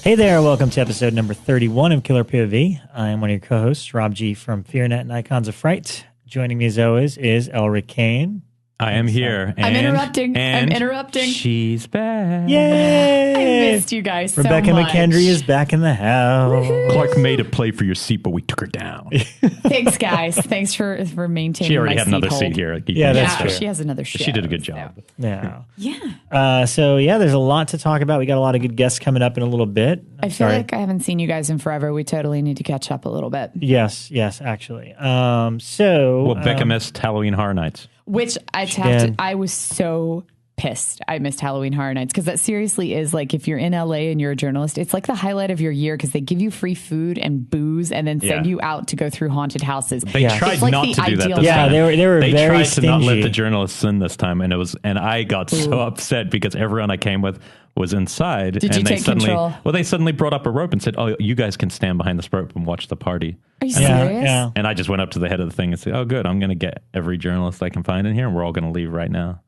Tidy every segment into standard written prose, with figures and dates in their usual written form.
Hey there, welcome to episode number 31 of Killer POV. I am one of your co-hosts, Rob G. from FearNet and Icons of Fright. Joining me as always is Elric Kane. I am here. I'm interrupting. And I'm interrupting. She's back. Yay! I missed you guys Rebekah so much. McKendry is back in the house. Woohoo. Clark made a play for your seat, but we took her down. Thanks, guys. Thanks for maintaining She already my had another hold. seat here. Yeah, that's Yeah, true. she has another show. She did a good job. Yeah. Yeah. There's a lot to talk about. We got a lot of good guests coming up in a little bit. I feel like I haven't seen you guys in forever. We totally need to catch up a little bit. Yes, actually. Well, Becca missed Halloween Horror Nights. Which I was so pissed I missed Halloween Horror Nights, because that seriously is like, if you're in LA and you're a journalist, it's like the highlight of your year, because they give you free food and booze and then send you out to go through haunted houses. They tried like not the to do that ideal this time. Yeah, they were They very tried stingy. to not let the journalists in this time, and I got so upset because everyone I came with was inside. Did you and they take suddenly, control? Well, they suddenly brought up a rope and said, "Oh, you guys can stand behind this rope and watch the party." Are you Yeah, serious? yeah. And I just went up to the head of the thing and said, "Oh, good. I'm going to get every journalist I can find in here, and we're all going to leave right now."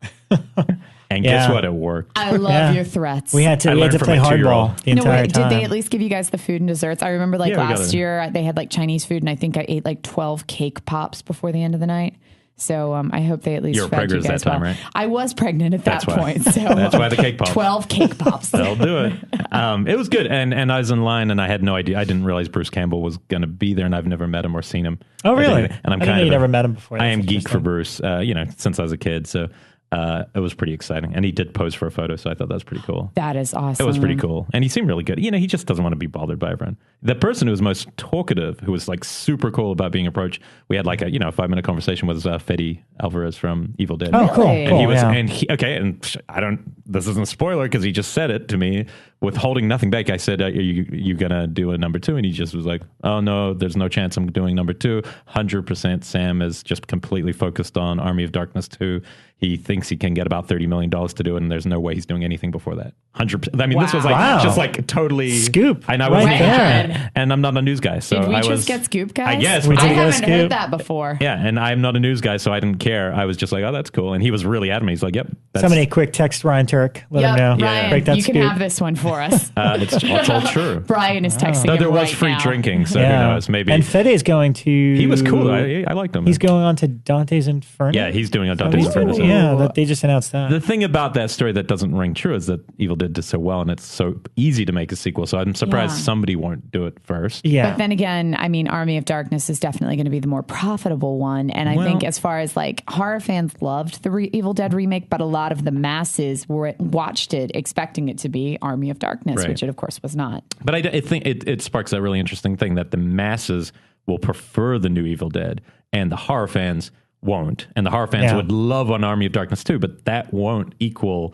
And guess Yeah. what? It worked. I love your threats. We had to I learned from play my hardball 2-year-old. the entire time. Did they at least give you guys the food and desserts? I remember Yeah, we got last it. year they had like Chinese food, and I think I ate like 12 cake pops before the end of the night. So I hope they at least You were fed pregnant you at guys that time, well. right? I was pregnant at that That's why. point. So That's why the cake pops. 12 cake pops. They'll do it. It was good. And I was in line and I had no idea. I didn't realize Bruce Campbell was going to be there, and I've never met him or seen him. Oh, really? And I'm I didn't kind know of you never met him before. I am That's geek for interesting. Bruce, since I was a kid. So it was pretty exciting. And he did pose for a photo, so I thought that was pretty cool. That is awesome. It was pretty cool. And he seemed really good. He just doesn't want to be bothered by everyone. The person who was most talkative, who was like super cool about being approached, we had like a 5-minute conversation with Fede Alvarez from Evil Dead. Oh, cool. Really? And he was, yeah. this isn't a spoiler because he just said it to me with holding nothing back. I said, are you going to do a number 2? And he just was like, oh no, there's no chance I'm doing number 2. 100% Sam is just completely focused on Army of Darkness 2. He thinks he can get about $30 million to do it, and there's no way he's doing anything before that. 100%. I mean, this was like Wow. just like totally Scoop. And I wasn't Right even there. sure. And I'm not a news guy, so Did we I just was get scoop, guys? I guess We I did get a haven't scoop. heard that before. yeah, and I'm not a news guy, so I didn't care. I was just like, oh, that's cool. And he was really adamant. He's like, yep. Somebody quick text Ryan Turk. Let him know. Ryan, Break that you can scoop. have this one for us. It's all true. Brian is texting Though him there was right free now. drinking, so who knows? Maybe. And Fede is going to. He was cool. I liked him. He's going on to Dante's Inferno. Yeah, he's doing a Dante's Ooh. Inferno. Yeah, they just announced that. The thing about that story that doesn't ring true is that Evil Dead did so well, and it's so easy to make a sequel. So I'm surprised Yeah. somebody won't do it first. Yeah. But then again, I mean, Army of Darkness is definitely going to be the more profitable one. And I think as far as like horror fans loved the Evil Dead remake, but a lot of the masses watched it expecting it to be Army of Darkness, Right. which it of course was not. But I think it sparks that really interesting thing that the masses will prefer the new Evil Dead, and the horror fans won't. And the horror fans Yeah. would love an Army of Darkness too, but that won't equal.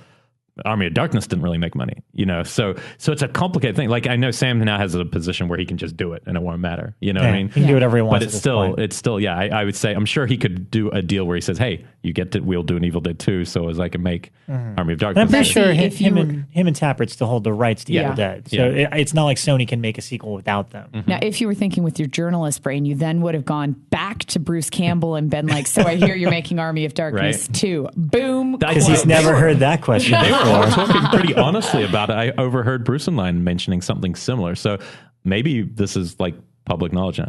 Army of Darkness didn't really make money, so it's a complicated thing. Like I know Sam now has a position where he can just do it and it won't matter. You know what I mean? He can do whatever he wants. But at this point. I would say, I'm sure he could do a deal where he says, hey, we'll do an Evil Dead 2 so as I can make Army of And I'm Darkness. pretty sure if him you and Tappert still hold the rights to Yeah. Evil Dead. So it's not like Sony can make a sequel without them. Now, if you were thinking with your journalist brain, you then would have gone back to Bruce Campbell and been like, so I hear you're making Army of Darkness Right. 2. Boom. Because he's never heard that question They were before. talking pretty honestly about it. I overheard Bruce and Line mentioning something similar. So maybe this is like public knowledge.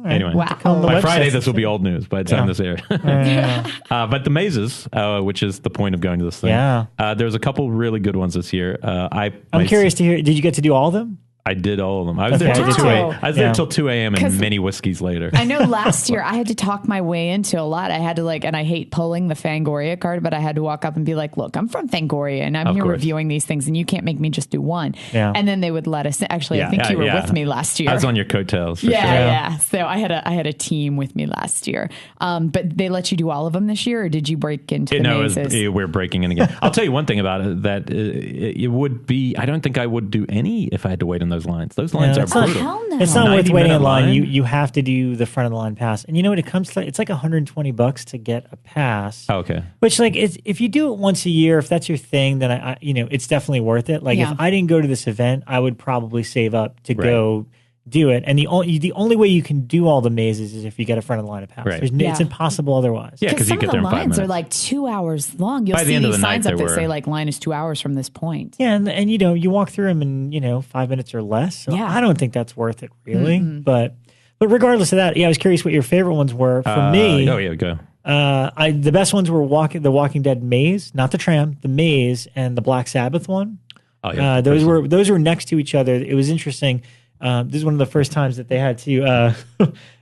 Anyway, Wow. On the by website. Friday, this will be old news by the time this airs. But the mazes, which is the point of going to this thing, there's a couple really good ones this year. I'm curious to hear, did you get to do all of them? I did all of them. I was Okay, there I did till too. 2 a.m. I was there Yeah. till 2 a.m. and 'Cause many whiskeys later. I know last year I had to talk my way into a lot. I had to and I hate pulling the Fangoria card, but I had to walk up and be like, look, I'm from Fangoria and I'm Of here course. reviewing these things and you can't make me just do one. Yeah. And then they would let us, actually, I think you were with me last year. I was on your coattails for yeah, sure. yeah. So I had a team with me last year. But they let you do all of them this year, or did you break into the mazes? We're breaking in again. I'll tell you one thing about it, that it would be, I don't think I would do any if I had to wait in those lines. Those lines are it's not- brutal. Hell no. It's not worth waiting in 90-minute line. line. You have to do the front of the line pass. And you know what? It's like $120 to get a pass. Oh, okay. Which if you do it once a year, if that's your thing, then I it's definitely worth it. Like Yeah. if I didn't go to this event, I would probably save up to go, do it. And the only way you can do all the mazes is if you get a front of the line of pass. Right. It's impossible otherwise. Yeah, because you get there in 5 minutes. Some of the lines are like 2 hours long. You'll By the see end of these the night, signs up they that say were- like line is 2 hours from this point. Yeah, and you walk through them in 5 minutes or less. So Yeah. I don't think that's worth it really. But regardless of that, I was curious what your favorite ones were. For me, oh yeah, go. the best ones were the Walking Dead maze, not the tram, the maze, and the Black Sabbath one. Oh yeah, those were next to each other. It was interesting. This is one of the first times that they had to,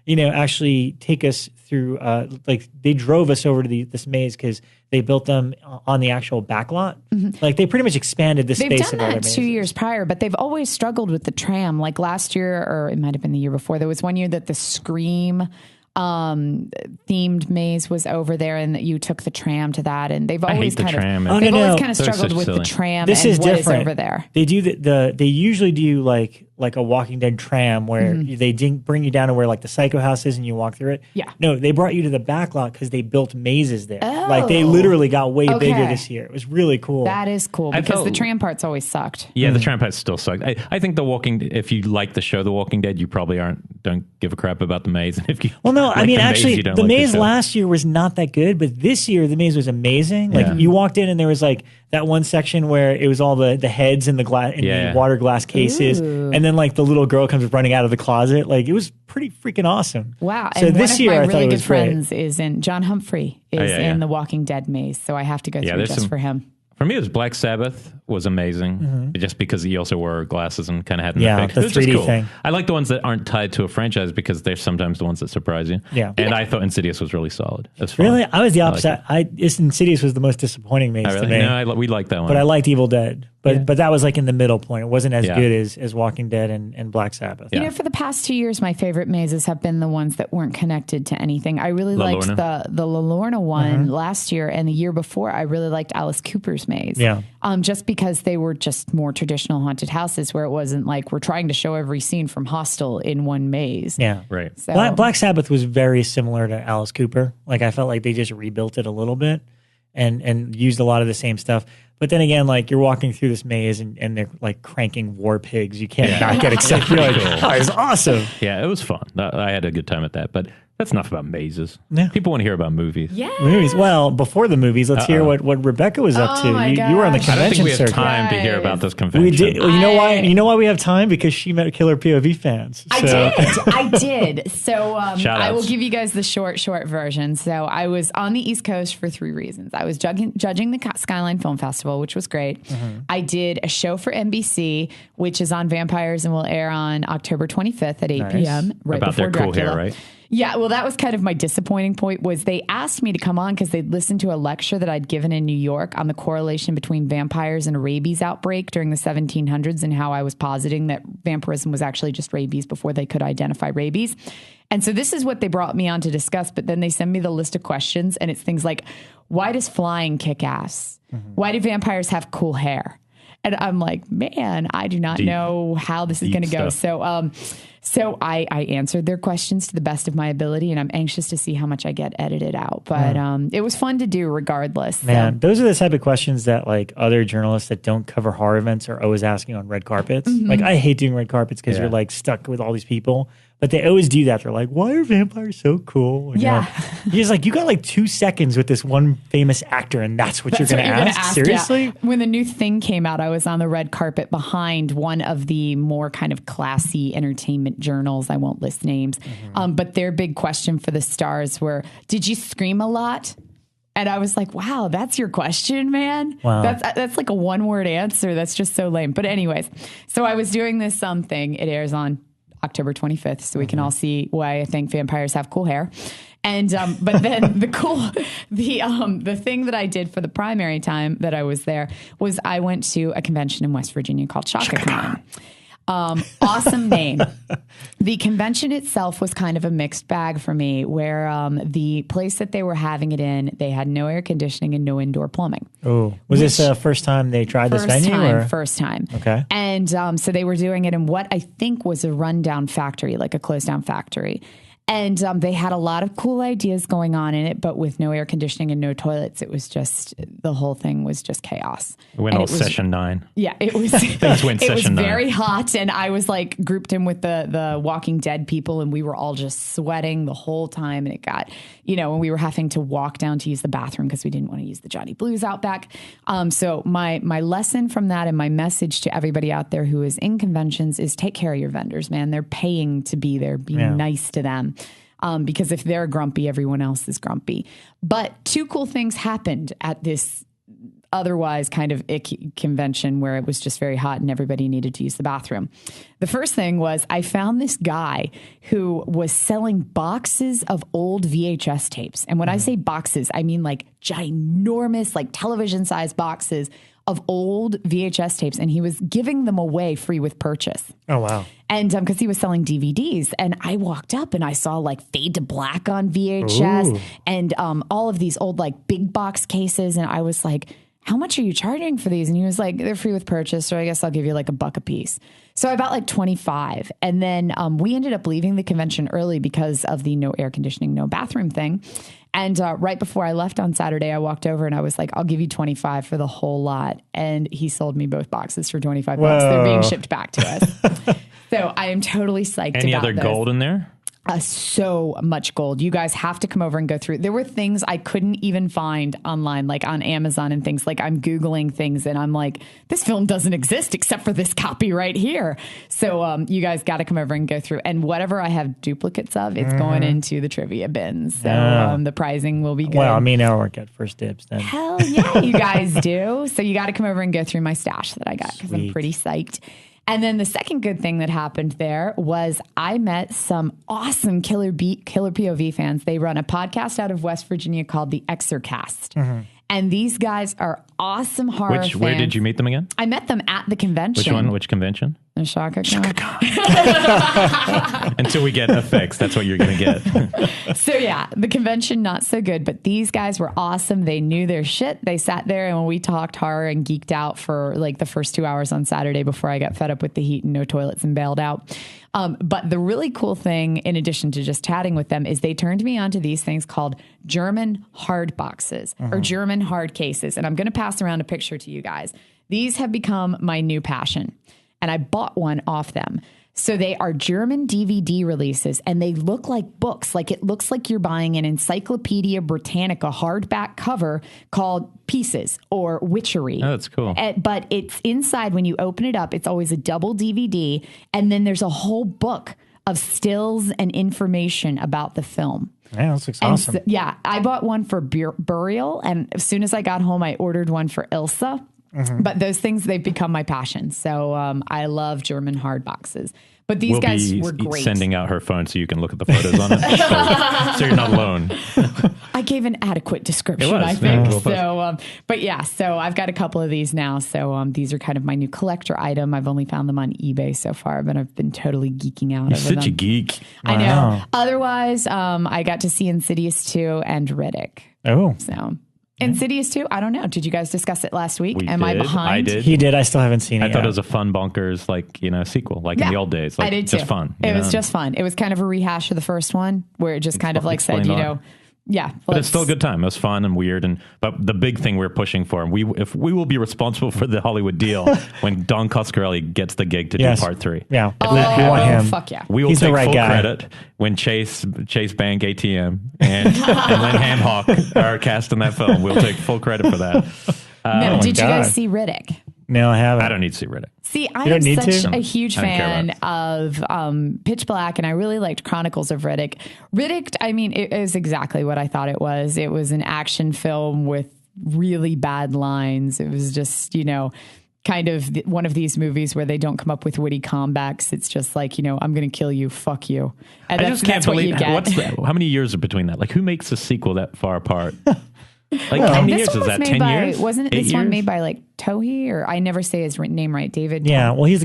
actually take us through. They drove us over to this maze because they built them on the actual back lot. Like they pretty much expanded the space They've of done other that mazes. 2 years prior, but they've always struggled with the tram. Like last year, or it might have been the year before, there was one year that the Scream themed maze was over there, and that you took the tram to that, and they've always the tram. They've always kind of They're struggled so with silly. the tram. This and is what different. is over there. They do they usually do like a Walking Dead tram where they bring you down to where like the Psycho House is and you walk through it. Yeah. No, they brought you to the back lot because they built mazes there. Oh. Like they literally got way bigger Okay. this year. It was really cool. That is cool I because felt- the tram parts always sucked. Yeah, the tram parts still suck. I think if you like the show The Walking Dead, you probably don't give a crap about the maze. And if you Well, no, like I mean, the maze, actually, you don't the like maze show. last year was not that good, but this year the maze was amazing. Like Yeah. you walked in and there was like that one section where it was all the heads in the glass in the water glass cases, and then like the little girl comes running out of the closet. Like it was pretty freaking awesome. Wow. So and this one of year my I really thought it good was great. friends is in John Humphrey is yeah. in the Walking Dead maze, so I have to go through there's just some- for him. For me, it was Black Sabbath was amazing, just because he also wore glasses and kind of had an Yeah, effect. the It was just 3D cool. thing. I like the ones that aren't tied to a franchise because they're sometimes the ones that surprise you. Yeah. And I thought Insidious was really solid. It was fun. Really, I was the I opposite. liked Insidious was the most disappointing maze I really, to me. no, we liked that one. But I liked Evil Dead. But that was like in the middle point. It wasn't as Yeah. good as Walking Dead and Black Sabbath. Yeah. You know, for the past 2 years, my favorite mazes have been the ones that weren't connected to anything. I really La liked Lorna. the La Lorna one last year, and the year before, I really liked Alice Cooper's maze. Yeah. Just because they were just more traditional haunted houses where it wasn't like we're trying to show every scene from Hostel in one maze. Yeah. right. So, Black Sabbath was very similar to Alice Cooper. Like I felt like they just rebuilt it a little bit and used a lot of the same stuff. But then again, like you're walking through this maze and they're like cranking war pigs. You can't not get excited. You're like, oh, it's awesome. Yeah, it was fun. I had a good time at that. But that's enough about mazes. Yeah. People want to hear about movies. yeah. Movies. Well, before the movies, let's hear what Rebekah was up to. my You were on the gosh. I don't think convention we have circuit. time to hear Guys. about this convention. We did. Well, you know why we have time? Because she met Killer POV fans. I did. So Shout I will outs. give you guys the short version. So I was on the East Coast for 3 reasons. I was judging the Skyline Film Festival, which was great. I did a show for NBC, which is on vampires and will air on October 25th at 8 Nice. p.m. right About before their cool Dracula. hair, right? Yeah, well, that was kind of my disappointing point was they asked me to come on because they'd listened to a lecture that I'd given in New York on the correlation between vampires and a rabies outbreak during the 1700s and how I was positing that vampirism was actually just rabies before they could identify rabies. And so this is what they brought me on to discuss, but then they send me the list of questions and it's things like, why does flying kick ass? Why do vampires have cool hair? And I'm like, man, I do not know how this is going to go. So I answered their questions to the best of my ability, and I'm anxious to see how much I get edited out. But it was fun to do regardless. Man, those are the type of questions that like other journalists that don't cover horror events are always asking on red carpets. Like I hate doing red carpets because you're like stuck with all these people. But they always do that. They're like, why are vampires so cool? And Yeah. you're just like, you got like 2 seconds with this one famous actor, and that's what you're going to ask? Seriously? Yeah. When the new Thing came out, I was on the red carpet behind one of the more kind of classy entertainment journals. I won't list names. But their big question for the stars were, did you scream a lot? And I was like, wow, that's your question, man. Wow. That's like a 1-word answer. That's just so lame. But anyways, so I was doing this thing. It airs on October 25th, so we can all see why I think vampires have cool hair. And but then the thing that I did for the primary time that I was there was I went to a convention in West Virginia called ShakaCon. Awesome name. The convention itself was kind of a mixed bag for me, where the place that they were having it in, they had no air conditioning and no indoor plumbing. Oh, was this the first time they tried this venue? First time. Okay. And so they were doing it in what I think was a rundown factory, like a closed down factory. And they had a lot of cool ideas going on in it, but with no air conditioning and no toilets, it was just, the whole thing was just chaos. It went all session 9. Yeah, it was. Things went it was session 9. very hot, and I was like grouped in with the Walking Dead people, and we were all just sweating the whole time. And it got, and we were having to walk down to use the bathroom because we didn't want to use the Johnny Blues Outback. So my lesson from that and my message to everybody out there who is in conventions is take care of your vendors, man. They're paying to be there. Be nice to them. Because if they're grumpy, everyone else is grumpy. But 2 cool things happened at this otherwise kind of icky convention where it was just very hot and everybody needed to use the bathroom. The first thing was I found this guy who was selling boxes of old VHS tapes. And when I say boxes, I mean like ginormous, like television-sized boxes of old VHS tapes, and he was giving them away free with purchase. Oh, wow. And because he was selling DVDs, and I walked up and I saw like Fade to Black on VHS. Ooh. And all of these old like big box cases. And I was like, how much are you charging for these? And he was like, they're free with purchase, so I guess I'll give you like $1 a piece. So I bought like 25. And then we ended up leaving the convention early because of the no air conditioning, no bathroom thing. And right before I left on Saturday, I walked over and I was like, I'll give you 25 for the whole lot. And he sold me both boxes for 25 bucks. They're being shipped back to us. So I am totally psyched Any about other those. gold in there? So much gold. You guys have to come over and go through. There were things I couldn't even find online, like on Amazon and things. Like I'm Googling things and I'm like, this film doesn't exist except for this copy right here. So you guys got to come over and go through. And whatever I have duplicates of, it's going into the trivia bins. So the prizing will be good. Well, I mean, I'll work at first dibs then. Hell yeah, you guys do. So you got to come over and go through my stash that I got because I'm pretty psyched. And then the second good thing that happened there was I met some awesome Killer POV fans. They run a podcast out of West Virginia called the Exercast. Mm-hmm. And these guys are awesome horror fans. Where did you meet them again? I met them at the convention. Which one? Which convention? The Shaka Con. Until we get effects, that's what you're going to get. So yeah, the convention, not so good. But these guys were awesome. They knew their shit. They sat there and we talked horror and geeked out for like the first 2 hours on Saturday before I got fed up with the heat and no toilets and bailed out. But the really cool thing, in addition to just chatting with them, is they turned me on to these things called German hard boxes or German hard cases. And I'm going to pass around a picture to you guys. These have become my new passion. And I bought one off them. So they are German DVD releases and they look like books. Like it looks like you're buying an Encyclopedia Britannica hardback cover called Pieces or Witchery. Oh, that's cool. But it's inside when you open it up, it's always a double DVD. And then there's a whole book of stills and information about the film. Yeah, that looks awesome. So, yeah, I bought one for Burial. And as soon as I got home, I ordered one for Ilsa. Mm-hmm. But those things, they've become my passion. So I love German hard boxes. But these guys were great. Sending out her phone so you can look at the photos on it. So you're not alone. I gave an adequate description, I think. So, but yeah, so I've got a couple of these now. So these are kind of my new collector item. I've only found them on eBay so far, but I've been totally geeking out over them. You're such a geek. I know. Otherwise, I got to see Insidious 2 and Riddick. Oh. So... Insidious 2? I don't know. Did you guys discuss it last week? Am I behind? I did. He did. I still haven't seen it. I thought it was a fun bonkers, sequel, in the old days. I did too. Just fun. It was just fun. It was kind of a rehash of the first one, where it just kind of said, yeah, but it's still a good time. It was fun and weird, but the big thing we're pushing for, and we will be responsible for the Hollywood deal when Don Coscarelli gets the gig to do part 3. Yeah, we want him. Fuck yeah, we will take full credit when Chase Bank ATM and Len Handhawk are cast in that film. We'll take full credit for that. Now, did you guys see Riddick? No, I haven't. I don't need to see Riddick. See, I am such a huge fan of Pitch Black, and I really liked Chronicles of Riddick. Riddick, I mean, it is exactly what I thought it was. It was an action film with really bad lines. It was just, kind of one of these movies where they don't come up with witty comebacks. It's just like, I'm going to kill you. Fuck you. And I just can't believe how many years are between that? Who makes a sequel that far apart? How many years is that? 10 years? Wasn't this one made by Tohei, or I never say his name right, David? Yeah, well, I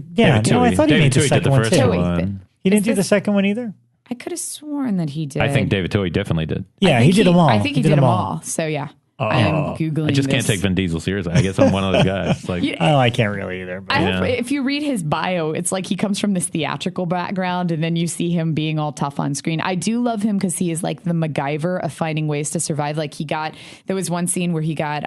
thought he made the second one too. He didn't do the second one either? I could have sworn that he did. I think David Tohei definitely did. Yeah, he did them all. I think he did them all. So yeah. I am Googling I just can't this. take Vin Diesel seriously. I guess I'm one of those guys. Like, I can't really either. But If you read his bio, it's like he comes from this theatrical background, and then you see him being all tough on screen. I do love him because he is like the MacGyver of finding ways to survive. Like there was one scene where he got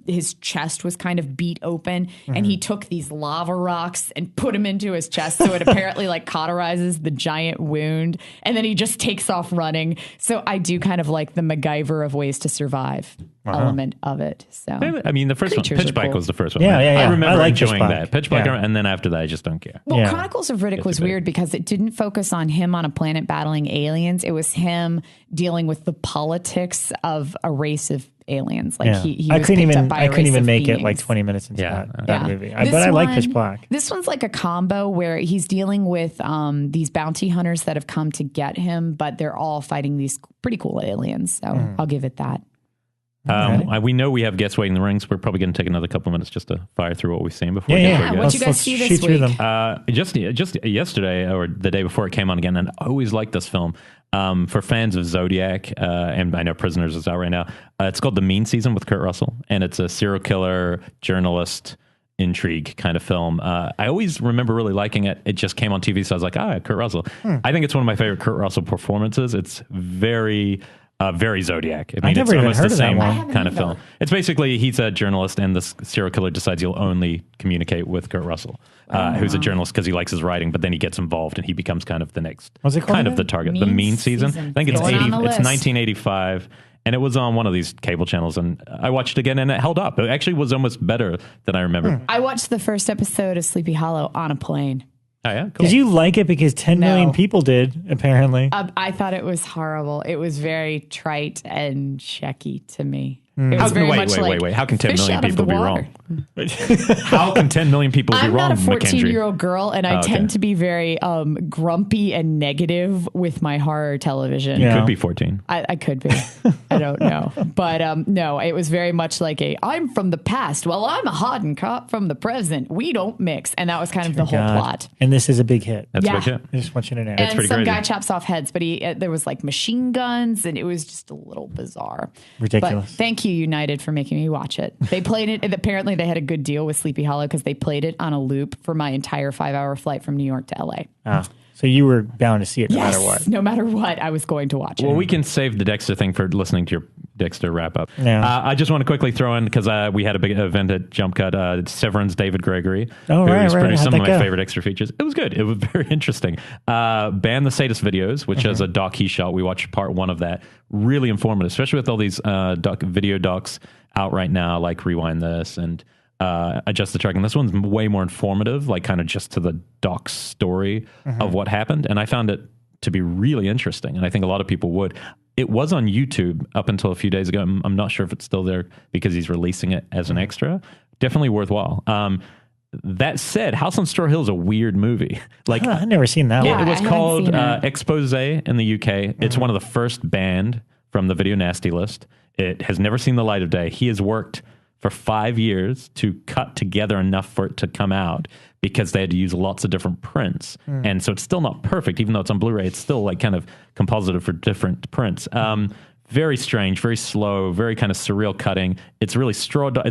his chest was kind of beat open, and he took these lava rocks and put them into his chest, so it apparently like cauterizes the giant wound, and then he just takes off running. So I do kind of like the MacGyver of ways to survive element of it. So I mean, the first one, Pitch Black was the first one. Yeah. I remember like enjoying that. Pitch Black, and then after that, I just don't care. Well, Chronicles of Riddick was weird because it didn't focus on him on a planet battling aliens. It was him dealing with the politics of a race of aliens. Like he I was couldn't picked up by a even race of make it beings. like 20 minutes into that movie. This But I like one- Pitch Black. This one's like a combo where he's dealing with these bounty hunters that have come to get him, but they're all fighting these pretty cool aliens. So I'll give it that. We know we have guests waiting in the rings. We're probably going to take another couple of minutes just to fire through what we've seen before. What'd you guys see this shoot through week? them. Just yesterday or the day before it came on again, and I always liked this film. For fans of Zodiac, and I know Prisoners is out right now. It's called The Mean Season with Kurt Russell, and it's a serial killer journalist intrigue kind of film. I always remember really liking it. It just came on TV, so I was like, Kurt Russell. I think it's one of my favorite Kurt Russell performances. It's very Zodiac. I mean, it's almost the same kind of film. It's basically he's a journalist, and this serial killer decides he'll only communicate with Kurt Russell, who's a journalist because he likes his writing, but then he gets involved and he becomes kind of the next, What's it called kind of again? the target. The Mean Season. I think it's Going on the list. 1985. And it was on one of these cable channels, and I watched it again, and it held up. It actually was almost better than I remember. I watched the first episode of Sleepy Hollow on a plane. Oh, yeah? Cool. Did you like it because 10 million people did, apparently? I thought it was horrible. It was very trite and checky to me. It was Wait. How can 10 fish million out of people the be water. wrong? How can 10 million people be I'm wrong, not a McKendry? 14-year-old girl, and I tend to be very grumpy and negative with my horror television. You could be 14. I could be. I don't know. But no, it was very much like I'm from the past. Well, I'm a Hottencott from the present. We don't mix. And that was kind of the whole plot. And this is a big hit. That's a big hit. I just want you to know. And some crazy. guy chops off heads, but there was like machine guns, and it was just a little bizarre. Ridiculous. But thank you, United, for making me watch it. They played it. Apparently, they had a good deal with Sleepy Hollow because they played it on a loop for my entire 5-hour flight from New York to LA. So you were bound to see it no matter what. No matter what, I was going to watch it. Well, we can save the Dexter thing for listening to your Dexter wrap up. Yeah. I just want to quickly throw in, because we had a big event at Jump Cut, Severan's David Gregory, Oh, who's right. produced How'd some of that my go? favorite extra features. It was good. It was very interesting. Ban the Sadist Videos, which is a doc he shot. We watched part 1 of that. Really informative, especially with all these video docs out right now, like Rewind This and Adjust the Track. And this one's way more informative, like kind of just to the doc's story of what happened. And I found it to be really interesting, and I think a lot of people would. It was on YouTube up until a few days ago. I'm not sure if it's still there because he's releasing it as an extra. Definitely worthwhile. That said, House on Straw Hill is a weird movie. Like, I've never seen that Yeah. one. it was I haven't called seen it. Expose in the UK. It's one of the first banned from the Video Nasty list. It has never seen the light of day. He has worked for 5 years to cut together enough for it to come out because they had to use lots of different prints. And so it's still not perfect, even though it's on Blu-ray. It's still like kind of composited for different prints. Very strange, very slow, very kind of surreal cutting. It's really it's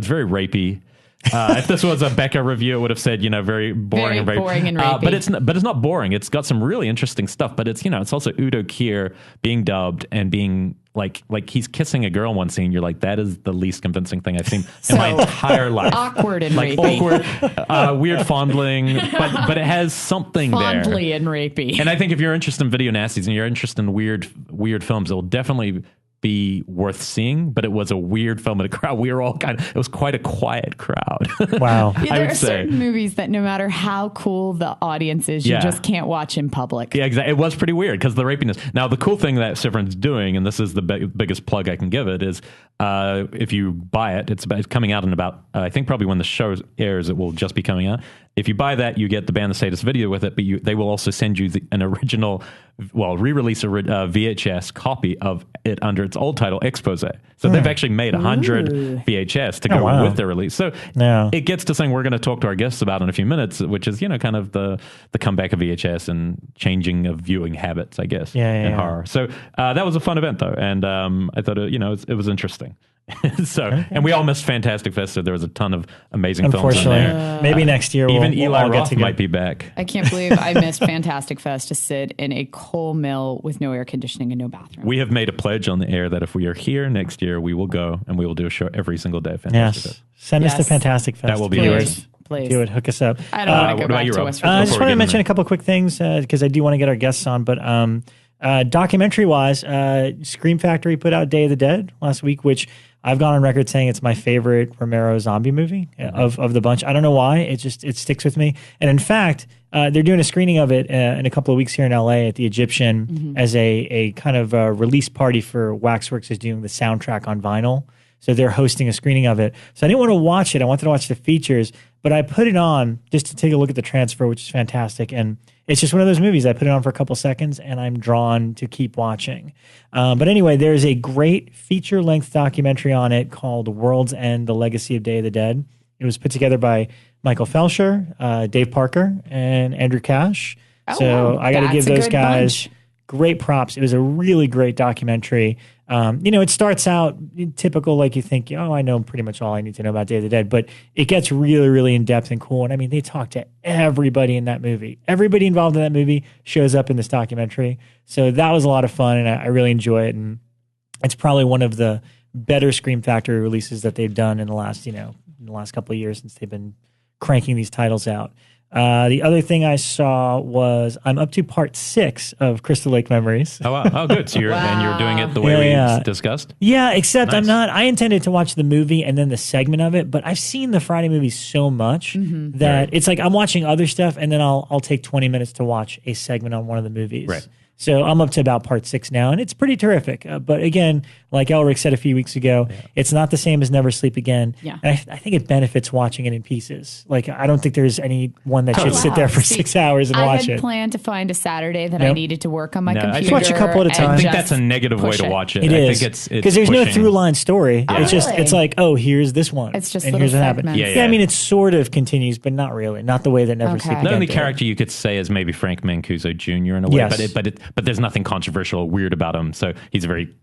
very rapey. If this was a Becca review, it would have said, very boring Very and boring and rapey. but it's not boring. It's got some really interesting stuff, but it's, it's also Udo Kier being dubbed and being like he's kissing a girl in one scene. You're like, that is the least convincing thing I've seen in my entire life. Awkward and like rapey. awkward, weird fondling, but it has something Fondly there. and rapey. And I think if you're interested in video nasties and you're interested in weird films, it will definitely be worth seeing. But it was a weird film in a crowd. We were all it was quite a quiet crowd. Wow. Yeah, I there would are say. certain movies that no matter how cool the audience is, you Yeah. just can't watch in public. Yeah, exactly. It was pretty weird because the rapiness. Now, the cool thing that Severan's doing, and this is the biggest plug I can give it, is if you buy it, it's coming out in about, I think probably when the show airs, it will just be coming out. If you buy that, you get the Ban the Sadist video with it, but they will also send you an original, re-release a VHS copy of it under its old title, Expose. So they've actually made 100 VHS to go with their release. So it gets to something we're going to talk to our guests about in a few minutes, which is, kind of the comeback of VHS and changing of viewing habits, I guess, in horror. So that was a fun event, though. And I thought, it was interesting. And we all missed Fantastic Fest, so there was a ton of amazing films in Unfortunately, there. maybe next year Even we'll Eli all get Roth together. might be back. I can't believe I missed Fantastic Fest to sit in a coal mill with no air conditioning and no bathroom. We have made a pledge on the air that if we are here next year, we will go and we will do a show every single day. Fantastic Yes. Fest. Send us to Yes. Fantastic Fest. That will be Viewers. amazing. Please. Do it. Hook us up. I don't want to what go about back you, to Rob? West I Virginia. just Before want we to get mention in a couple of quick things because I do want to get our guests on. But documentary-wise, Scream Factory put out Day of the Dead last week, which I've gone on record saying it's my favorite Romero zombie movie of the bunch. I don't know why. It sticks with me. And in fact, they're doing a screening of it in a couple of weeks here in LA at the Egyptian as a kind of release party for Waxworks is doing the soundtrack on vinyl. So they're hosting a screening of it. So I didn't want to watch it. I wanted to watch the features, but I put it on just to take a look at the transfer, which is fantastic. And it's just one of those movies. I put it on for a couple seconds and I'm drawn to keep watching. But anyway, there's a great feature-length documentary on it called World's End, The Legacy of Day of the Dead. It was put together by Michael Felsher, Dave Parker, and Andrew Cash. So I got to give those guys great props. It was a really great documentary. It starts out typical, like you think, I know pretty much all I need to know about Day of the Dead, but it gets really, really in depth and cool. And I mean, they talk to everybody in that movie. Everybody involved in that movie shows up in this documentary. So that was a lot of fun, and I really enjoy it. And it's probably one of the better Scream Factory releases that they've done in the last couple of years since they've been cranking these titles out. The other thing I saw was I'm up to part 6 of Crystal Lake Memories. Oh, wow. Oh, good. So and you're doing it the way we discussed? Yeah, except Nice. I intended to watch the movie and then the segment of it, but I've seen the Friday movies so much that it's like I'm watching other stuff and then I'll take 20 minutes to watch a segment on one of the movies. Right. So I'm up to about part 6 now, and it's pretty terrific. But again, like Elric said a few weeks ago, it's not the same as Never Sleep Again. Yeah. And I think it benefits watching it in pieces. Like, I don't think there's any one that should sit there for 6 hours and watch I had it. planned to find a Saturday that I needed to work on my computer. I just watch a couple at a time. I think that's a negative way to watch it. It is. I think it's because there's no through line story. Oh, it's just, really? it's like, oh, here's this one. It's just and little here's what happened. segments. Yeah, I mean, it sort of continues, but not really. Not the way that Never Sleep Again The only did. character you could say is maybe Frank Mancuso Jr. in a way, Yes. but there's nothing controversial or weird about him. So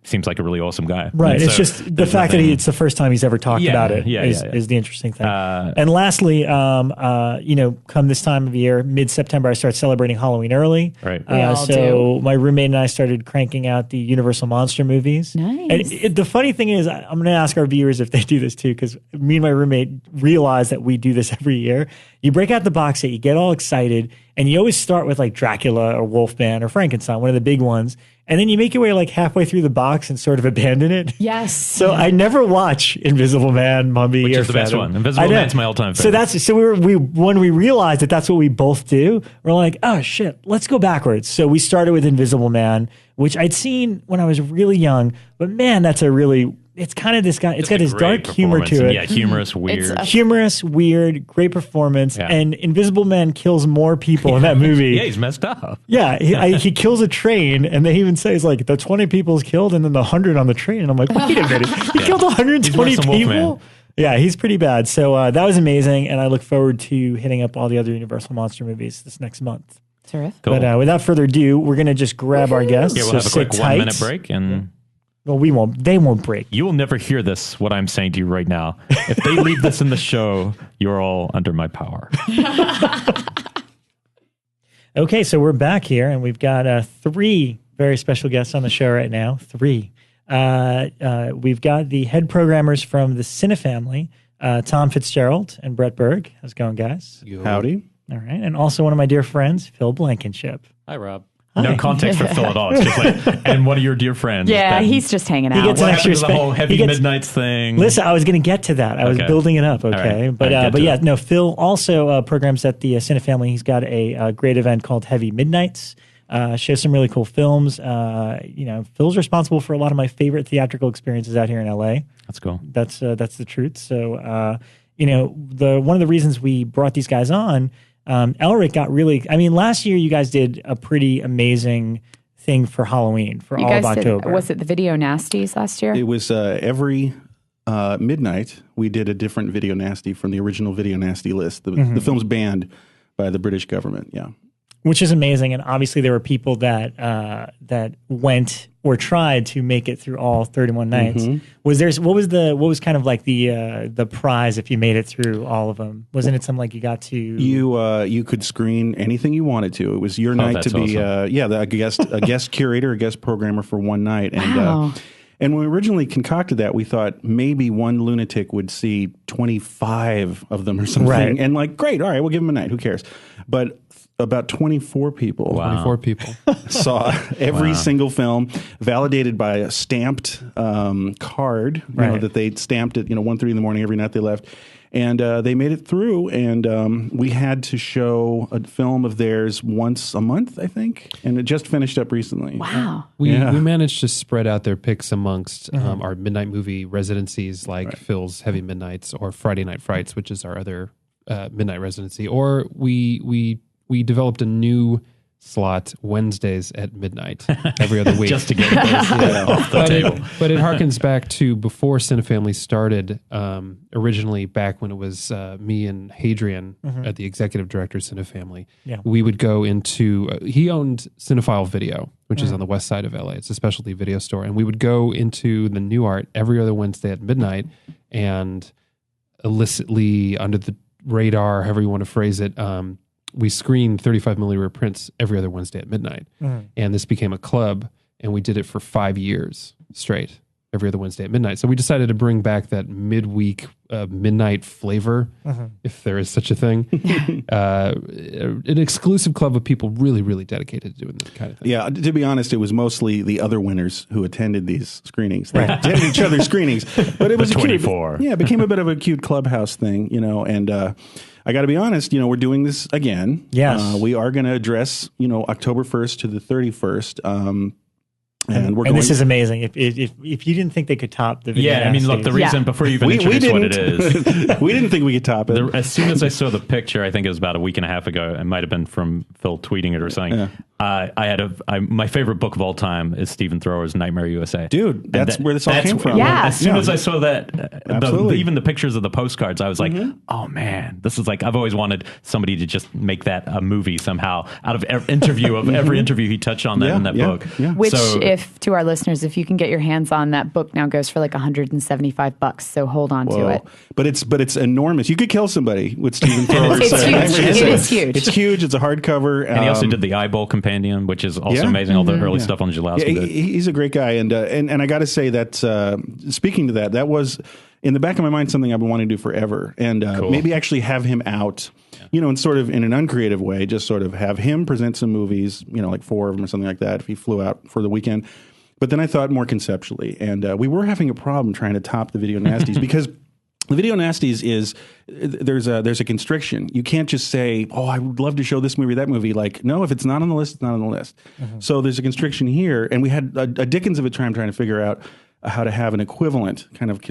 seems like a really awesome guy. Right. And It's so just the fact that it's the first time he's ever talked about it is the interesting thing. And lastly, come this time of year, mid-September, I start celebrating Halloween early. Right. We all So my roommate and I started cranking out the Universal Monster movies. Nice. And the funny thing is, I'm going to ask our viewers if they do this too, because me and my roommate realize that we do this every year. You break out the box set, you get all excited, and you always start with like Dracula or Wolfman or Frankenstein, one of the big ones. And then you make your way like halfway through the box and sort of abandon it. Yes. So I never watch Invisible Man, Mummy, Which or is the best Phantom. one. Invisible Man's my all-time favorite. So when we realized that that's what we both do, we're like, oh shit, let's go backwards. So we started with Invisible Man, which I'd seen when I was really young, but man, it's kind of this guy. It's got this dark humor to it. Yeah, humorous, weird. Humorous, weird, great performance. Yeah. And Invisible Man kills more people in that movie. Yeah, he's messed up. Yeah, he kills a train, and they even say it's like the 20 people's killed, and then the 100 on the train. And I'm like, wait a minute, he killed 120 He's worse than people. Wolfman. Yeah, he's pretty bad. So that was amazing, and I look forward to hitting up all the other Universal Monster movies this next month. Terrific. Cool. But without further ado, we're gonna just grab our guests. Yeah, we'll so have a sit quick tight. 1 minute break and. Well, we won't. They won't break. You will never hear this, what I'm saying to you right now. If they leave this in the show, you're all under my power. Okay, so we're back here, and we've got 3 very special guests on the show right now. 3. We've got the head programmers from the Cinefamily, Tom Fitzgerald and Bret Berg. How's it going, guys? Howdy. All right, and also one of my dear friends, Phil Blankenship. Hi, Rob. No context for Phil at all. It's just like, and one of your dear friends. Yeah, that- he's just hanging out. He gets What an happened extra to the whole space. heavy midnights thing? Listen, I was going to get to that. I was Okay. building it up, okay? right. But All right, get to yeah, it. no, Phil also programs at the Cinefamily. He's got a great event called Heavy Midnights. Shows some really cool films. Phil's responsible for a lot of my favorite theatrical experiences out here in LA. That's cool. That's the truth. So, one of the reasons we brought these guys on, Elric got really, last year you guys did a pretty amazing thing for Halloween for You all of guys October. was it the Video Nasties last year? It was every midnight we did a different Video Nasty from the original Video Nasty list. The film's banned by the British government. Yeah. Which is amazing, and obviously there were people that went or tried to make it through all 31 nights. What was kind of like the prize if you made it through all of them? Wasn't it something like you got to you could screen anything you wanted to. It was your night to be awesome. A guest curator, a guest programmer for one night. Wow. And when we originally concocted that, we thought maybe one lunatic would see 25 of them or something. Right. And like, great, all right, we'll give them a night. Who cares? But about 24 people. Wow. 24 people. Saw every single film, validated by a stamped card, you know, that they stamped at 1:30 in the morning every night they left. And they made it through, and we had to show a film of theirs once a month, I think, and it just finished up recently. Wow. We managed to spread out their picks amongst our midnight movie residencies, like Phil's Heavy Midnights or Friday Night Frights, which is our other midnight residency. Or we developed a new slot Wednesdays at midnight every other week. Just to get those off the table. But it harkens back to before Cinefamily started, originally back when it was me and Hadrian at the executive director of Cinefamily. Yeah. We would go into, he owned Cinephile Video, which is on the west side of LA. It's a specialty video store. And we would go into the New Art every other Wednesday at midnight and illicitly, under the radar, however you want to phrase it, we screened 35 millimeter prints every other Wednesday at midnight. And this became a club, and we did it for 5 years straight, every other Wednesday at midnight. So we decided to bring back that midweek midnight flavor, if there is such a thing. An exclusive club of people really, really dedicated to doing this kind of thing. Yeah, to be honest, it was mostly the other winners who attended these screenings. They attended each other's screenings. But it was The 24. It became a bit of a cute clubhouse thing, and I got to be honest, we're doing this again. Yes. We are going to address, October 1st to the 31st. And this is amazing. If you didn't think they could top the video, Yeah, I mean, look, the reason before you even we introduce what it is, we didn't think we could top it. as soon as I saw the picture, I think it was about a week and a half ago. It might have been from Phil tweeting it or something. Yeah. My favorite book of all time is Stephen Thrower's Nightmare USA. Dude, that's where this all came from. Yeah. As soon as I saw that, Absolutely. even the pictures of the postcards, I was like, oh man, this is like, I've always wanted somebody to just make that a movie somehow out of every interview he touched on that in that book. Yeah. Which, if to our listeners, if you can get your hands on that book now, goes for like $175. So hold on to it. But it's enormous. You could kill somebody with Stephen Thrower. It's huge. It is huge. It's huge. It's a hardcover. And he also did the Eyeball Companion, which is also amazing. All the early stuff on Jalowski. He's a great guy, and I got to say that speaking to that was in the back of my mind something I've been wanting to do forever, and maybe actually have him out, and sort of in an uncreative way, just sort of have him present some movies, like 4 of them or something like that, if he flew out for the weekend. But then I thought more conceptually, and we were having a problem trying to top the Video Nasties because the Video Nasties is there's a constriction. You can't just say, "Oh, I would love to show this movie, that movie." Like, no, if it's not on the list, it's not on the list. So there's a constriction here, and we had a dickens of a time trying to figure out how to have an equivalent kind of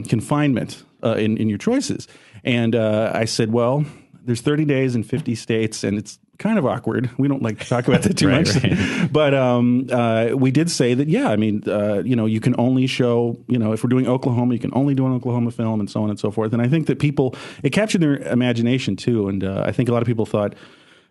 confinement in your choices. And I said, well, there's 30 days in 50 states, and it's kind of awkward. We don't like to talk about that too much. Right. But we did say that, you can only show, if we're doing Oklahoma, you can only do an Oklahoma film and so on and so forth. And I think that it captured their imagination too. And I think a lot of people thought,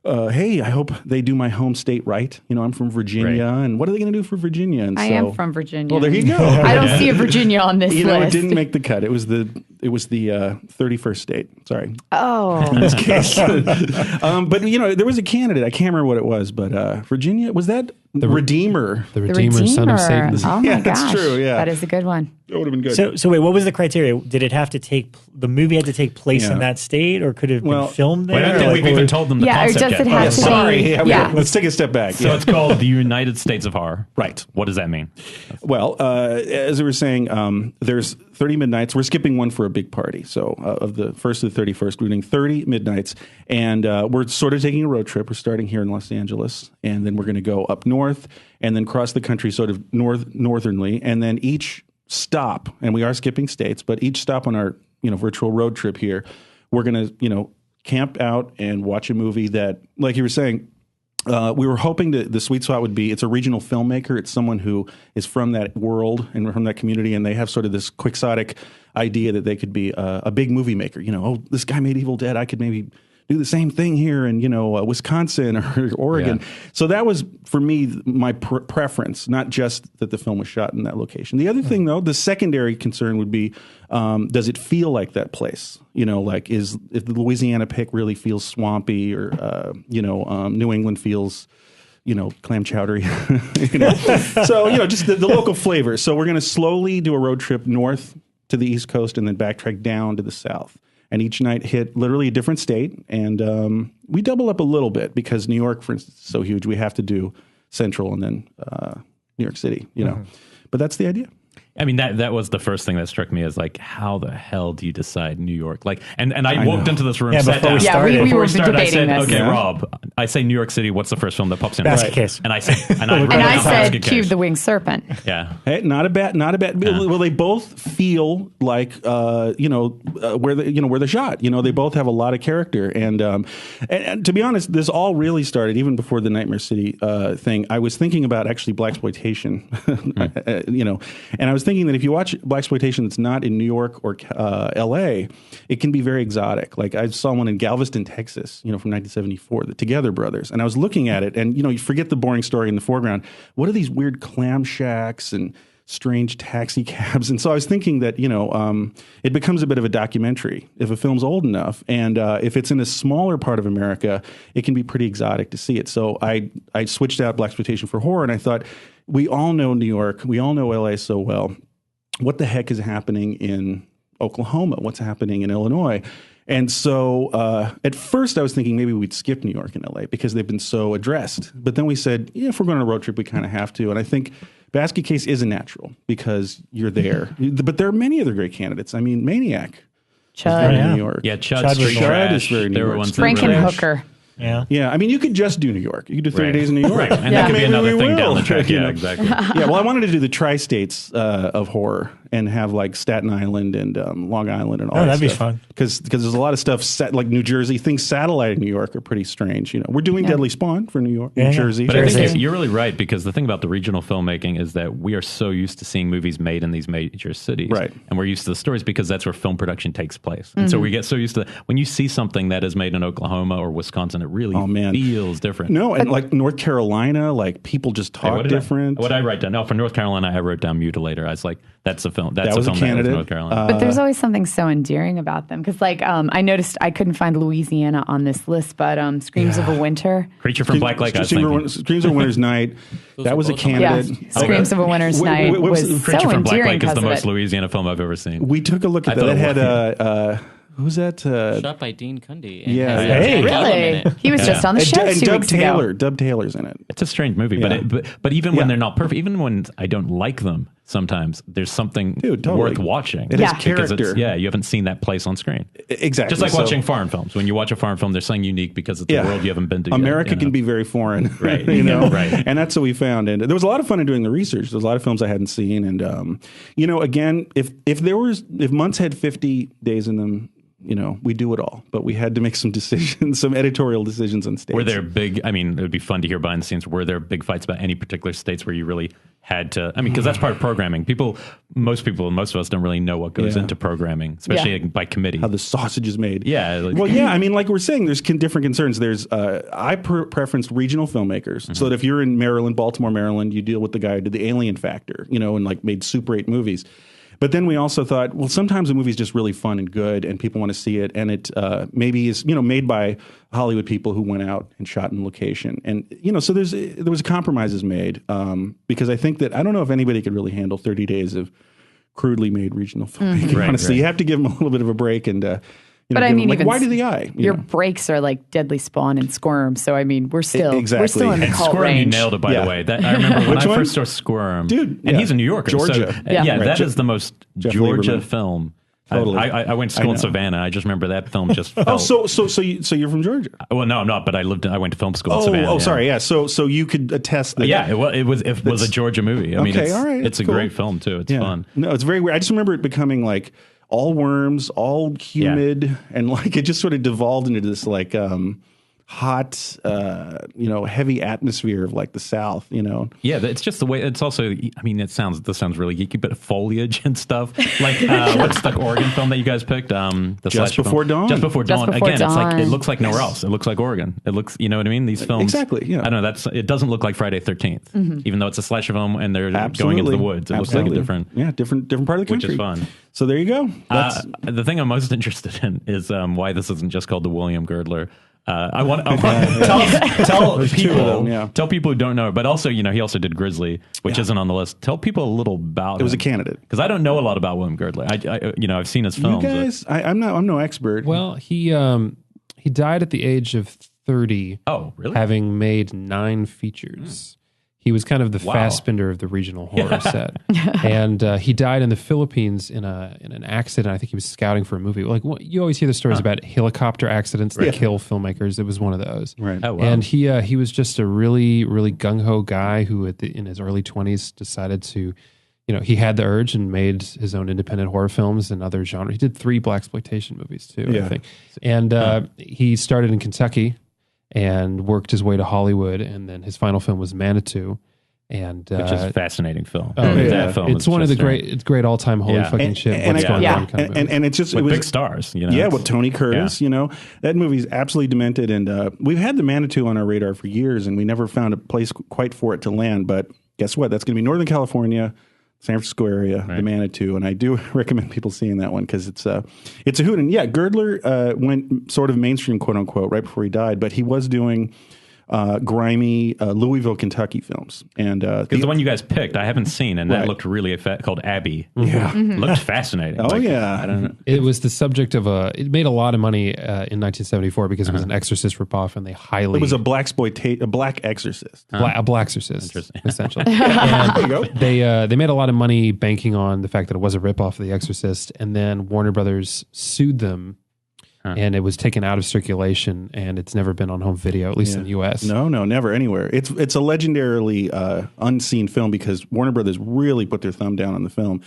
hey, I hope they do my home state right. I'm from Virginia, and what are they going to do for Virginia? And I am from Virginia. Well, there you go. I don't see a Virginia on this list. It didn't make the cut. It was the 31st state. Sorry. Oh. In this case. But there was a candidate. I can't remember what it was, but Virginia, was that the Redeemer? The Redeemer, son of Satan. Oh my gosh. That's true. Yeah, that is a good one. That would have been good. So wait, what was the criteria? Did it have to the movie had to take place in that state, or could it have been filmed there? I don't think we've even told them the concept or does it yet. have to be? Sorry. Let's take a step back. So it's called the United States of Horror. Right. What does that mean? Well, as we were saying, there's 30 midnights. We're skipping one for a big party. So of the 1st to the 31st, we're doing 30 midnights. And we're sort of taking a road trip. We're starting here in Los Angeles. And then we're going to go up north and then cross the country sort of northernly. And then each stop, and we are skipping states, but each stop on our virtual road trip here, we're going to camp out and watch a movie that, like you were saying, we were hoping that the sweet spot would be, it's a regional filmmaker. It's someone who is from that world and from that community, and they have sort of this quixotic idea that they could be a big movie maker. This guy made Evil Dead. I could maybe do the same thing here in, Wisconsin or Oregon. Yeah. So that was, for me, my preference, not just that the film was shot in that location. The other thing, though, the secondary concern would be, does it feel like that place? Like if the Louisiana pick really feels swampy or, New England feels, clam chowdery, So, just the local flavor. So we're going to slowly do a road trip north to the East Coast and then backtrack down to the South. And each night hit literally a different state. And we double up a little bit because New York, for instance, is so huge. We have to do Central and then New York City, But that's the idea. I mean, that was the first thing that struck me as like, how the hell do you decide New York? Like, and I walked into this room, sat down. We were debating I said, this. okay, Rob, I say New York City. What's the first film that pops in? Basket Case. And I said, Cube the Winged Serpent. Yeah. Hey, not a bad. Well, they both feel like, where they're shot. They both have a lot of character. And to be honest, this all really started even before the Nightmare City thing. I was thinking about actually blaxploitation, and I was thinking that if you watch blaxploitation that's not in New York or L.A., it can be very exotic. Like I saw one in Galveston, Texas, from 1974, the Together Brothers, and I was looking at it, and you forget the boring story in the foreground. What are these weird clam shacks and strange taxi cabs? And so I was thinking that it becomes a bit of a documentary if a film's old enough, and if it's in a smaller part of America, it can be pretty exotic to see it. So I switched out blaxploitation for horror, and I thought, we all know New York, we all know L.A. so well. What the heck is happening in Oklahoma? What's happening in Illinois? And so at first I was thinking maybe we'd skip New York and LA because they've been so addressed. But then we said, if we're going on a road trip, we kind of have to. And I think Basket Case is a natural because you're there. But there are many other great candidates. I mean, Maniac. Chud. Is New York. Yeah, Chud is very New York. Frankenhooker. Yeah. I mean, you could just do New York. You could do 30 days in New York. Right. And that could be another thing down the track. Yeah, exactly. Yeah, well, I wanted to do the tri-states of horror and have like Staten Island and Long Island and all that that'd be stuff. fun. Because there's a lot of stuff set, like New Jersey. Things satellite in New York are pretty strange. We're doing Deadly Spawn for New York, New Jersey. But I think you're really right, because the thing about the regional filmmaking is that we are so used to seeing movies made in these major cities. Right. And we're used to the stories because that's where film production takes place. And so we get so used to when you see something that is made in Oklahoma or Wisconsin, it really feels different. No, and like North Carolina, like people just talk different. What I write down? No, for North Carolina, I wrote down Mutilator. I was like, that's a film. That's that was a film candidate. That was North Carolina. But there's always something so endearing about them. Because I noticed I couldn't find Louisiana on this list, but Screams of a Winter. Creature from Black Lake. Screams of a Winter's Night. That was a candidate. Yeah. Screams of a Winter's Night was Creature so from Black endearing Lake is the most it. Louisiana film I've ever seen. We took a look at that. It had who's that? Shot by Dean Cundy. Yeah. Hey, really? He was just on the show and 2 Dub weeks Taylor. ago. Dub Taylor's in it. It's a strange movie, but even when they're not perfect, even when I don't like them, sometimes there's something worth watching. It has character. You haven't seen that place on screen. Exactly. Just like watching foreign films. When you watch a foreign film, there's something unique because it's a world you haven't been to America yet, can be very foreign. Right. Right. And that's what we found. And there was a lot of fun in doing the research. There's a lot of films I hadn't seen. And, again, if months had 50 days in them, we do it all, but we had to make some decisions, some editorial decisions on states. Were there big, it would be fun to hear behind the scenes, were there big fights about any particular states where you really had to, because that's part of programming. Most of us don't really know what goes into programming, especially by committee. How the sausage is made. Yeah. Like we're saying, there's different concerns. There's, I preference regional filmmakers, so that if you're in Maryland, Baltimore, Maryland, you deal with the guy who did the Alien Factor, and like made Super 8 movies. But then we also thought, well, sometimes a movie is just really fun and good, and people want to see it, and it maybe is made by Hollywood people who went out and shot in location, and so there was compromises made because I think that I don't know if anybody could really handle 30 days of crudely made regional filmmaking. Honestly, you have to give them a little bit of a break and. But I mean, why do the eye? Your breaks are like Deadly Spawn and Squirm. So I mean, we're still in the and cult Squirm, range. you nailed it, by the way. I remember when I first saw Squirm, dude, and he's a New Yorker, Georgia. So, that is the most Georgia film. Totally. I went to school in Savannah. I just remember that film just felt... so you're from Georgia? Well, no, I'm not, but I went to film school in Savannah. Oh, sorry, yeah. So you could attest that... it was a Georgia movie. I mean, it's a great film, too. It's fun. No, it's very weird. I just remember it becoming like all worms, all humid, and like it just sort of devolved into this like hot, heavy atmosphere of like the South, Yeah, it's just the way. It's also, I mean, this sounds really geeky, but foliage and stuff. Like what's the Oregon film that you guys picked? Just Before Dawn. Just Before Dawn. Before Again, Dawn. it's like it looks like nowhere else. It looks like Oregon. It looks, you know what I mean? These films, exactly. Yeah, I don't know. It doesn't look like Friday 13th, even though it's a slasher film and they're Absolutely. going into the woods. It looks like a different part of the country, which is fun. So there you go. The thing I'm most interested in is why this isn't just called the William Girdler. I want to tell people who don't know, but also, he also did Grizzly, which isn't on the list. Tell people a little about it. Was a candidate, because I don't know a lot about William Girdler. I've seen his films. You guys, I'm no expert. Well, he died at the age of 30. Oh, really? Having made 9 features. He was kind of the Fassbinder of the regional horror set, and he died in the Philippines in an accident. I think he was scouting for a movie. Like you always hear the stories about helicopter accidents that kill filmmakers. It was one of those. Right. Oh, wow. And he was just a really, really gung ho guy who in his early 20s decided to, he had the urge and made his own independent horror films and other genres. He did 3 blaxploitation movies too, I think. And he started in Kentucky and worked his way to Hollywood, and then his final film was Manitou, which is a fascinating film. That film it's one of the great all time holy fucking shit. And it's just with big stars, with Tony Curtis. That movie's absolutely demented, and we've had the Manitou on our radar for years, and we never found a place quite for it to land. But guess what? That's going to be Northern California, San Francisco area, the Manitou, and I do recommend people seeing that one because it's a hoot. And Girdler went sort of mainstream, quote unquote, right before he died, but he was doing grimy Louisville, Kentucky films, and because the one you guys picked, I haven't seen, and that looked really called Abby. Yeah, looked fascinating. Oh yeah, I don't know. It was the subject of it made a lot of money in 1974 because it was an Exorcist ripoff, and they highly it was a black exorcist, a black exorcist, essentially. There you go. They made a lot of money banking on the fact that it was a ripoff of The Exorcist, and then Warner Brothers sued them. And it was taken out of circulation, and it's never been on home video, at least in the U.S. No, never anywhere. It's a legendarily unseen film because Warner Brothers really put their thumb down on the film.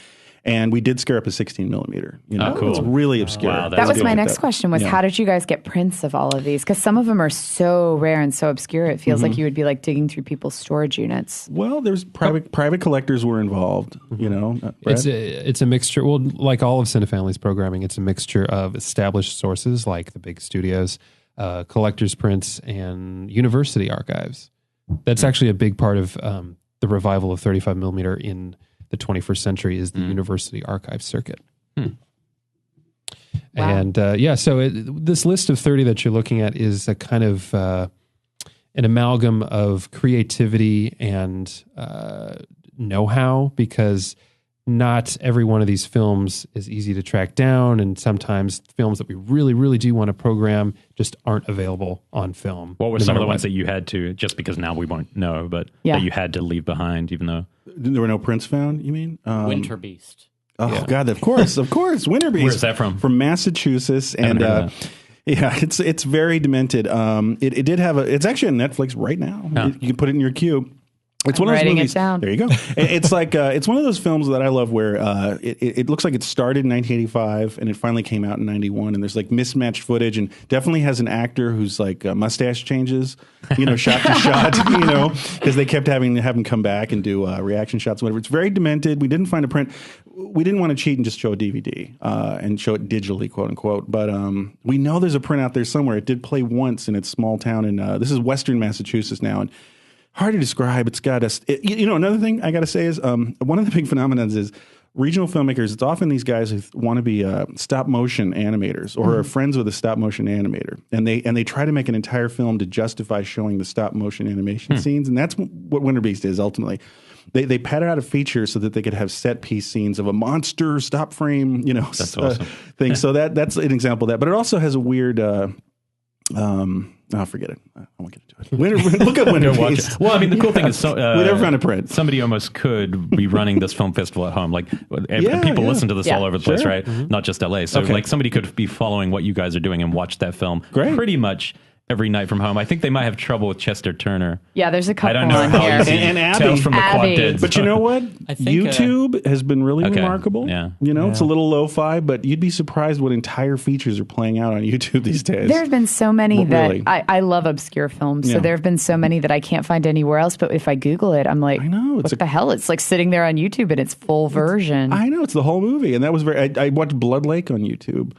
And we did scare up a 16 millimeter. Cool. It's really obscure. Wow, that was my next question was how did you guys get prints of all of these? Because some of them are so rare and so obscure, it feels like you would be like digging through people's storage units. Well, there's private collectors were involved, It's a mixture. Well, like all of Cinefamily's programming, it's a mixture of established sources like the big studios, collectors' prints, and university archives. That's actually a big part of the revival of 35 millimeter in the 21st century is the university archive circuit. Wow. And so this list of 30 that you're looking at is a kind of an amalgam of creativity and know-how, because not every one of these films is easy to track down, and sometimes films that we really, really do want to program just aren't available on film. What were some of the ones that you had to, just because now we won't know, but that you had to leave behind, even though there were no prints found? You mean Winter Beast? Oh God, of course, Winter Beast. Where's that from? From Massachusetts, and it's very demented. It did have it's actually on Netflix right now. You can put it in your queue. It's one of those movies. It down. There you go. It's like it's one of those films that I love where it looks like it started in 1985 and it finally came out in 91, and there's like mismatched footage, and definitely has an actor who's like mustache changes, shot to shot, because they kept having to have him come back and do reaction shots, whatever. It's very demented. We didn't find a print. We didn't want to cheat and just show a DVD and show it digitally, quote unquote. But we know there's a print out there somewhere. It did play once in its small town, and this is Western Massachusetts now, and hard to describe. It's got another thing I got to say is one of the big phenomena is regional filmmakers. It's often these guys who want to be stop motion animators or are friends with a stop motion animator, and they try to make an entire film to justify showing the stop motion animation scenes, and that's what Winter Beast is ultimately. They pad out a feature so that they could have set piece scenes of a monster stop frame, that's awesome. thing. So that's an example of that. But it also has a weird. Forget it. I won't get into it. Look at Winter Beast. Well, I mean, the cool thing is, we never found a print. Somebody almost could be running this film festival at home. Like, people listen to this all over the place, right? Not just LA. So, like, somebody could be following what you guys are doing and watch that film pretty much every night from home. I think they might have trouble with Chester Turner. Yeah, there's a couple I don't know on how here. easy And Abby. Tales from the Quad Dead. But you know what? I think, YouTube has been really remarkable. Yeah. You know, it's a little lo-fi, but you'd be surprised what entire features are playing out on YouTube these days. There have been so many Really? that I love obscure films. Yeah. So there have been so many that I can't find anywhere else. But if I Google it, I'm like, I know, what the hell? It's like sitting there on YouTube in its full version. I know, it's the whole movie. And that was I watched Blood Lake on YouTube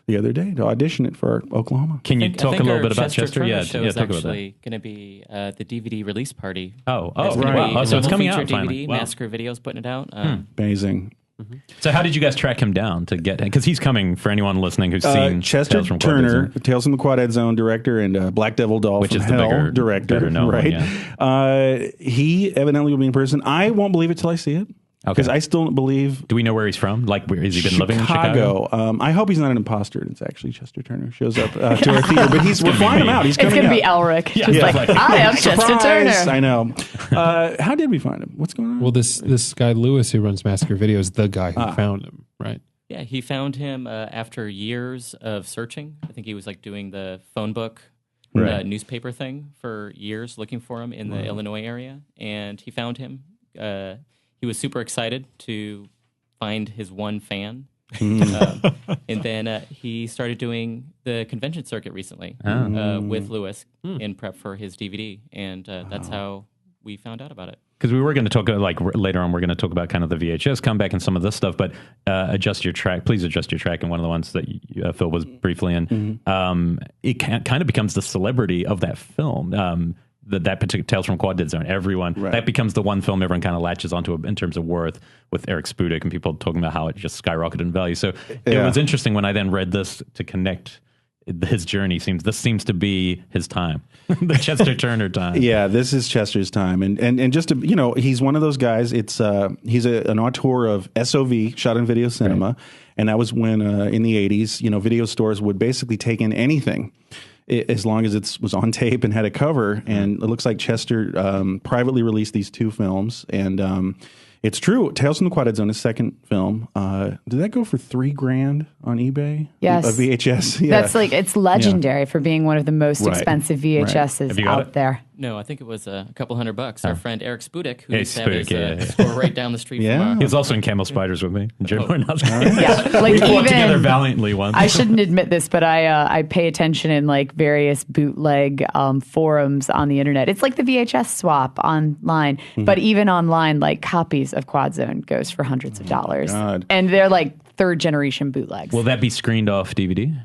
the other day to audition it for Oklahoma. Can you I talk think a little our bit about Chester Chester? Turner Yeah, show yeah, is talk about that. actually going to be the DVD release party. Oh, It's gonna right. be Oh, so it's double coming feature out finally. DVD. Wow. Massacre Video's putting it out. Amazing. So how did you guys track him down to get him? Because he's coming, for anyone listening who's seen Chester Tales from Quad Dead Turner, Zone. Tales from the Quad Dead Zone director, and Black Devil Doll Which from is the Hell bigger, director, better known one, right? yeah. He evidently will be in person. I won't believe it till I see it. Because I still don't believe. Do we know where he's from? Like, where has he been living in Chicago? I hope he's not an imposter. And it's actually Chester Turner who shows up to our theater. But we're flying him out. He's it's coming going to out. be Elric. Yeah, Just yeah, like, I am Chester Surprise! Turner. I know. How did we find him? What's going on? Well, this guy Lewis who runs Massacre Video is the guy who found him, right? Yeah, he found him after years of searching. I think he was like doing the phone book newspaper thing for years, looking for him in the Illinois area. And he found him. He was super excited to find his one fan. And then he started doing the convention circuit recently with Lewis in prep for his DVD. And that's how we found out about it. Because we were going to talk, like later on, we're going to talk about kind of the VHS comeback and some of this stuff, but adjust your track. Please adjust your track. And one of the ones that Phil was briefly in, it kind of becomes the celebrity of that film. That particular Tales from Quad Dead Zone, everyone, that becomes the one film everyone kind of latches onto in terms of worth, with Eric Spudek and people talking about how it just skyrocketed in value. So it was interesting when I then read this to connect his journey. This seems to be his time, the Chester Turner time. Yeah, this is Chester's time, and just to, he's one of those guys. It's he's an auteur of SOV, shot in video cinema, and that was when in the 80s, video stores would basically take in anything, as long as it was on tape and had a cover. And it looks like Chester privately released these two films. And it's true. Tales from the Quad Dead Zone, his second film. Did that go for $3,000 on eBay? Yes. A VHS? Yeah. That's it's legendary for being one of the most expensive VHSs out there. No, I think it was a couple $100. Our friend Eric Spudek, who Hey, used to have his Spudek, store right down the street from our He was also in Camel Spiders with me. Yeah, like We fought even together valiantly once. I shouldn't admit this, but I pay attention in like various bootleg forums on the internet. It's like the VHS swap online, but even online, like copies of Quad Zone goes for hundreds of dollars, and they're like third generation bootlegs. Will that be screened off DVD?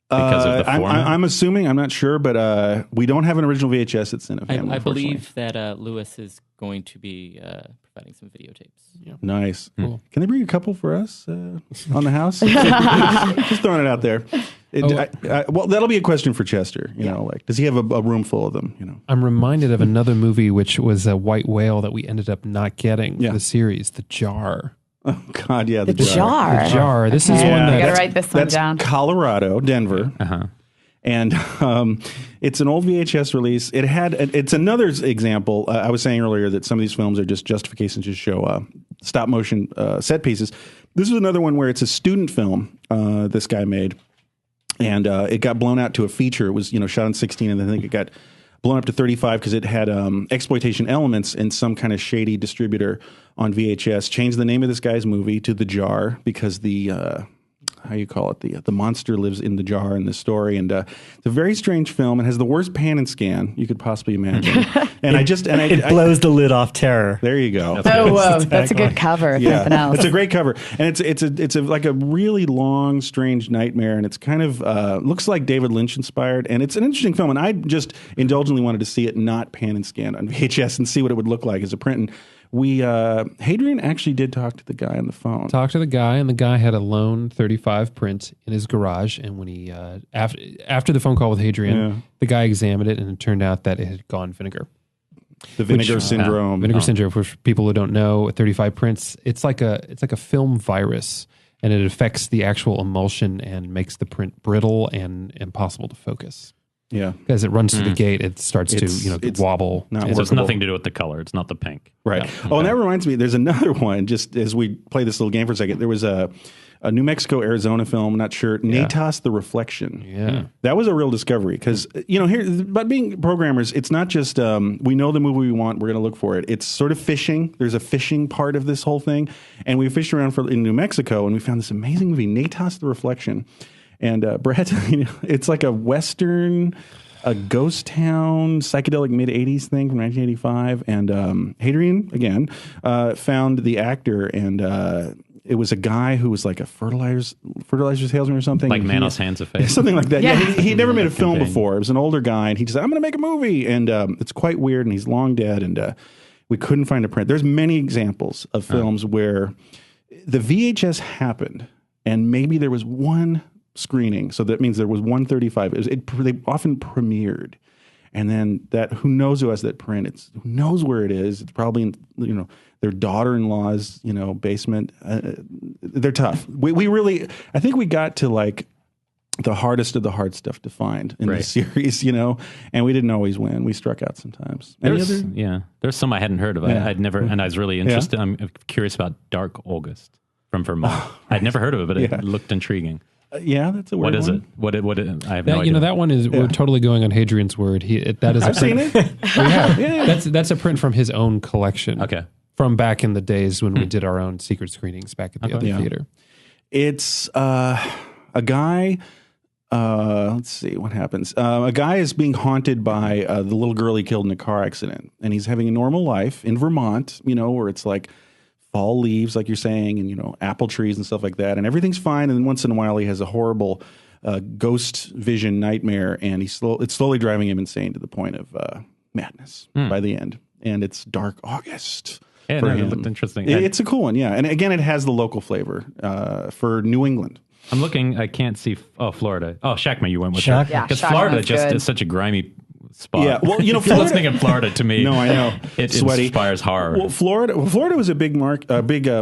Because of the format? I'm assuming, I'm not sure, but we don't have an original VHS at Cinefamily. I believe that Lewis is going to be providing some videotapes. Yeah. Nice. Cool. Can they bring a couple for us on the house? Just throwing it out there. Well, that'll be a question for Chester. You know, like, does he have a room full of them? I'm reminded of another movie which was a white whale that we ended up not getting for the series, The Jar. Oh God, yeah, the jar. The Jar. This is Okay. one I that gotta write this one that's down. Colorado, Denver. And it's an old VHS release. It's another example. I was saying earlier that some of these films are just justifications to show stop motion set pieces. This is another one where it's a student film this guy made, and it got blown out to a feature. It was shot on 16, and I think it got blown up to 35 because it had exploitation elements, and some kind of shady distributor on VHS changed the name of this guy's movie to The Jar because the the monster lives in the jar in this story, and it's a very strange film. It has the worst pan and scan you could possibly imagine, and it blows the lid off terror. There you go. Oh, whoa, that's a good cover. If nothing else, it's a great cover, and it's like a really long, strange nightmare, and it's kind of looks like David Lynch inspired, and it's an interesting film. And I just indulgently wanted to see it not pan and scan on VHS and see what it would look like as a print. And Hadrian actually did talk to the guy on the phone. Talked to the guy, and the guy had a lone 35 print in his garage. And when he after the phone call with Hadrian, the guy examined it, and it turned out that it had gone vinegar. The vinegar syndrome. Vinegar syndrome. For people who don't know, 35 prints. It's like a film virus, and it affects the actual emulsion and makes the print brittle and impossible to focus. Yeah. As it runs through the gate, it starts to it's wobble. not So it's workable. nothing to do with the color. It's not the pink. Right. Yeah. Oh, and that reminds me, there's another one, just as we play this little game for a second. There was a New Mexico, Arizona film, not sure, Natos the Reflection. Yeah. That was a real discovery because, here, but being programmers, it's not just we know the movie we want, we're going to look for it. It's sort of fishing. There's a fishing part of this whole thing. And we fished around in New Mexico and we found this amazing movie, Natos the Reflection. And Brett, it's like a Western, a ghost town, psychedelic mid-'80s thing from 1985. And Hadrian, again, found the actor, and it was a guy who was like a fertilizer salesman or something. Like Manos Hands of Fate. Something like that. Yeah. He'd never made a film campaign. before. It was an older guy, and he just said, I'm going to make a movie. And it's quite weird, and he's long dead, and we couldn't find a print. There's many examples of films where the VHS happened, and maybe there was one screening, so that means there was 135. They often premiered, and then that who knows who has that print? Who knows where it is? It's probably in their daughter-in-law's basement. They're tough. We really, I think we got to like the hardest of the hard stuff to find in the series, and we didn't always win. We struck out sometimes. There's some I hadn't heard of. Yeah. I'd never, and I was really interested. I'm curious about Dark August from Vermont. I'd never heard of it, but it looked intriguing. Yeah, that's a weird What is one. it? I have no idea. That one is, we're totally going on Hadrian's word. That is I've seen it. That's a print from his own collection. Okay. From back in the days when we did our own secret screenings back at the other theater. It's a guy. Let's see what happens. A guy is being haunted by the little girl he killed in a car accident, and he's having a normal life in Vermont. Where it's like fall leaves, like you're saying, and apple trees and stuff like that, and everything's fine. And then once in a while, he has a horrible ghost vision nightmare, and it's slowly driving him insane to the point of madness by the end. And it's Dark August. Yeah, for it him. looked interesting. It's a cool one, yeah. And again, it has the local flavor for New England. I'm looking. I can't see. Florida. Oh, Shackma, you went with Shackma. that. Yeah, Because Shackma's Florida just good. is such a grimy spot. Yeah, well, If you're Florida- listening in Florida to me. No, I know. It Sweaty. inspires horror. Well, Florida was a big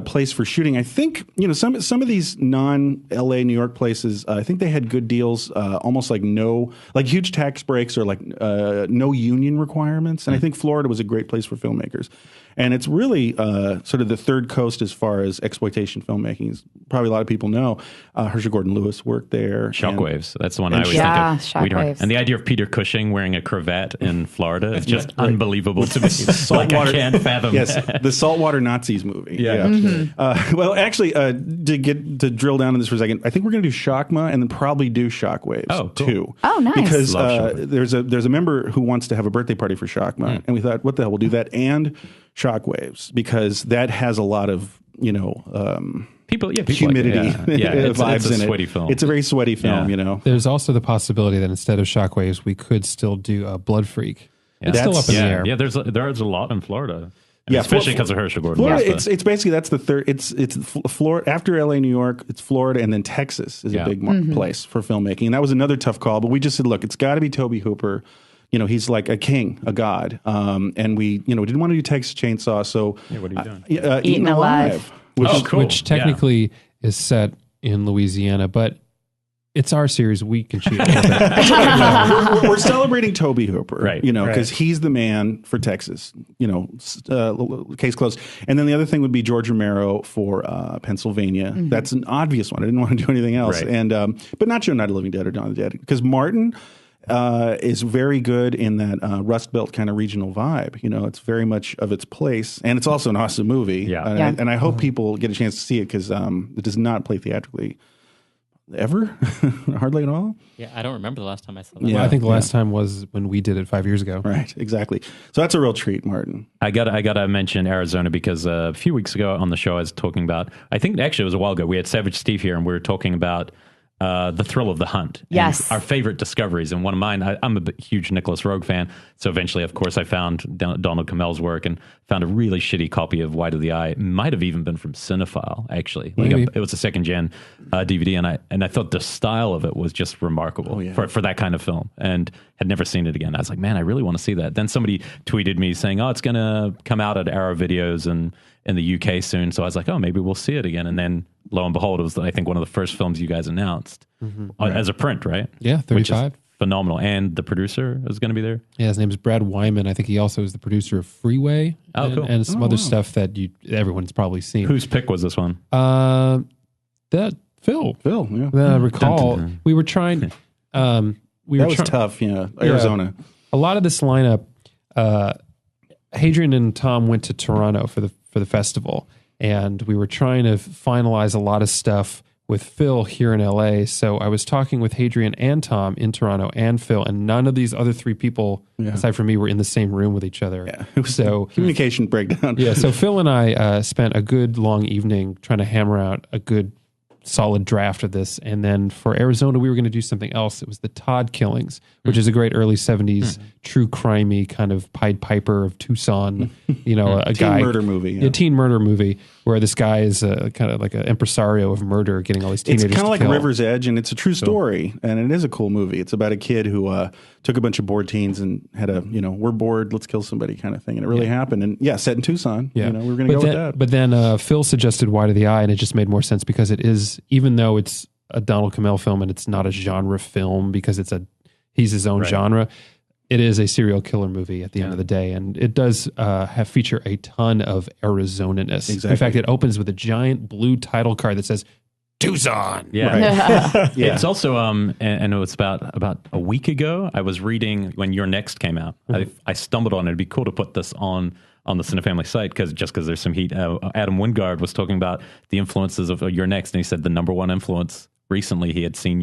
place for shooting. I think some of these non-LA New York places. I think they had good deals, almost like huge tax breaks or like no union requirements. And I think Florida was a great place for filmmakers. And it's really sort of the third coast as far as exploitation filmmaking. As probably a lot of people know. Herschel Gordon Lewis worked there. Shockwaves. That's the one I always Yeah, think of. Sweetheart. Shockwaves. And the idea of Peter Cushing wearing a cravat in Florida is just unbelievable to me. Saltwater. I can't fathom Yes, that. the Saltwater Nazis movie. Yeah. Well, actually, to drill down on this for a second, I think we're going to do Shockma and then probably do Shockwaves too. Oh, nice. Because Love Shockwaves. there's a member who wants to have a birthday party for Shockma, and we thought, what the hell, we'll do that and Shockwaves because that has a lot of People humidity like it. Yeah, vibes it's a in it. sweaty film. It's a very sweaty film, Yeah. There's also the possibility that instead of Shockwaves, we could still do a Blood Freak. Yeah. It's still up in the air. Yeah, there's a lot in Florida. Yeah, especially because of Herschel Gordon. Florida, Lewis. it's basically that's the third. It's Florida after LA, New York. It's Florida, and then Texas is a big place for filmmaking. And that was another tough call. But we just said, look, it's got to be Tobe Hooper. He's like a king, a god. And we, didn't want to do Texas Chainsaw. So what are you doing? Eaten Alive, Which technically is set in Louisiana, but it's our series. We can cheat a little bit. we're celebrating Tobe Hooper, Right. Because he's the man for Texas. Case closed. And then the other thing would be George Romero for Pennsylvania. That's an obvious one. I didn't want to do anything else. Right. And but not Night of the Living Dead or Dawn of the Dead because Martin is very good in that Rust Belt kind of regional vibe. It's very much of its place, and it's also an awesome movie. Yeah. And I hope people get a chance to see it because it does not play theatrically ever, hardly at all. Yeah, I don't remember the last time I saw that. Yeah. I think the last time was when we did it 5 years ago. Right, exactly. So that's a real treat, Martin. I gotta mention Arizona because a few weeks ago on the show I was talking about. I think actually it was a while ago. We had Savage Steve here, and we were talking about the thrill of the hunt. Yes. And our favorite discoveries. And one of mine, I'm a huge Nicholas Roeg fan. So eventually, of course, I found Donald Cammell's work and found a really shitty copy of Wide of the Eye. It might have even been from Cinephile, actually. It was a second gen DVD. And I thought the style of it was just remarkable for that kind of film and had never seen it again. I was like, man, I really want to see that. Then somebody tweeted me saying, it's going to come out at Arrow Videos and in the UK soon. So I was like, maybe we'll see it again. And then lo and behold, it was, I think, one of the first films you guys announced as a print, right? Yeah, 35. Which is phenomenal. And the producer is going to be there. Yeah, his name is Brad Wyman. I think he also is the producer of Freeway and some other stuff that everyone's probably seen. Whose pick was this one? That Phil. Yeah. I recall we were trying. That was tough. Yeah, Arizona. A lot of this lineup. Hadrian and Tom went to Toronto for the festival, and we were trying to finalize a lot of stuff with Phil here in LA. So I was talking with Hadrian and Tom in Toronto and Phil, and none of these other three people, aside from me, were in the same room with each other. Yeah. It was so communication breakdown. Yeah. So Phil and I spent a good long evening trying to hammer out a good solid draft of this. And then for Arizona, we were going to do something else. It was the Todd Killings, which is a great early 70s true crimey kind of Pied Piper of Tucson, a teen murder movie. Yeah, teen murder movie where this guy is kind of like an impresario of murder, getting all these teenagers It's kind of like kill. River's Edge, and it's a true story, and it is a cool movie. It's about a kid who took a bunch of bored teens and had we're bored, let's kill somebody kind of thing. And it really happened. And set in Tucson. Yeah. We were going to go with that. But then Phil suggested Wide of the Eye, and it just made more sense because it is, even though it's a Donald Cammell film and it's not a genre film because he's his own genre, it is a serial killer movie at the end of the day. And it does feature a ton of Arizona-ness. Exactly. In fact, it opens with a giant blue title card that says, Tucson. Yeah. Right. It's also, and it was about a week ago, I was reading when Your Next came out. I stumbled on it. It'd be cool to put this on the Cinefamily site because there's some heat. Adam Wingard was talking about the influences of Your Next, and he said the number one influence recently he had seen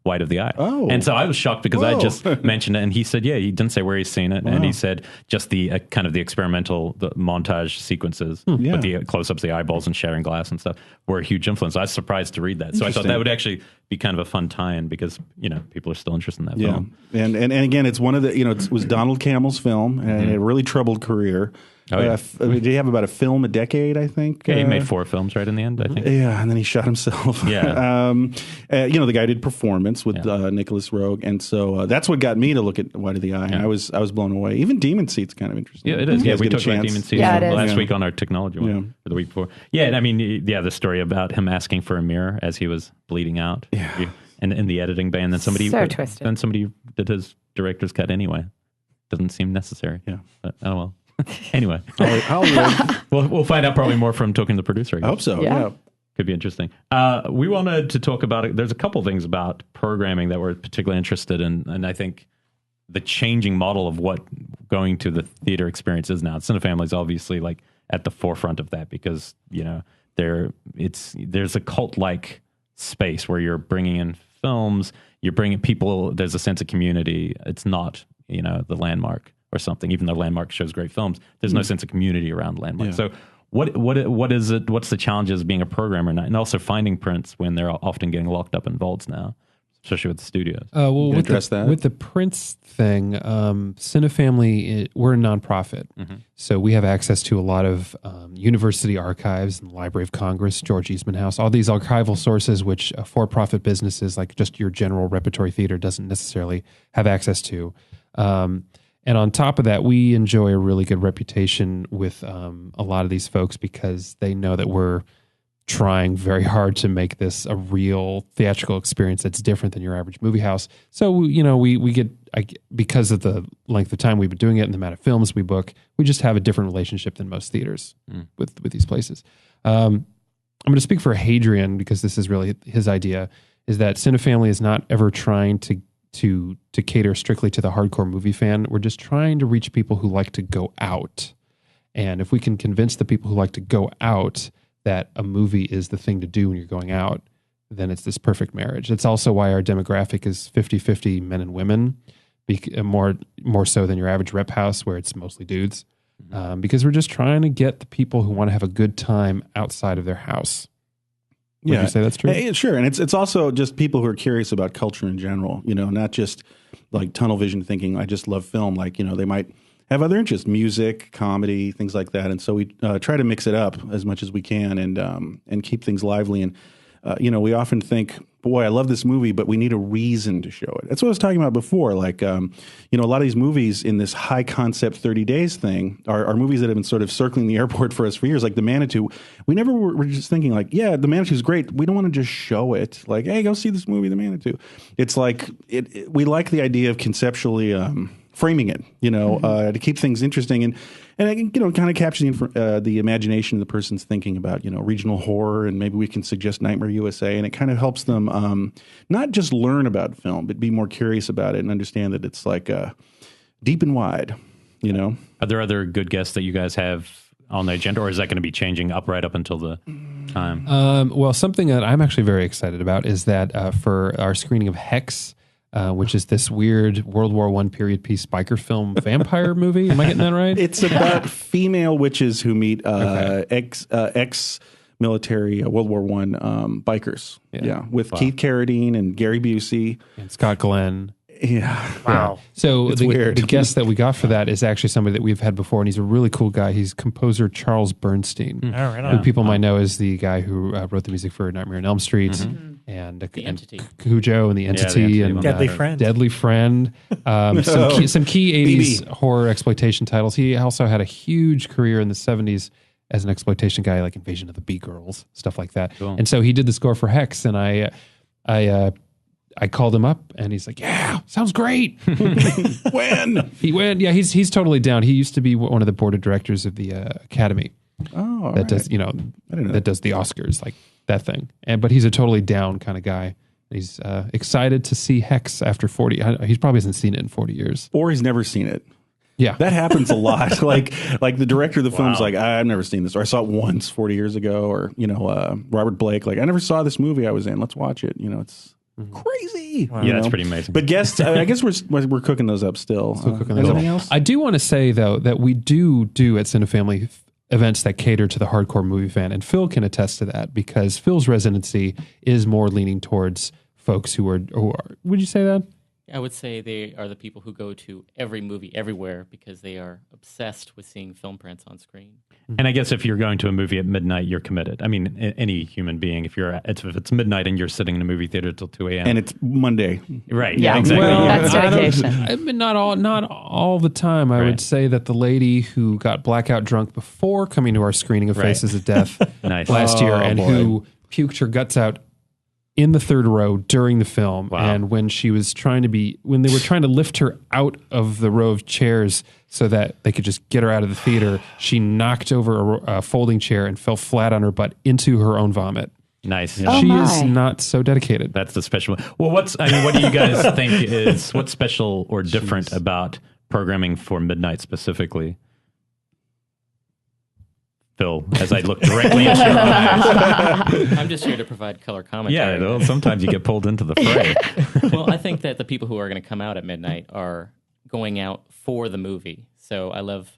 White of the Eye. Oh. And so I was shocked because I just mentioned it, and he said, he didn't say where he's seen it, and he said just the kind of the experimental montage sequences with the close-ups, the eyeballs and shattering glass and stuff were a huge influence. I was surprised to read that. So I thought that would actually be kind of a fun tie-in because, people are still interested in that film. And again, it's one of the, it was Donald Cammell's film, and a really troubled career. Did he have about a film a decade, I think? Yeah, he made 4 films right in the end, I think. Yeah, and then he shot himself. Yeah. The guy did Performance with Nicholas Roeg, and so that's what got me to look at White of the Eye. Yeah. I was blown away. Even Demon Seat's kind of interesting. Yeah, it is. Yeah, we talked about Demon Seat last week on our technology one, or the week before. Yeah, and I mean, the story about him asking for a mirror as he was bleeding out. Yeah. And in the editing bay, and then somebody did his director's cut anyway. Doesn't seem necessary. Yeah. But, oh well. Anyway, Hollywood. we'll find out probably more from talking to the producer. I hope so. Yeah. Could be interesting. We wanted to talk about it. There's a couple things about programming that we're particularly interested in, and I think the changing model of what going to the theater experience is now. Cinefamily is obviously like at the forefront of that because there's a cult-like space where you're bringing in films, you're bringing people. There's a sense of community. It's not the Landmark or something, even though Landmark shows great films, there's no sense of community around Landmark. Yeah. So what is it? What's the challenges of being a programmer now, and also finding prints when they're often getting locked up in vaults now, especially with the studios? With the prints thing, Cinefamily, we're a nonprofit, so we have access to a lot of university archives and Library of Congress, George Eastman House, all these archival sources, which for-profit businesses like just your general repertory theater doesn't necessarily have access to. And on top of that, we enjoy a really good reputation with a lot of these folks because they know that we're trying very hard to make this a real theatrical experience that's different than your average movie house. So, we get, because of the length of time we've been doing it and the amount of films we book, we just have a different relationship than most theaters with these places. I'm going to speak for Hadrian because this is really his idea, is that Cinefamily is not ever trying to cater strictly to the hardcore movie fan. We're just trying to reach people who like to go out. And if we can convince the people who like to go out that a movie is the thing to do when you're going out, then it's this perfect marriage. It's also why our demographic is 50-50 men and women, more so than your average rep house where it's mostly dudes. Because we're just trying to get the people who want to have a good time outside of their house. Would you say that's true? Yeah, sure. And it's also just people who are curious about culture in general, not just like tunnel vision thinking, I just love film. Like, they might have other interests, music, comedy, things like that. And so we try to mix it up as much as we can and keep things lively. And we often think, boy, I love this movie, but we need a reason to show it. That's what I was talking about before. Like, a lot of these movies in this high concept 30 days thing are movies that have been sort of circling the airport for us for years, like The Manitou. We never were just thinking like, yeah, The Manitou's great. We don't want to just show it. Like, hey, go see this movie, The Manitou. It's like, we like the idea of conceptually framing it, to keep things interesting and kind of capture the imagination of the person's thinking about, regional horror, and maybe we can suggest Nightmare USA, and it kind of helps them not just learn about film, but be more curious about it and understand that it's like deep and wide, Are there other good guests that you guys have on the agenda, or is that going to be changing right up until the time? Well, something that I'm actually very excited about is that for our screening of Hex, which is this weird World War I period piece biker film vampire movie. Am I getting that right? It's about female witches who meet ex-military World War I bikers. Yeah, with Keith Carradine and Gary Busey. And Scott Glenn. Yeah. Wow. So weird. The guest that we got for that is actually somebody that we've had before, and he's a really cool guy. He's composer Charles Bernstein, who people might know as the guy who wrote the music for Nightmare on Elm Street and The Entity, Cujo and The Entity, and Deadly Friend. Deadly Friend. Some key 80s horror exploitation titles. He also had a huge career in the 70s as an exploitation guy, like Invasion of the Bee Girls, stuff like that. Cool. And so he did the score for Hex, and I called him up, and he's like, "Yeah, sounds great." When he went, yeah, he's totally down. He used to be one of the board of directors of the Academy. Oh, that does that does the Oscars, like that thing. But he's a totally down kind of guy. He's excited to see Hex after 40. He probably hasn't seen it in 40 years, or he's never seen it. Yeah, that happens a lot. like the director of the film's like, I've never seen this, or I saw it once 40 years ago, or Robert Blake, like, I never saw this movie I was in. Let's watch it. It's crazy. Wow. Yeah, that's pretty amazing. But guests, I guess we're cooking those up still. Anything else? I do want to say though that we do at Cinefamily events that cater to the hardcore movie fan, and Phil can attest to that because Phil's residency is more leaning towards folks who are. Would you say that? I would say they are the people who go to every movie everywhere because they are obsessed with seeing film prints on screen. And I guess if you're going to a movie at midnight, you're committed. I mean, any human being, if it's midnight and you're sitting in a movie theater till 2 a.m. and it's Monday, right? Yeah, exactly. Well, that's dedication. Not all the time. I would say that the lady who got blackout drunk before coming to our screening of Faces of Death last year, and who puked her guts out in the third row during the film. Wow. And when they were trying to lift her out of the row of chairs so that they could just get her out of the theater, she knocked over a folding chair and fell flat on her butt into her own vomit. Nice. Yeah. She is not so dedicated. That's the special. Well, what do you guys think what's special or different about programming for midnight specifically? Phil, as I look directly into your eyes. I'm just here to provide color commentary. Yeah, well, sometimes you get pulled into the fray. Well, I think that the people who are going to come out at midnight are going out for the movie. So I love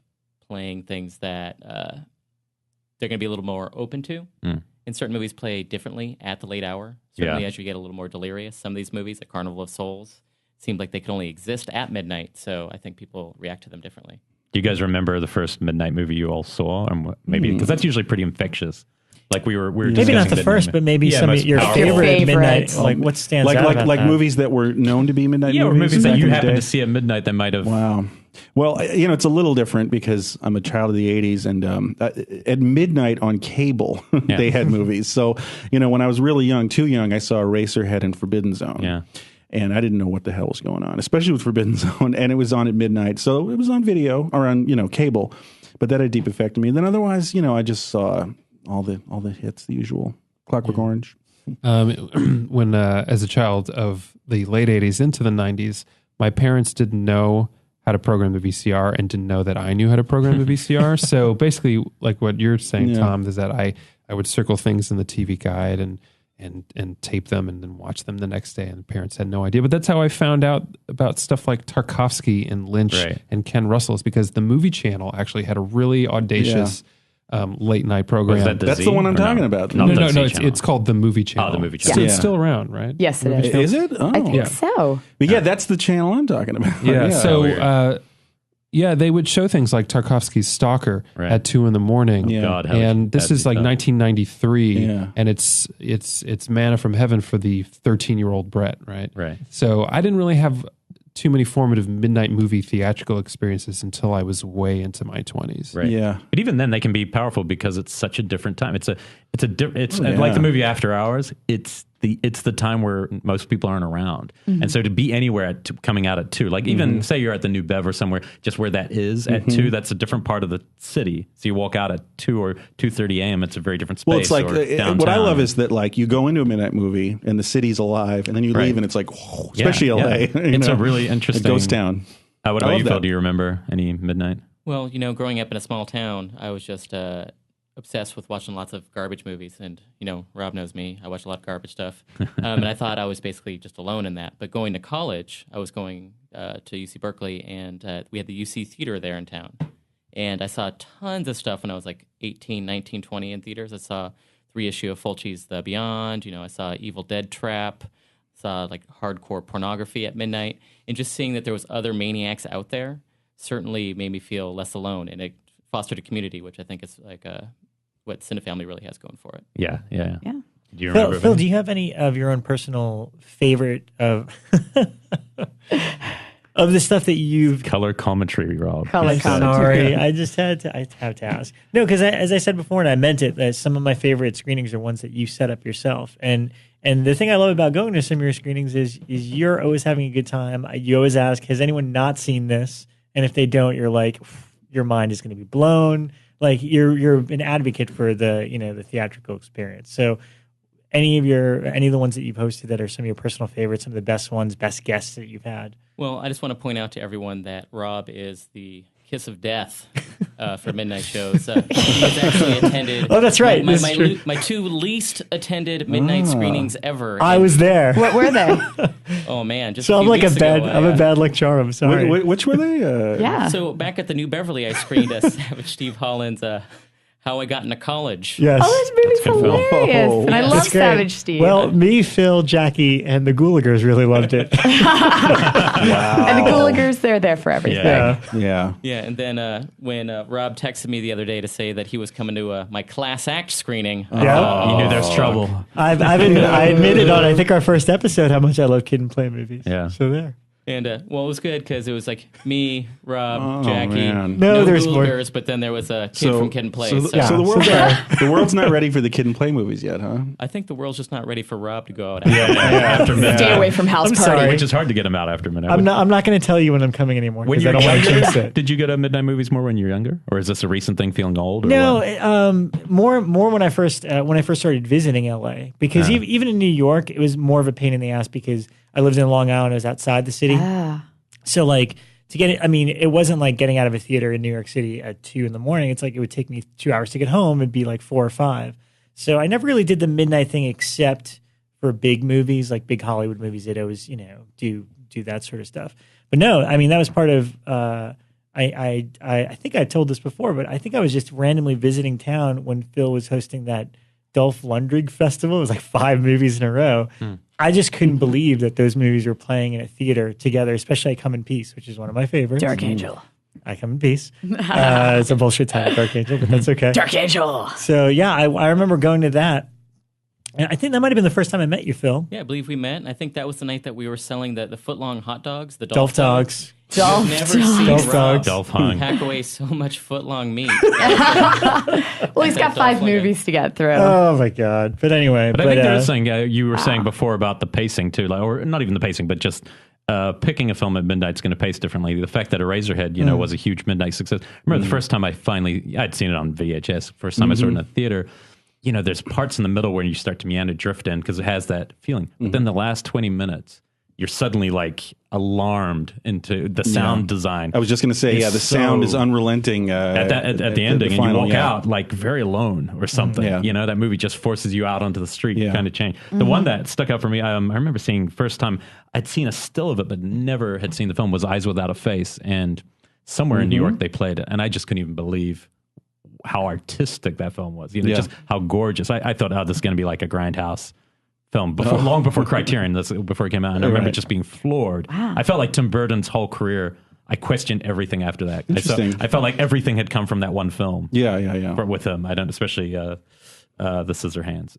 playing things that they're going to be a little more open to. And certain movies play differently at the late hour. Certainly as you get a little more delirious. Some of these movies, like Carnival of Souls, seemed like they could only exist at midnight. So I think people react to them differently. Do you guys remember the first midnight movie you all saw? Or maybe because that's usually pretty infectious. Like we were maybe not the first, but maybe some of your favorite midnight. Like what stands out? Like movies that were known to be midnight movies. Yeah, or movies that you happened to see at midnight that might have. Wow. Well, it's a little different because I'm a child of the 80s, and at midnight on cable, they had movies. So, when I was really young, too young, I saw Eraserhead and Forbidden Zone. Yeah. And I didn't know what the hell was going on, especially with Forbidden Zone. And it was on at midnight. So it was on video or on, cable. But that had a deep effect on me. And then otherwise, I just saw all the hits, the usual. Clockwork Orange. When as a child of the late 80s into the 90s, my parents didn't know how to program the VCR and didn't know that I knew how to program the VCR. So basically, like what you're saying, Tom, is that I would circle things in the TV guide and tape them and then watch them the next day, and the parents had no idea. But that's how I found out about stuff like Tarkovsky and Lynch and Ken Russell, is because the Movie Channel actually had a really audacious late night program. That's the one I'm talking about. No, it's called the Movie Channel. Oh, the Movie Channel. It's still around, right? Yes, it is. Is it? Oh. I think so. But that's the channel I'm talking about. Yeah. So Yeah, they would show things like Tarkovsky's Stalker at 2 a.m. Yeah. God, And this is like 1993, Yeah. and it's manna from heaven for the 13-year-old Bret, right? Right. So I didn't really have too many formative midnight movie theatrical experiences until I was way into my 20s. Right. Yeah. But even then, they can be powerful because it's such a different time. It's like the movie After Hours. It's the time where most people aren't around, and so to be anywhere coming out at 2, like even say you're at the New Bev or somewhere, just where that is at 2, that's a different part of the city. So you walk out at 2 or 2:30 a.m. It's a very different space. Well, it's like or what I love is that like you go into a midnight movie and the city's alive, and then you leave and it's like, whoa, especially LA. Yeah. It's a really interesting ghost town. What about you, Phil? Do you remember any midnight? Well, growing up in a small town, I was just obsessed with watching lots of garbage movies. And, Rob knows me. I watch a lot of garbage stuff. And I thought I was basically just alone in that. But going to college, I was going to UC Berkeley, and we had the UC Theater there in town. And I saw tons of stuff when I was like 18, 19, 20 in theaters. I saw 3 issue of Fulci's The Beyond. I saw Evil Dead Trap. Saw like hardcore pornography at midnight. And just seeing that there was other maniacs out there certainly made me feel less alone. And it fostered a community, which I think is like what Cinefamily really has going for it. Yeah. Yeah. Do you remember? Phil, do you have any of your own personal favorite of of the stuff that you've Color commentary, Rob. Color commentary. Sorry, I just had to have to ask. No, because as I said before, and I meant it, that some of my favorite screenings are ones that you set up yourself. And the thing I love about going to some of your screenings is you're always having a good time. You always ask, has anyone not seen this? And if they don't, you're like, your mind is going to be blown. Like you're an advocate for the the theatrical experience. So any of the ones that you've hosted that are some of your personal favorites, some of the best ones, best guests that you've had? Well, I just want to point out to everyone that Rob is the kiss of death for midnight shows. He has actually attended. Oh, that's right. My 2 least attended midnight screenings ever. I was there. What were they? Oh man! Just So a I'm few like a weeks bad. ago, I'm a bad luck charm. I'm sorry. Which were they? Yeah. So back at the New Beverly, I screened Savage Steve Holland's How I Got Into College. Yes. Oh, this movie's good film. hilarious. And I Yes. love That's great. Savage Steve. Well, me, Phil, Jackie, and the Gouligers really loved it. and the Gouligers, they're there for everything. Yeah. Yeah. Yeah, and then when Rob texted me the other day to say that he was coming to my Class Act screening, Yeah. You knew there's trouble. I admitted on I think our first episode how much I love kid and play movies. Yeah. So there. and it was good because it was like me, Rob, Jackie, man. No, there's more. Gouligers, but then there was a kid from Kid and Play. So, So, so the world's not ready for the Kid and Play movies yet, huh? I think the world's just not ready for Rob to go out. After midnight. Stay away from house I'm party. sorry. Which is hard to get him out after midnight. I'm not going to tell you when I'm coming anymore When because I you're don't want to jinx younger, it. did you go to midnight movies more when you were younger, or is this a recent thing? Feeling old? Or No, what? more when I first started visiting LA because even in New York it was more of a pain in the ass because I lived in Long Island. I was outside the city, so like to get it. I mean, it wasn't like getting out of a theater in New York City at 2 a.m. It's like it would take me 2 hours to get home. It'd be like 4 or 5. So I never really did the midnight thing except for big movies, like big Hollywood movies. They'd always do that sort of stuff. But no, I mean that was part of. I think I told this before, but I think I was just randomly visiting town when Phil was hosting that Dolph Lundgren festival. It was like 5 movies in a row. I just couldn't believe that those movies were playing in a theater together, especially I Come in Peace, which is one of my favorites. Dark Angel. I Come in Peace. It's a bullshit title, Dark Angel, but that's okay. Dark Angel. So yeah, I remember going to that. And I think that might have been the first time I met you, Phil. Yeah, I believe we met. And I think that was the night that we were selling the footlong hot dogs, the Dolph Dogs. I've never seen Dolph Rob Dogs. Dolph hung. pack away so much footlong meat. Well, he's got 5 movies to get through. Oh my God. But anyway. But I think there is something you were saying before about the pacing too, like, or not even the pacing, but just picking a film at midnight is going to pace differently. The fact that Eraserhead, was a huge midnight success. I remember the first time I'd seen it on VHS. First time I saw it in a theater. There's parts in the middle where you start to meander, drift in because it has that feeling. But then the last 20 minutes, you're suddenly like alarmed into the sound design. I was just going to say, the sound is unrelenting at the ending, and final, you walk out like very alone or something. Yeah. That movie just forces you out onto the street. Yeah. Kind of change. The one that stuck out for me, I remember seeing first time I'd seen a still of it, but never had seen the film, was Eyes Without a Face, and somewhere in New York they played it, and I just couldn't even believe how artistic that film was. Just how gorgeous. I thought, this is going to be like a Grindhouse film long before Criterion, before it came out. And I remember just being floored. Wow. I felt like Tim Burton's whole career I questioned everything after that. Interesting. I felt like everything had come from that one film. Yeah. With him, I don't, especially the Scissorhands.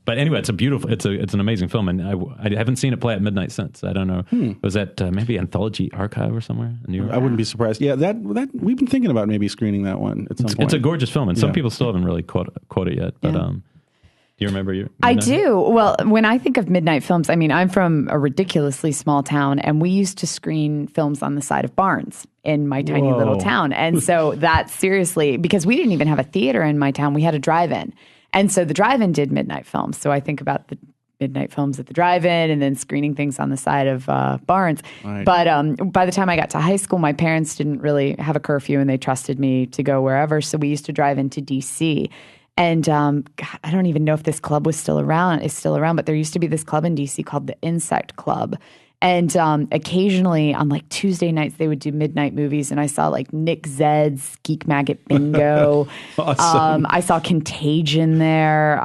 But anyway, it's an amazing film, and I haven't seen it play at midnight since. I don't know. Was that maybe Anthology Archive or somewhere in New York? I wouldn't be surprised. Yeah, that we've been thinking about maybe screening that one at some point. It's a gorgeous film, and some people still haven't really quote it yet. But do you remember your? I do. Well, when I think of midnight films, I mean, I'm from a ridiculously small town, and we used to screen films on the side of barns in my tiny little town. And so that's seriously, because we didn't even have a theater in my town, we had a drive-in. And so the drive-in did midnight films. So I think about the midnight films at the drive-in and then screening things on the side of barns. Right. But by the time I got to high school, my parents didn't really have a curfew, and they trusted me to go wherever. So we used to drive into D.C., and God, I don't even know if this club is still around, but there used to be this club in DC called the Insect Club. And occasionally on like Tuesday nights, they would do midnight movies. And I saw like Nick Zed's Geek Maggot Bingo. Awesome. I saw Contagion there.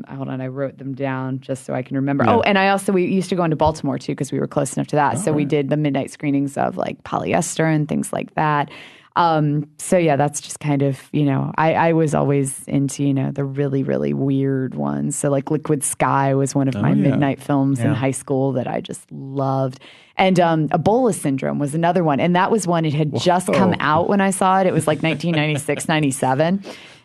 Hold on, I wrote them down just so I can remember. Yeah. Oh, and we used to go into Baltimore too, because we were close enough to that. So we did the midnight screenings of like Polyester and things like that. So yeah, that's just kind of, I was always into, the really, really weird ones. So like Liquid Sky was one of my midnight films in high school that I just loved. And Ebola Syndrome was another one. And that was one, it had just come out when I saw it. It was like 1996, 97.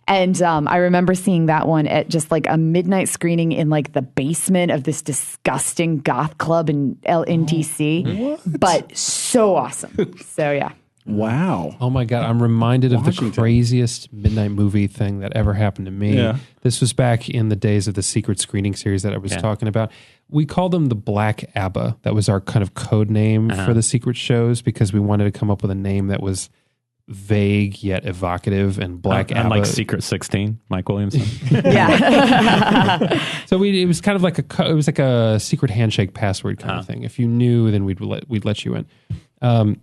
And I remember seeing that one at just like a midnight screening in like the basement of this disgusting goth club in DC. But so awesome. So yeah. Wow. Oh my God. I'm reminded of the craziest midnight movie thing that ever happened to me. Yeah. This was back in the days of the secret screening series that I was talking about. We called them the Black ABBA. That was our kind of code name for the secret shows, because we wanted to come up with a name that was vague yet evocative, and Black ABBA. And like Secret 16, Mike Williamson. Yeah. So it was kind of like a secret handshake password kind of thing. If you knew, then we'd let you in.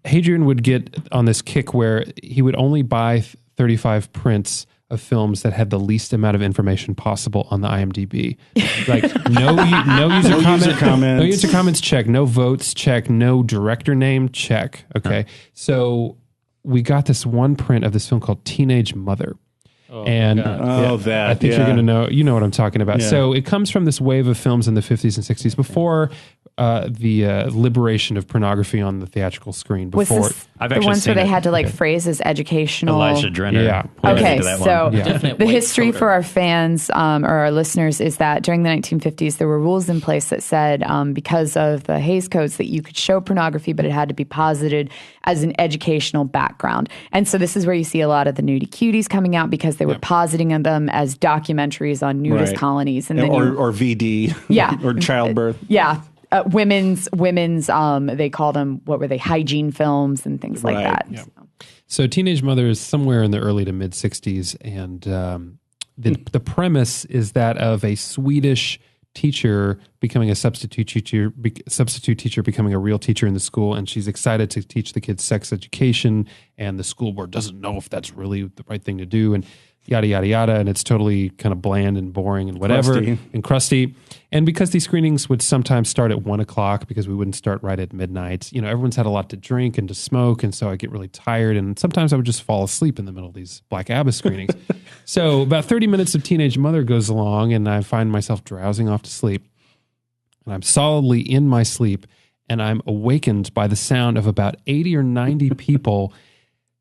Hadrian would get on this kick where he would only buy 35 prints of films that had the least amount of information possible on the IMDb. Like no user comments, check. No votes, check. No director name, check. Okay. So we got this one print of this film called Teenage Mother. I think you're going to know, what I'm talking about. Yeah. So it comes from this wave of films in the 50s and 60s before the liberation of pornography on the theatrical screen. Before was this the ones where they had to like phrase as educational? Elijah Drenner. Yeah. Okay, so the history for our fans or our listeners is that during the 1950s, there were rules in place that said because of the Hays Codes that you could show pornography, but it had to be posited as an educational background. And so this is where you see a lot of the nudie cuties coming out, because they were positing them as documentaries on nudist colonies, and then or VD, or childbirth, women's. They called them, what were they? Hygiene films and things like that. Yeah. So Teenage Mother is somewhere in the early to mid 60s, and the premise is that of a Swedish teacher becoming a substitute teacher becoming a real teacher in the school, and she's excited to teach the kids sex education, and the school board doesn't know if that's really the right thing to do, and yada yada yada, and it's totally kind of bland and boring and whatever and crusty. And because these screenings would sometimes start at 1:00 because we wouldn't start right at midnight, everyone's had a lot to drink and to smoke, and so I get really tired, and sometimes I would just fall asleep in the middle of these Black ABBA screenings. So about 30 minutes of Teenage Mother goes along, and I find myself drowsing off to sleep, and I'm solidly in my sleep, and I'm awakened by the sound of about 80 or 90 people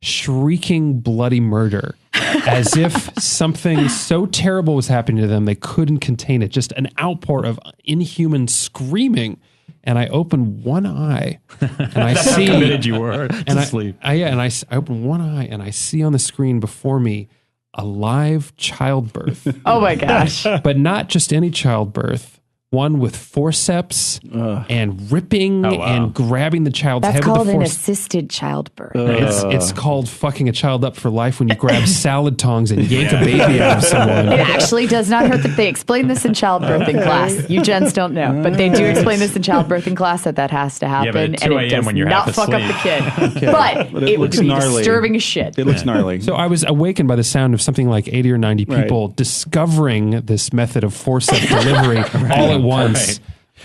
shrieking bloody murder, as if something so terrible was happening to them they couldn't contain it. Just an outpour of inhuman screaming. And I open one eye, and I see how committed you were to sleep. I open one eye, and I see on the screen before me a live childbirth. Oh my gosh! But not just any childbirth. One with forceps and ripping and grabbing the child's head with the forceps. That's called an assisted childbirth. It's called fucking a child up for life when you grab salad tongs and yank a baby out of someone. It actually does not hurt. They explain this in childbirthing class. You gents don't know, but they do explain this in childbirthing class that has to happen. Yeah, but at 2 a.m. when you're not fuck up the kid. But it would be disturbing as shit. It looks gnarly. So I was awakened by the sound of something like 80 or 90 people discovering this method of forceps delivery all at once.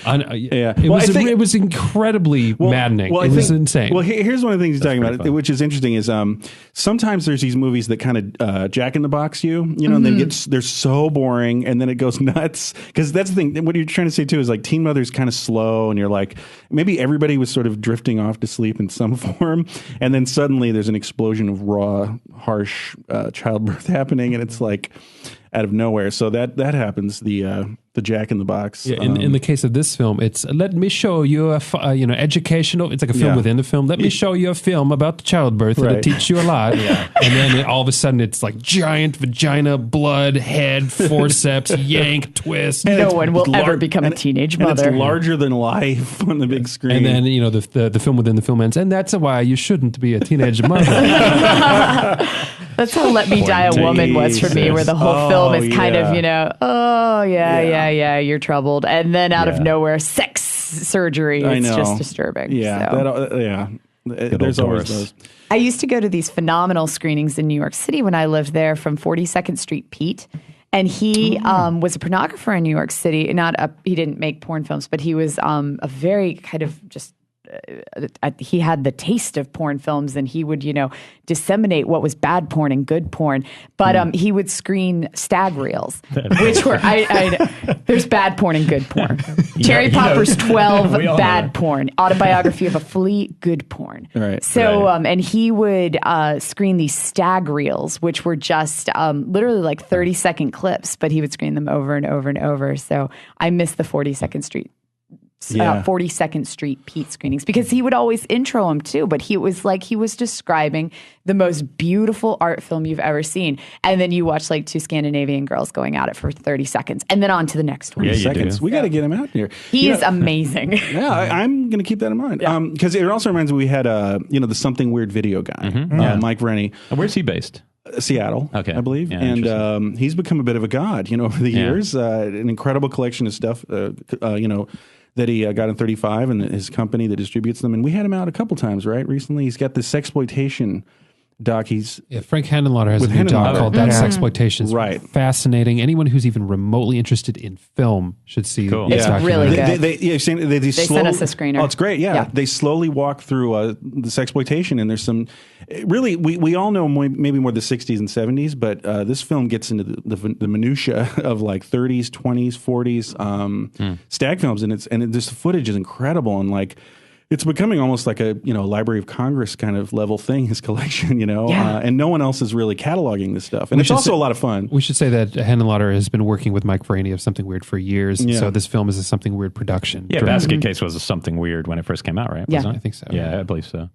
It was incredibly maddening. It was insane. Well, here's one of the things you're talking about, which is interesting, is sometimes there's these movies that kind of jack in the box you know, and then they're so boring, and then it goes nuts. Because that's the thing. What you're trying to say too is like Teen Mother's kind of slow, and you're like, maybe everybody was sort of drifting off to sleep in some form, and then suddenly there's an explosion of raw, harsh childbirth happening, and it's like out of nowhere. So that happens. The Jack in the Box. Yeah, in the case of this film, it's let me show you a educational. It's like a film within the film. Let me show you a film about childbirth that'll teach you a lot. And then all of a sudden, it's like giant vagina, blood, head, forceps, yank, twist. No one will ever become a teenage mother. And it's larger than life on the big screen. And then the film within the film ends, and that's why you shouldn't be a teenage mother. That's how Let Me Die a Woman was for me, where the whole film is kind of, you're troubled. And then out of nowhere, sex surgery. It's just disturbing. Yeah. There's always those. I used to go to these phenomenal screenings in New York City when I lived there from 42nd Street Pete. And he was a pornographer in New York City. He didn't make porn films, but he was a very kind of just he had the taste of porn films, and he would, disseminate what was bad porn and good porn. But he would screen stag reels, which were there's bad porn and good porn. Cherry Popper's 12 bad porn, Autobiography of a Flea, good porn. Right. So and he would screen these stag reels, which were just literally like 30-second clips, but he would screen them over and over and over. So I miss the 42nd Street Pete screenings, because he would always intro them too, but he was describing the most beautiful art film you've ever seen, and then you watch like two Scandinavian girls going at it for 30 seconds and then on to the next one. 20 seconds. We got to get him out here. He is amazing. Yeah, I'm going to keep that in mind, because it also reminds me we had the Something Weird video guy, Mike Rennie. Where's he based? Seattle, okay, I believe, and he's become a bit of a god, over the years. An incredible collection of stuff, that he got in 35, and his company that distributes them. And we had him out a couple times, right? Recently, he's got this sexploitation doc. Frank Handenlotter has a new doc called That's Sexploitation. It's right. Fascinating. Anyone who's even remotely interested in film should see this documentary. It's really good. They sent us a screener. Oh, it's great. Yeah. They slowly walk through the sexploitation, and there's some really, we all know maybe more the 60s and 70s, but this film gets into the minutia of like 30s, 20s, 40s stag films, and this footage is incredible, and like it's becoming almost like a Library of Congress kind of level thing, his collection, and no one else is really cataloging this stuff, and it's also a lot of fun. We should say that Handenlotter has been working with Mike Franey of Something Weird for years, so this film is a Something Weird production. Yeah, Basket Case was a Something Weird when it first came out, right? Yeah, I think so. Yeah, I believe so.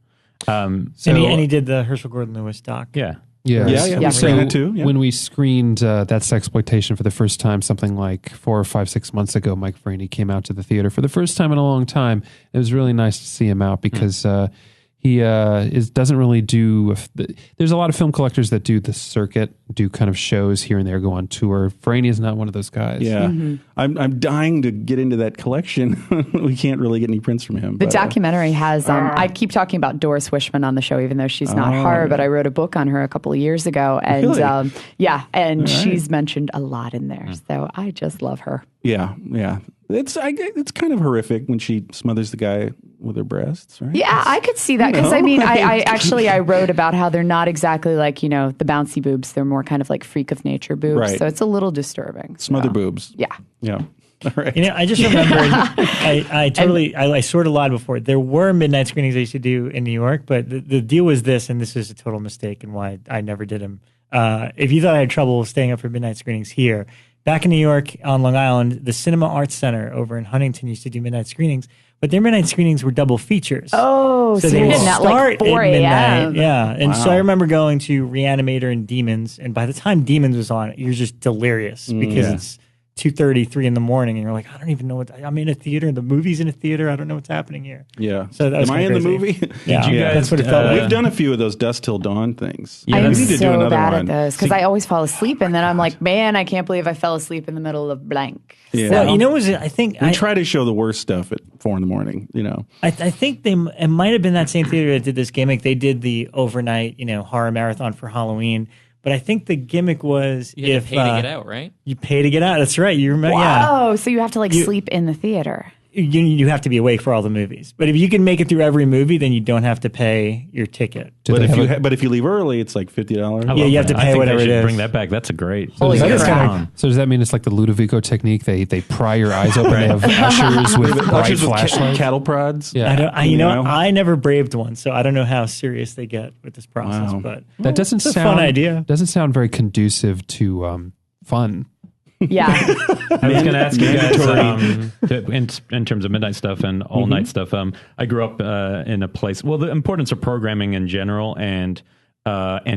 And he did the Herschel Gordon Lewis doc. Yeah. So that too. Yeah. When we screened That's Sexploitation for the first time, something like 4 or 5, 6 months ago, Mike Franey came out to the theater for the first time in a long time. It was really nice to see him out because he doesn't really do. There's a lot of film collectors that do the circuit, do kind of shows here and there, go on tour. Franey is not one of those guys. Yeah, I'm dying to get into that collection. We can't really get any prints from him. The documentary has. I keep talking about Doris Wishman on the show, even though she's not horror, but I wrote a book on her a couple of years ago, and really? She's mentioned a lot in there. So I just love her. Yeah. It's kind of horrific when she smothers the guy with her breasts, right? Yeah, I could see that because I wrote about how they're not exactly like the bouncy boobs. They're more kind of like freak of nature boobs. Right. So it's a little disturbing. Smother boobs. Yeah. All right. I just remembered. I sort of lied before. There were midnight screenings I used to do in New York, but the deal was this, and this is a total mistake, and why I never did them. If you thought I had trouble staying up for midnight screenings here. Back in New York on Long Island, the Cinema Arts Center over in Huntington used to do midnight screenings, but their midnight screenings were double features. Oh, so they you're would getting start at like 4 at midnight. a.m. Yeah, and so I remember going to Reanimator and Demons, and by the time Demons was on, you're just delirious because it's 2:30, 3 in the morning, and you're like, I don't even know I'm in a theater. The movie's in a theater. I don't know what's happening here. Yeah. So that was Am I in crazy. the movie? Yeah, that's what it felt like. We've done a few of those Dusk Till Dawn things. I am we need to do so another bad one. at those because I always fall asleep, and then I'm like, man, I can't believe I fell asleep in the middle of blank. Yeah. Well, I think we try to show the worst stuff at 4 in the morning. I think it might have been that same theater that did this gimmick. They did the overnight, horror marathon for Halloween. But I think the gimmick was you had to pay to get out, right? You pay to get out. That's right. You remember? Wow. Yeah. So you have to sleep in the theater. you have to be awake for all the movies. But if you can make it through every movie, then you don't have to pay your ticket. But if you leave early, it's like $50. Yeah, you have to pay whatever it is. Bring that back. That's a great. So does that mean it's like the Ludovico technique? They pry your eyes open. They have ushers with bright flashlights, cattle prods. Yeah, I never braved one, so I don't know how serious they get with this process. Wow. But that doesn't it's a sound fun idea. Doesn't sound very conducive to fun. Yeah. I was going to ask you guys in terms of midnight stuff and all night stuff. I grew up in a place. Well, the importance of programming in general and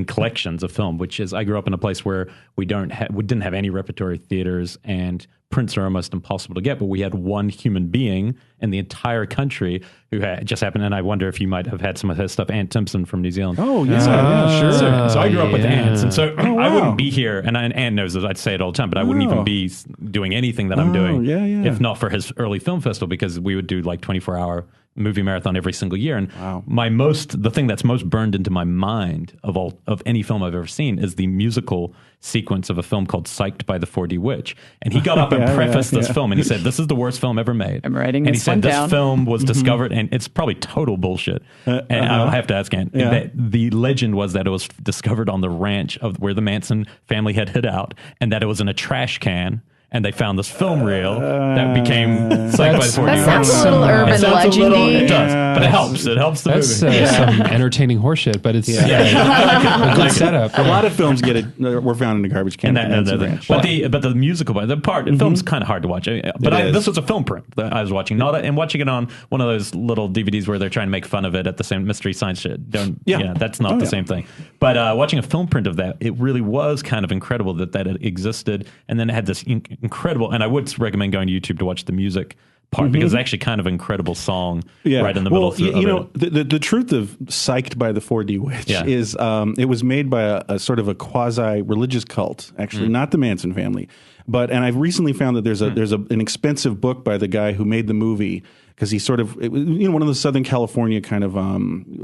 collections of film, which is I grew up in a place where we didn't have any repertory theaters, and prints are almost impossible to get. But we had one human being in the entire country who just happened. And I wonder if you might have had some of his stuff. Ant Timpson from New Zealand. Oh yeah, sure. So I grew up with ants, and so I wouldn't be here. And Ant knows that I'd say it all the time, but I wouldn't even be doing anything that I'm doing if not for his early film festival, because we would do like 24-hour movie marathon every single year. And the thing that's most burned into my mind of any film I've ever seen is the musical sequence of a film called Psyched by the 4D Witch. And he got up and prefaced this film, and he said, "This is the worst film ever made." I'm writing and this he said, down. "This film was discovered," and it's probably total bullshit. And I'll have to ask Ant. The legend was that it was discovered on the ranch of where the Manson family had hid out, and that it was in a trash can. And they found this film reel that became Psyched by the 4D Witch. That sounds a little urban legendy. It does, but it helps. It helps the movie. That's some entertaining horseshit, but it's a good setup. A lot of films were found in a garbage can. But the musical part, the film's kind of hard to watch. But this was a film print that I was watching, watching it on one of those little DVDs where they're trying to make fun of it at the same Mystery Science shit. That's not the same thing. But watching a film print of that, it really was kind of incredible that it existed, and then it had this incredible, and I would recommend going to YouTube to watch the music part, because it's actually kind of incredible song right in the middle. The truth of Psyched by the 4D Witch is it was made by a sort of a quasi-religious cult, actually, not the Manson family. And I've recently found that there's an expensive book by the guy who made the movie, because he's sort of one of the Southern California kind of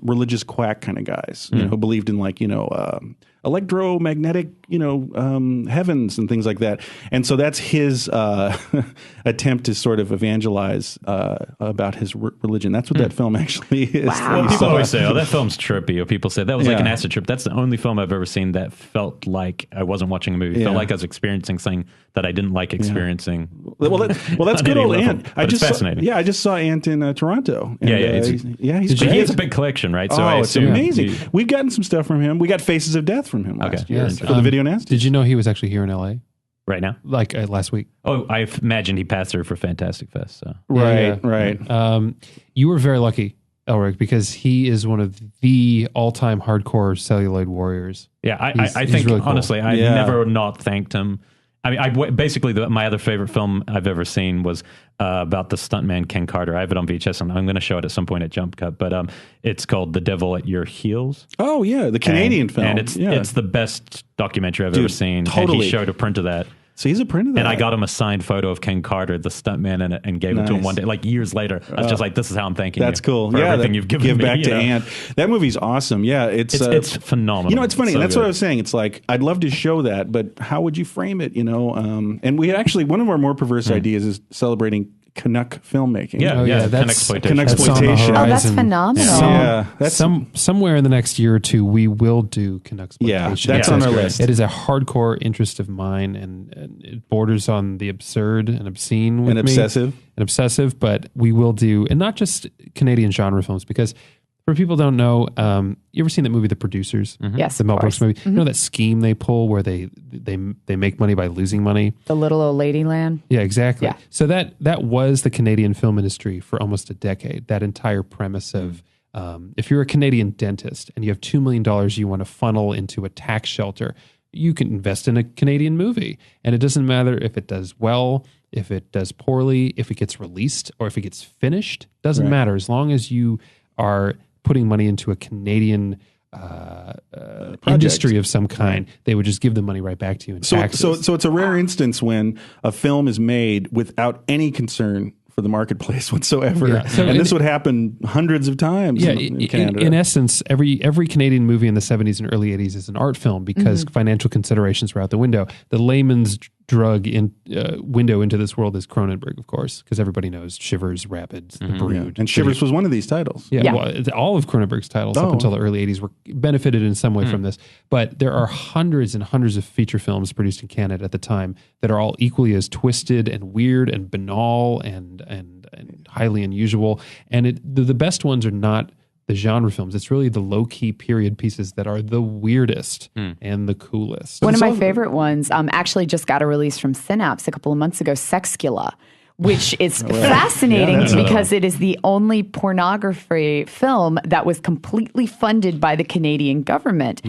religious quack kind of guys who believed in electromagnetic heavens and things like that. And so that's his attempt to sort of evangelize about his religion. That's what that film actually is. Wow. Well, people always say, "Oh, that film's trippy," or people say that was like an acid trip. That's the only film I've ever seen that felt like I wasn't watching a movie. It felt like I was experiencing something that I didn't like experiencing. Well, that's good old Ant. It's fascinating. I just saw Ant in Toronto. And, he's great. He has a big collection, right? So it's amazing. We've gotten some stuff from him. We got Faces of Death from him last year for the Video Nest. Did you know he was actually here in LA right now? Like last week? Oh, I imagined he passed through for Fantastic Fest. So. Right. You were very lucky, Elric, because he is one of the all-time hardcore celluloid warriors. Yeah, I think, really cool. Honestly, I never not thanked him. I mean, basically, my other favorite film I've ever seen was about the stuntman Ken Carter. I have it on VHS, and I'm going to show it at some point at Jump Cut. But it's called The Devil at Your Heels. Oh, yeah, the Canadian film. And it's the best documentary I've ever seen. Totally. And he showed a print of that. So he's a print of that. And I got him a signed photo of Ken Carter, the stuntman, in it, and gave it to him one day. Like years later, I was just like, "This is how I'm thanking you." That's cool. For everything you've given give me. Back to Ant. That movie's awesome. Yeah, it's phenomenal. It's funny. So that's what I was saying. It's like I'd love to show that, but how would you frame it? And we actually one of our more perverse ideas is celebrating Canuck filmmaking. That's Canucksploitation. Oh, that's phenomenal. That's somewhere in the next year or two, we will do Canucksploitation. Yeah, that's on our list. It is a hardcore interest of mine, and it borders on the absurd and obscene with obsessive, but we will do, and not just Canadian genre films, because for people who don't know, you ever seen that movie, The Producers? Mm-hmm. Yes, the Mel Brooks movie. Mm-hmm. You know that scheme they pull where they make money by losing money? The Little Old Lady Land? Yeah, exactly. Yeah. So that was the Canadian film industry for almost a decade. That entire premise of if you're a Canadian dentist and you have $2 million you want to funnel into a tax shelter, you can invest in a Canadian movie. And it doesn't matter if it does well, if it does poorly, if it gets released, or if it gets finished. Doesn't matter. As long as you are putting money into a Canadian industry of some kind, they would just give the money right back to you in taxes. So it's a rare instance when a film is made without any concern for the marketplace whatsoever. Yeah. So this would happen hundreds of times in Canada. In essence, every Canadian movie in the 70s and early 80s is an art film because financial considerations were out the window. The layman's window into this world is Cronenberg, of course, because everybody knows Shivers, Rapids, The Brood. And Shivers was one of these titles. Yeah. Well, all of Cronenberg's titles up until the early 80s were benefited in some way from this. But there are hundreds and hundreds of feature films produced in Canada at the time that are all equally as twisted and weird and banal and highly unusual. And the best ones are not the genre films. It's really the low-key period pieces that are the weirdest and the coolest. One of my favorite ones actually just got a release from Synapse a couple of months ago, Sexcula, which is fascinating because it is the only pornography film that was completely funded by the Canadian government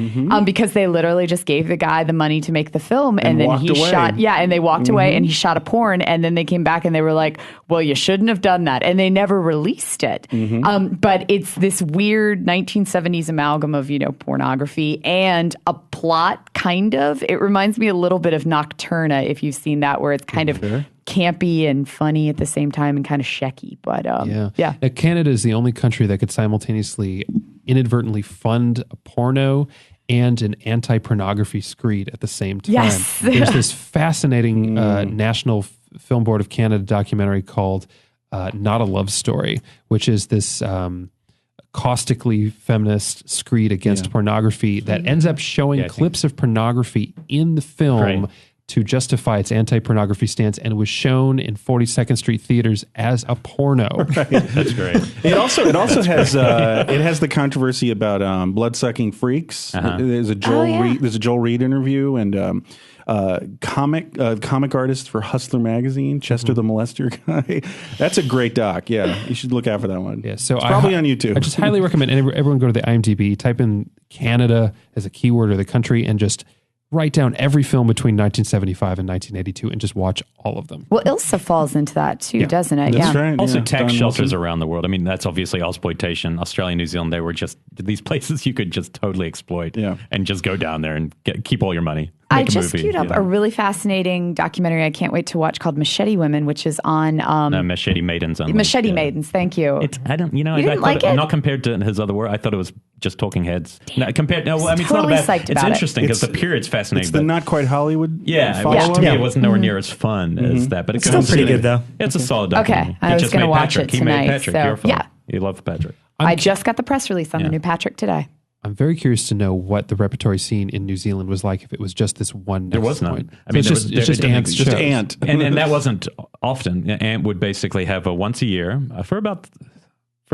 because they literally just gave the guy the money to make the film and then he shot, and they walked away and he shot a porn and then they came back and they were like, well, you shouldn't have done that. And they never released it. But it's this weird 1970s amalgam of, pornography and a plot, kind of. It reminds me a little bit of Nocturna, if you've seen that, where it's kind of campy and funny at the same time and kind of shecky. But Now, Canada is the only country that could simultaneously inadvertently fund a porno and an anti-pornography screed at the same time. Yes. There's this fascinating National Film Board of Canada documentary called Not a Love Story, which is this caustically feminist screed against pornography that ends up showing clips of pornography in the film to justify its anti-pornography stance, and it was shown in 42nd Street theaters as a porno. That's great. It also has it has the controversy about blood-sucking freaks. There's a Joel Reed interview, and comic artist for Hustler magazine, Chester the Molester guy. That's a great doc. Yeah, you should look out for that one. Yeah, so it's probably on YouTube. I just highly recommend everyone go to the IMDb, type in Canada as a keyword or the country, and just write down every film between 1975 and 1982 and just watch all of them. Well, Ilsa falls into that too, doesn't it? That's right. Also, tax shelters around the world. I mean, that's obviously exploitation. Australia, New Zealand, they were just these places you could just totally exploit and just go down there and keep all your money. I just queued up a really fascinating documentary I can't wait to watch called Machete Women, which is on Machete Maidens. Machete Maidens. Thank you. I didn't like it? Not compared to his other work. I thought it was just Talking Heads. I mean, it's not a bad. It's interesting because the period's fascinating. It's the not quite Hollywood. Which to me it wasn't nowhere near as fun as that. But it's still pretty good though. It's a solid documentary. Okay, I was going to watch it tonight. He made Patrick. You're a fan. You love Patrick. I just got the press release on the new Patrick today. I'm very curious to know what the repertory scene in New Zealand was like if it was just this one. There was none. Point. I mean, it's just Ant's just Ant, and that wasn't often. Ant would basically have a once a year for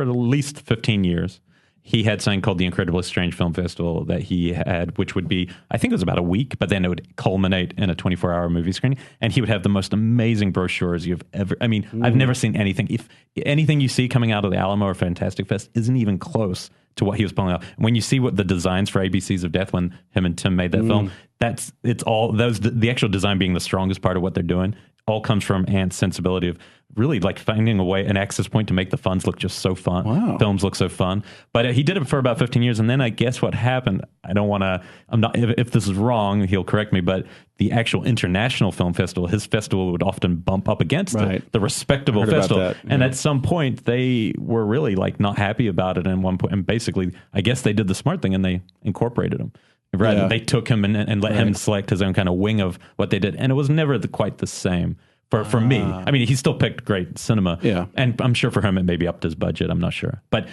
at least 15 years. He had something called the Incredibly Strange Film Festival that he had, which would be, I think it was about a week, but then it would culminate in a 24-hour movie screening. And he would have the most amazing brochures you've ever, I've never seen anything. If anything you see coming out of the Alamo or Fantastic Fest isn't even close to what he was pulling out. When you see what the designs for ABCs of Death, when him and Tim made that film, the actual design being the strongest part of what they're doing, all comes from Ant's sensibility of really like finding a way, an access point to make the funds look just so fun. Wow. Films look so fun. But he did it for about 15 years. And then I guess what happened, if this is wrong, he'll correct me, but the actual international film festival, his festival would often bump up against the respectable festival. And at some point they were really like not happy about it. And one point, and basically, I guess they did the smart thing and they incorporated him. Right. Yeah. They took him and let him select his own kind of wing of what they did. And it was never quite the same for me. I mean, he still picked great cinema. Yeah. And I'm sure for him it maybe upped his budget. I'm not sure. But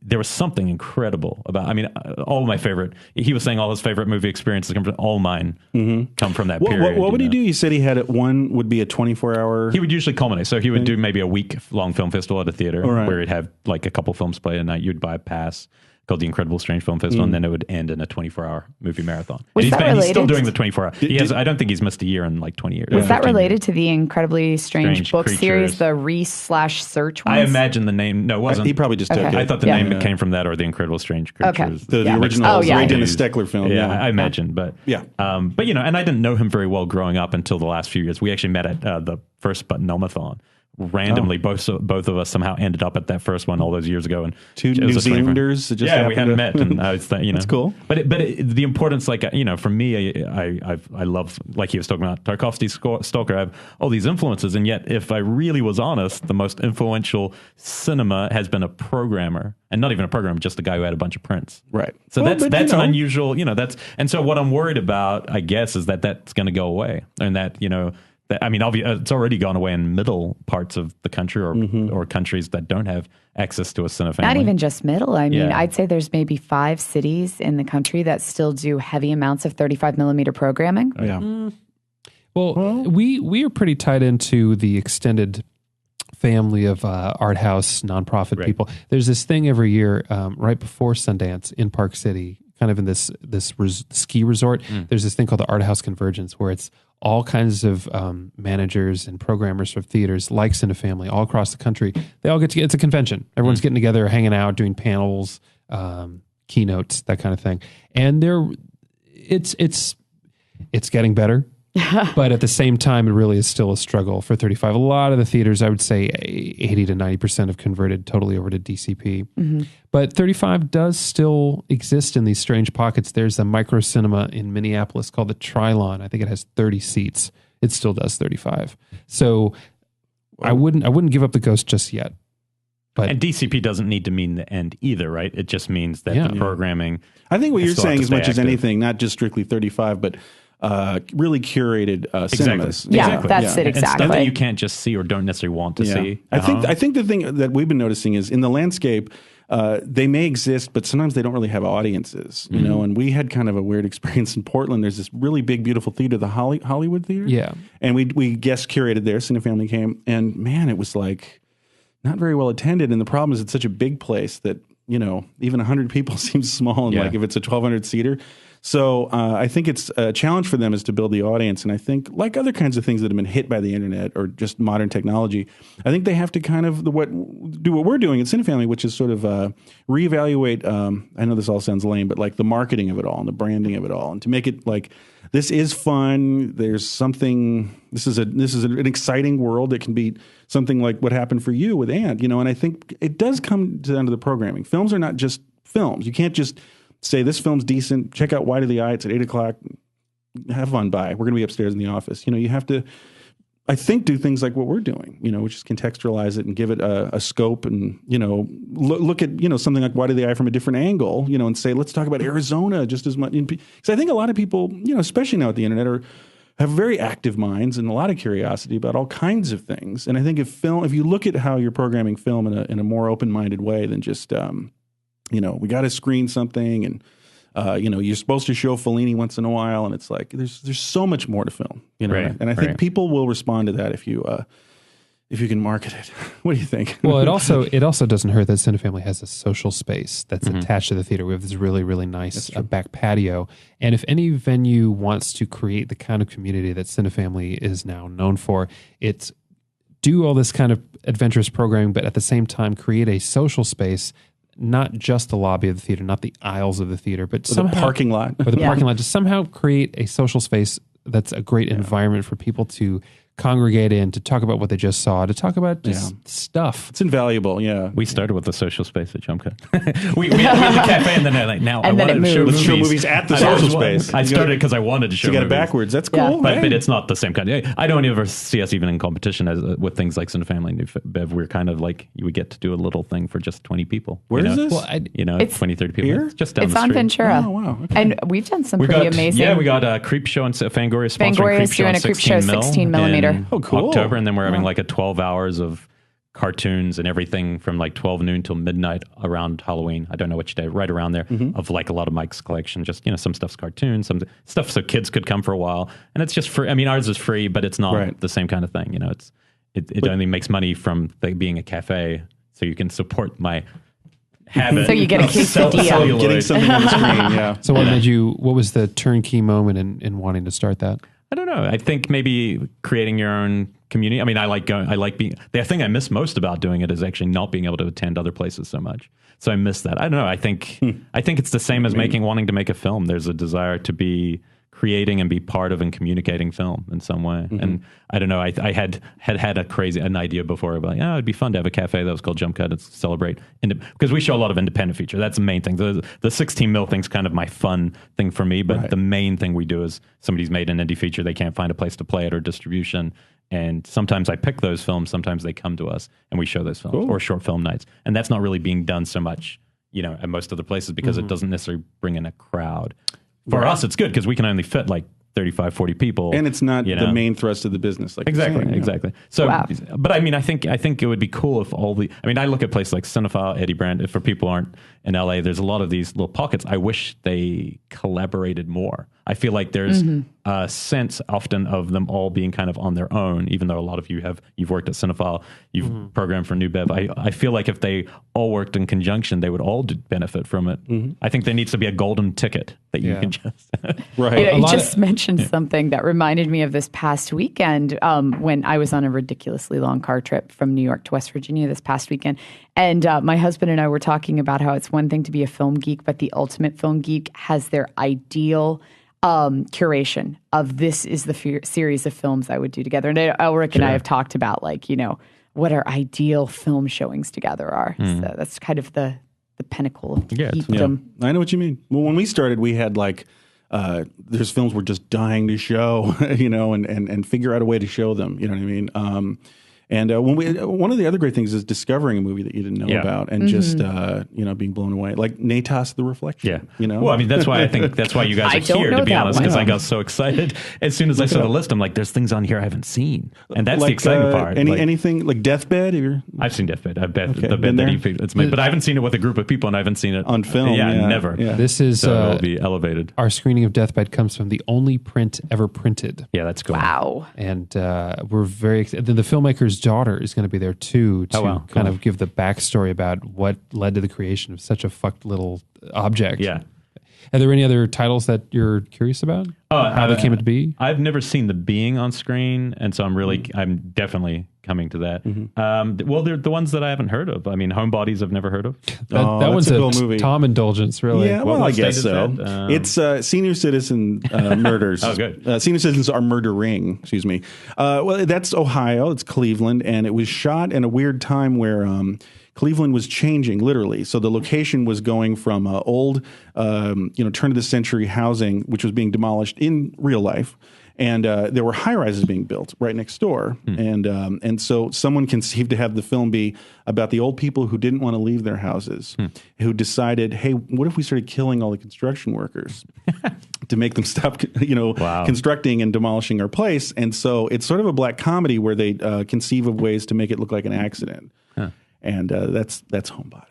there was something incredible about, all my favorite, he was saying all his favorite movie experiences come from, all mine come from that period. What would he do? You said he had one would be a 24-hour. He would usually culminate. So he would do maybe a week-long film festival at a theater where he'd have like a couple films play a night. You'd buy a pass called the Incredible Strange Film Festival, and then it would end in a 24-hour movie marathon. He's still doing the 24-hour. I don't think he's missed a year in like 20 years. Was that related to the Incredibly Strange book creatures series, the Reese/Search ones? I imagine the name. No, it wasn't. He probably just took it. I thought the name came from that or the Incredible Strange Creatures. Okay. The original Ray Dennis Steckler film. Yeah, I imagine. But and I didn't know him very well growing up until the last few years. We actually met at the first Button-Elmathon, randomly both of us somehow ended up at that first one all those years ago, and two New Zealanders just we hadn't met, and I was that's cool. But the importance, like, for me, I love, like he was talking about, Tarkovsky's Stalker. I have all these influences, and yet if I really was honest, the most influential cinema has been a programmer, and not even a programmer, just a guy who had a bunch of prints. Right. So that's an unusual, and so what I'm worried about, I guess, is that that's going to go away, and that it's already gone away in middle parts of the country or countries that don't have access to a Cinefamily. Not even just middle. I mean, I'd say there's maybe 5 cities in the country that still do heavy amounts of 35 millimeter programming. Oh, yeah. Well, we are pretty tied into the extended family of art house nonprofit people. There's this thing every year right before Sundance in Park City, kind of in this ski resort. There's this thing called the Art House Convergence, where it's all kinds of managers and programmers for theaters like Cinefamily all across the country. They all get together. It's a convention. Everyone's getting together, hanging out, doing panels, keynotes, that kind of thing. And it's getting better. But at the same time, it really is still a struggle for 35. A lot of the theaters, I would say 80 to 90% have converted totally over to DCP. Mm-hmm. But 35 does still exist in these strange pockets. There's a micro cinema in Minneapolis called the Trilon. I think it has 30 seats. It still does 35. So I wouldn't give up the ghost just yet. But, and DCP doesn't need to mean the end either, right? It just means that the programming. I think what you're saying, as much as anything, not just strictly 35, but really curated cinemas. Yeah, exactly. That's it, exactly. And stuff that you can't just see or don't necessarily want to see. I think the thing that we've been noticing is in the landscape, they may exist, but sometimes they don't really have audiences, you know, and we had kind of a weird experience in Portland. There's this really big, beautiful theater, the Hollywood Theater. Yeah. And we guest curated there. Cinefamily came, and man, it was like not very well attended. And the problem is it's such a big place that, even 100 people seems small. And like if it's a 1,200 seater. So I think it's a challenge for them is to build the audience. And I think like other kinds of things that have been hit by the internet or just modern technology, I think they have to kind of do what we're doing at Cinefamily, which is sort of reevaluate. I know this all sounds lame, but like the marketing of it all and the branding of it all, and to make it like this is fun. There's something. This is an exciting world that can be something like what happened for you with Ant. And I think it does come down to the programming. Films are not just films. You can't just say this film's decent. Check out Wide of the Eye. It's at 8:00. Have fun. Bye. We're going to be upstairs in the office. You have to, I think, do things like what we're doing. Which is contextualize it and give it a scope, and look at something like Wide of the Eye from a different angle. And say let's talk about Arizona just as much. Because I think a lot of people, especially now at the internet, have very active minds and a lot of curiosity about all kinds of things. And I think if you look at how you're programming film in a more open-minded way than just we got to screen something, and you're supposed to show Fellini once in a while, and it's like there's so much more to film, Right, and I think people will respond to that if you can market it. What do you think? Well, it also doesn't hurt that Cinefamily has a social space that's attached to the theater. We have this really, really nice back patio, and if any venue wants to create the kind of community that Cinefamily is now known for, it's do all this kind of adventurous programming, but at the same time create a social space. Not just the lobby of the theater, not the aisles of the theater, but somehow, the parking lot. Or the parking lot. Just somehow create a social space that's a great environment for people to congregate in, to talk about what they just saw, to talk about just stuff. It's invaluable, We started with the social space at Jump Cut. we had the cafe, and then I wanted to show movies at the social space. I started because I wanted to show movies. You got it backwards. That's cool. But it's not the same kind of... I don't ever see us even in competition with things like Cinefamily and New Bev. We're kind of like, we get to do a little thing for just 20 people. Where is this? Well, 20, 30 people. Here? It's just down the street. It's on Ventura. Oh, wow. Okay. And we've done some pretty amazing... Yeah, we got a Creep Show, and Fangoria sponsoring Creep Show doing a Creep Show 16 millimeter. Oh, cool. October, and then we're having like a 12 hours of cartoons and everything from like 12 noon till midnight around Halloween. I don't know which day, right around there, of like a lot of Mike's collection. Just, some stuff's cartoons, some stuff so kids could come for a while. And it's just free. I mean, ours is free, but it's not the same kind of thing. It only makes money from being a cafe, so you can support my habit. So you get a quesadilla. Getting something on the screen, yeah. So what was the turnkey moment in wanting to start that? I don't know. I think maybe creating your own community. I mean, the thing I miss most about doing it is actually not being able to attend other places so much. So I miss that. I don't know. I think it's the same as wanting to make a film. There's a desire to be creating and be part of and communicating film in some way. And I don't know, I had an idea before about, it'd be fun to have a cafe that was called Jump Cut and celebrate, because we show a lot of independent feature. That's the main thing. The 16 mil thing's kind of my fun thing for me, but the main thing we do is somebody's made an indie feature, they can't find a place to play it or distribution. And sometimes I pick those films, sometimes they come to us and we show those films, or short film nights. And that's not really being done so much, at most other places, because it doesn't necessarily bring in a crowd. For us, it's good because we can only fit like 35, 40 people. And it's not the main thrust of the business. Like Exactly. So, but I mean, I think it would be cool if I look at places like Cinefamily, Eddie Brand. If for people aren't in LA, there's a lot of these little pockets. I wish they collaborated more. I feel like there's a sense often of them all being kind of on their own, even though a lot of you've worked at Cinefamily, you've programmed for New Bev. I feel like if they all worked in conjunction, they would all benefit from it. I think there needs to be a golden ticket that you can just... Right. You just mentioned something that reminded me of this past weekend when I was on a ridiculously long car trip from New York to West Virginia this past weekend. And my husband and I were talking about how it's one thing to be a film geek, but the ultimate film geek has their ideal curation of this is the series of films I would do together. And Elric and I have talked about what our ideal film showings together are. So that's kind of the pinnacle of geekdom. I know what you mean. Well, when we started, we had there's films we're just dying to show, and figure out a way to show them. You know what I mean? And one of the other great things is discovering a movie that you didn't know about, and just being blown away, like Natas the Reflection. Well, I mean, that's why you guys are here, to be honest, because I got so excited as soon as I saw the list. I'm like, there's things on here I haven't seen, and that's the exciting part. Anything like Deathbed? I've seen Deathbed. I've bet the bed that it's made, but I haven't seen it with a group of people, and I haven't seen it on film. Yeah, never. Yeah. This is it'll be elevated. Our screening of Deathbed comes from the only print ever printed. Yeah, that's cool. Wow. And we're very excited. The filmmaker's daughter is going to be there too to kind of give the backstory about what led to the creation of such a fucked little object. Yeah. Are there any other titles that you're curious about? How they came to be? I've never seen The Being on screen, and so I'm definitely coming to that. Well, they're the ones that I haven't heard of. I mean, Homebodies I've never heard of. That one's a cool movie. Tom indulgence, really. Yeah, well, I guess so. It's senior citizen murders. Oh, good. Senior citizens are murdering. Excuse me. Well, that's Ohio. It's Cleveland, and it was shot in a weird time where Cleveland was changing, literally. So the location was going from old, turn of the century housing, which was being demolished in real life. And there were high-rises being built right next door. And so someone conceived to have the film be about the old people who didn't want to leave their houses, who decided, hey, what if we started killing all the construction workers to make them stop, constructing and demolishing our place? And so it's sort of a black comedy where they conceive of ways to make it look like an accident. And that's Homebody.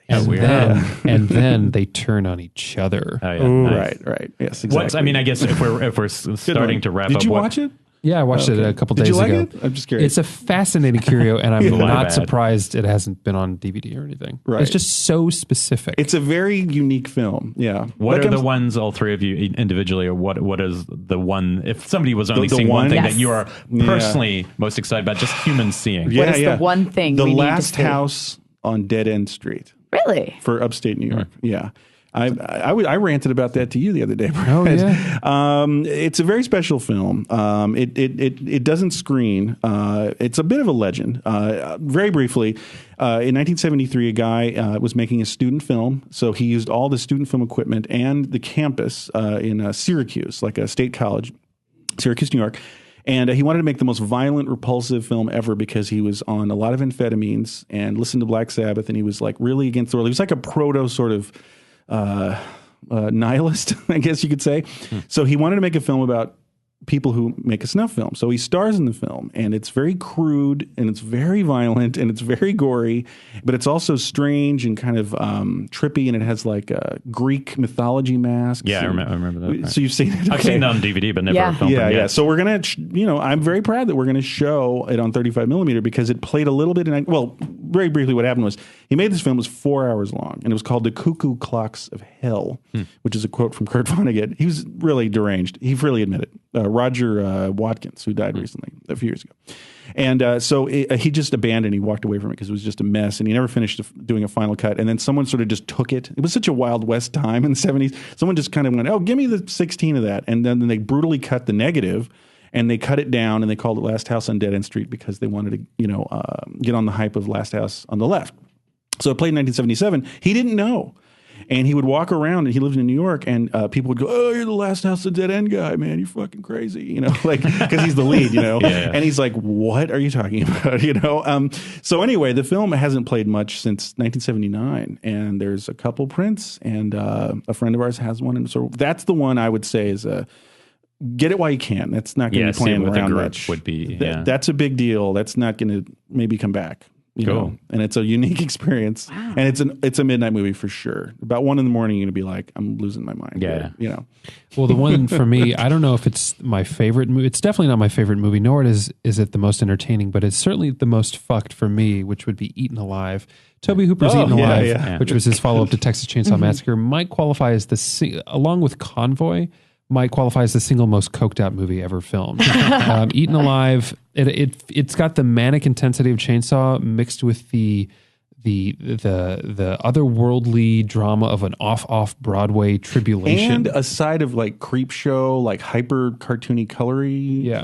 And then they turn on each other. Oh, yeah. Nice. Right. Yes, exactly. I guess if we're starting to wrap up. Did you watch it? Yeah, I watched it a couple days ago. Did you like it? I'm just curious. It's a fascinating curio, and I'm not surprised it hasn't been on DVD or anything. Right. It's just so specific. It's a very unique film. Yeah. What are the ones, all three of you individually, or what is the one, if somebody was only seeing one thing that you are personally most excited about, just human seeing? What is the one thing The we Last need to House on Dead End Street. Really? For upstate New York. Yeah. I ranted about that to you the other day, Brett. Oh, yeah. It's a very special film. It doesn't screen. It's a bit of a legend. Very briefly, in 1973, a guy was making a student film. So he used all the student film equipment and the campus in Syracuse, like a state college, Syracuse, New York. And he wanted to make the most violent, repulsive film ever because he was on a lot of amphetamines and listened to Black Sabbath, and he was like really against the world. He was like a proto sort of nihilist, I guess you could say. So he wanted to make a film about people who make a snuff film. So he stars in the film, and it's very crude, and it's very violent, and it's very gory, but it's also strange and kind of trippy, and it has like Greek mythology masks. Yeah, I remember that. Right. So you've seen it? I've seen it on DVD, but never a film. Yeah. So we're going to, I'm very proud that we're going to show it on 35 millimeter because it played a little bit in, very briefly, what happened was he made this film. It was 4 hours long, and it was called The Cuckoo Clocks of Hell, which is a quote from Kurt Vonnegut. He was really deranged. He freely admitted. Roger Watkins, who died recently, a few years ago. And so he just abandoned. He walked away from it because it was just a mess, and he never finished doing a final cut. And then someone sort of just took it. It was such a Wild West time in the 70s. Someone just kind of went, "Oh, give me the 16 of that," and then they brutally cut the negative. And they cut it down, and they called it Last House on Dead End Street because they wanted to, get on the hype of Last House on the Left. So it played in 1977. He didn't know. And he would walk around, and he lived in New York, and people would go, "Oh, you're the Last House on Dead End guy, man. You're fucking crazy," like, because he's the lead, Yeah. And he's like, "What are you talking about?" So anyway, the film hasn't played much since 1979, and there's a couple prints, and a friend of ours has one. And so that's the one I would say is get it while you can. That's not going to be playing around much. Would be, that's a big deal. That's not going to maybe come back. You know? And it's a unique experience. Wow. And it's a midnight movie for sure. About 1 a.m, you're going to be like, I'm losing my mind. Yeah. Here, Well, the one for me, I don't know if it's my favorite movie. It's definitely not my favorite movie, nor is it the most entertaining, but it's certainly the most fucked for me, which would be Eaten Alive. Tobe Hooper's Eaten Alive, which was his follow-up to Texas Chainsaw Massacre, might qualify as along with Convoy, might qualify as the single most coked out movie ever filmed. Eaten Alive, it's got the manic intensity of Chainsaw mixed with the otherworldly drama of an off Broadway tribulation, and a side of like creep show, like hyper cartoony colory. Yeah,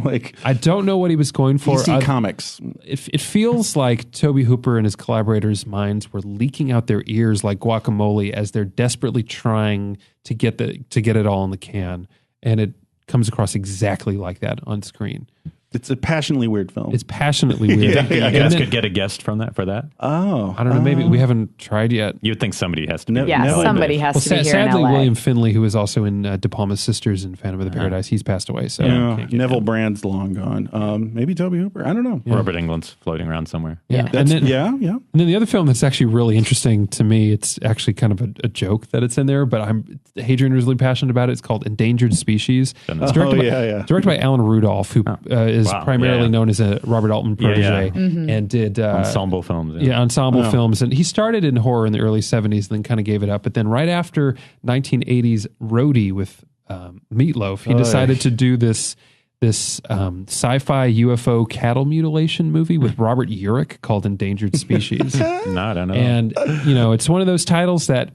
like I don't know what he was going for. DC Comics. It feels like Tobe Hooper and his collaborators' minds were leaking out their ears like guacamole as they're desperately trying to get it all in the can, and it comes across exactly like that on screen. It's a passionately weird film. It's passionately weird. You guys could get a guest from that for that? Oh. I don't know. Maybe we haven't tried yet. You'd think somebody has to be. Somebody has to be here sadly, in LA. William Finley, who was also in De Palma's Sisters and Phantom of the Paradise, he's passed away. So Neville Brand's long gone. Maybe Tobe Hooper. I don't know. Yeah. Robert Englund's floating around somewhere. Yeah. And then the other film that's actually really interesting to me, it's actually kind of a joke that it's in there, but Hadrian was really passionate about it. It's called Endangered Species. It's directed by Alan Rudolph, who is primarily known as a Robert Altman protege, and did ensemble films. Ensemble films. And he started in horror in the early 70s, then kind of gave it up. But then right after 1980s Roadie with Meatloaf, he decided to do this sci-fi UFO cattle mutilation movie with Robert Urich called Endangered Species. No, I don't know. And, it's one of those titles that...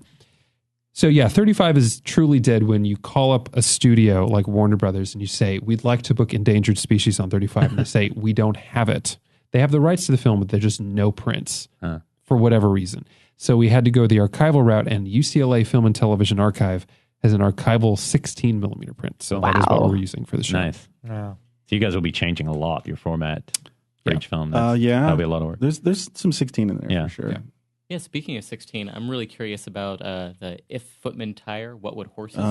So 35 is truly dead when you call up a studio like Warner Brothers and you say, we'd like to book Endangered Species on 35. And they say, we don't have it. They have the rights to the film, but there's just no prints for whatever reason. So we had to go the archival route, and UCLA Film and Television Archive has an archival 16 millimeter print. So that is what we're using for the show. Nice. Wow. So you guys will be changing a lot, your format for each film. That'll be a lot of work. There's some 16 in there for sure. Yeah. Yeah, speaking of 16, I'm really curious about the If Footman Tire, What Would Horses Do?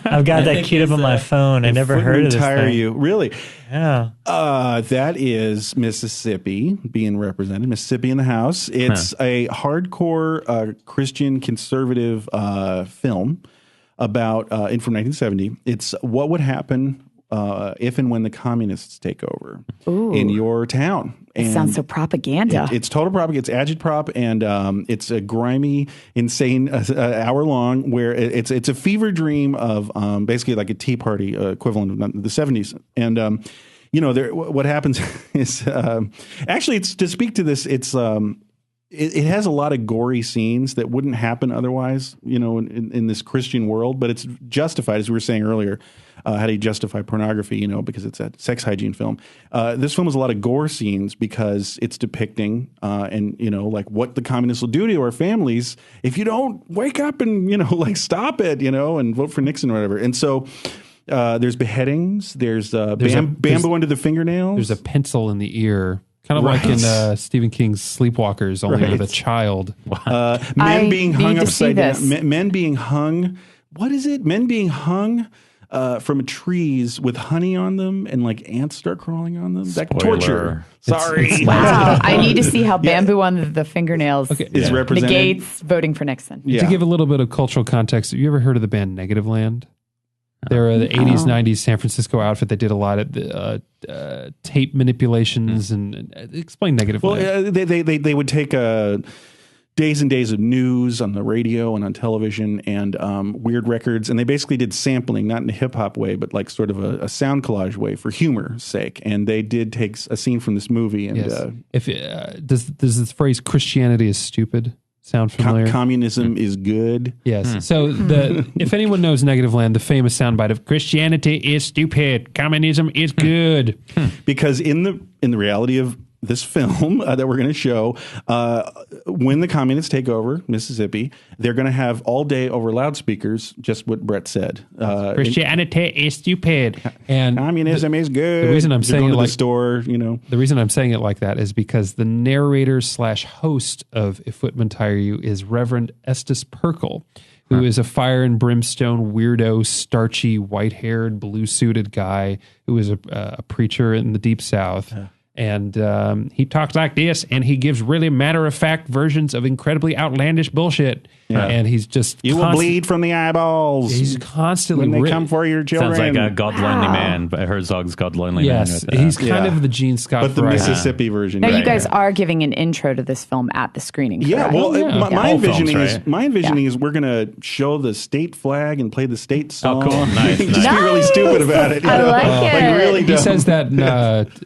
I've got that queued up on my phone. I never heard of this tire thing. You really? Yeah. That is Mississippi being represented. Mississippi in the house. It's a hardcore Christian conservative film about from 1970. It's what would happen if and when the communists take over in your town. It sounds so propaganda. It's total propaganda. It's agitprop, and it's a grimy, insane hour long where it's a fever dream of basically like a Tea Party equivalent of the 70s. And what happens is actually it's to speak to this. It's it has a lot of gory scenes that wouldn't happen otherwise, in this Christian world, but it's justified, as we were saying earlier. How do you justify pornography, because it's a sex hygiene film. This film has a lot of gore scenes because it's depicting and, like what the communists will do to our families if you don't wake up and, stop it, and vote for Nixon or whatever. And so there's beheadings, there's bamboo under the fingernails. There's a pencil in the ear. Kind of like in Stephen King's Sleepwalkers, only with a child. Men being hung upside down. Men being hung. What is it? Men being hung from trees with honey on them, and like ants start crawling on them. That torture. Sorry. Wow. I need to see how bamboo on the fingernails is represented. Negates voting for Nixon. To give a little bit of cultural context, have you ever heard of the band Negative Land? They're the 80s, 90s San Francisco outfit that did a lot of the, tape manipulations and explain negative. Well, they would take days and days of news on the radio and on television and weird records, and they basically did sampling, not in a hip hop way, but like sort of a sound collage way for humor's sake. And they did take a scene from this movie. And does this phrase "Christianity is stupid" sound familiar? Communism is good. Yes. So if anyone knows Negativland, the famous soundbite of "Christianity is stupid, communism is good," because in the reality of this film that we're going to show, when the communists take over Mississippi, they're going to have all day over loudspeakers just what Bret said. Christianity is stupid and communism is good. The reason I'm saying it like the store, the reason I'm saying it like that is because the narrator / host of If Whitman Tire You is Reverend Estes Perkle, who is a fire and brimstone weirdo, starchy, white-haired, blue-suited guy who is a preacher in the Deep South. And he talks like this, and he gives really matter-of-fact versions of incredibly outlandish bullshit. Yeah. And he's just... You will bleed from the eyeballs. He's constantly... When they come for your children. Sounds like a God Lonely Man. Herzog's God Lonely Man. Yes, he's kind of the Gene Scott but the Mississippi version. Now, you guys are giving an intro to this film at the screening, correct? Yeah, well, my envisioning is we're going to show the state flag and play the state song. Oh, cool. Nice. Just be really stupid about it. I like it. Really he says that, and